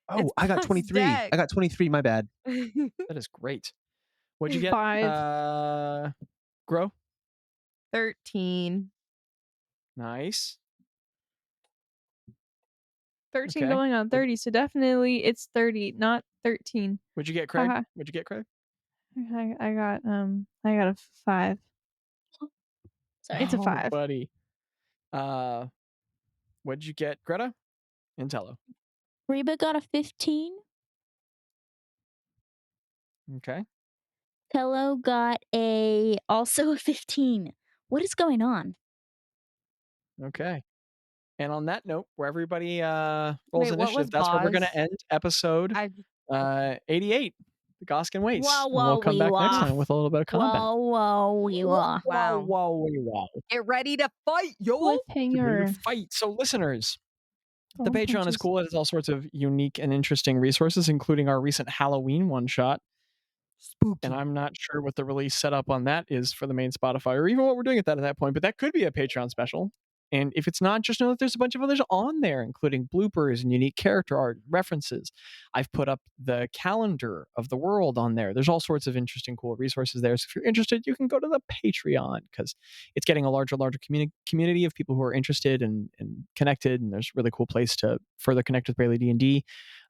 Oh, It's I got plus 23. Dex. I got 23, my bad. That is great. What'd you get? 5. Grow. 13. Nice. 13 Okay. going on 30, so definitely it's 30, not 13. What'd you get, Craig? Haha. What'd you get, Craig? I got a 5. Sorry. It's a Oh, 5. buddy. What'd you get, Greta? Intello. Reba got a 15. Okay. Tello got also a 15. What is going on? Okay. And on that note, where everybody rolls Wait, what was initiative, that's where we're going Bazz? to end episode I 88, the Gaskán Wastes. Whoa, And we'll whoa, come back next wee-wah. time with a little bit of combat. Whoa, Wow. Whoa. Get ready to fight, yo. Get ready to Cliffhanger. fight. So, listeners, the Oh, Patreon is punches. cool. It has all sorts of unique and interesting resources, including our recent Halloween one shot. Spooky. And I'm not sure what the release setup on that is for the main Spotify, or even what we're doing at that point, but that could be a Patreon special. And if it's not, just know that there's a bunch of others on there, including bloopers and unique character art references. I've put up the calendar of the world on there. There's all sorts of interesting, cool resources there. So if you're interested, you can go to the Patreon, because it's getting a larger community of people who are interested and connected. And there's a really cool place to further connect with Braille D&D.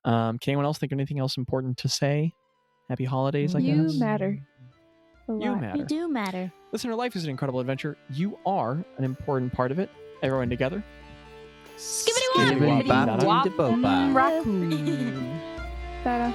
Can anyone else think of anything else important to say? Happy holidays, I You guess. matter. A You lot. matter. You do matter. Listener, life is an incredible adventure. You are an important part of it. Everyone together. Skibbity-wop. Skibbity-bop-dee-da-bopa. Raccoon. Ta-da.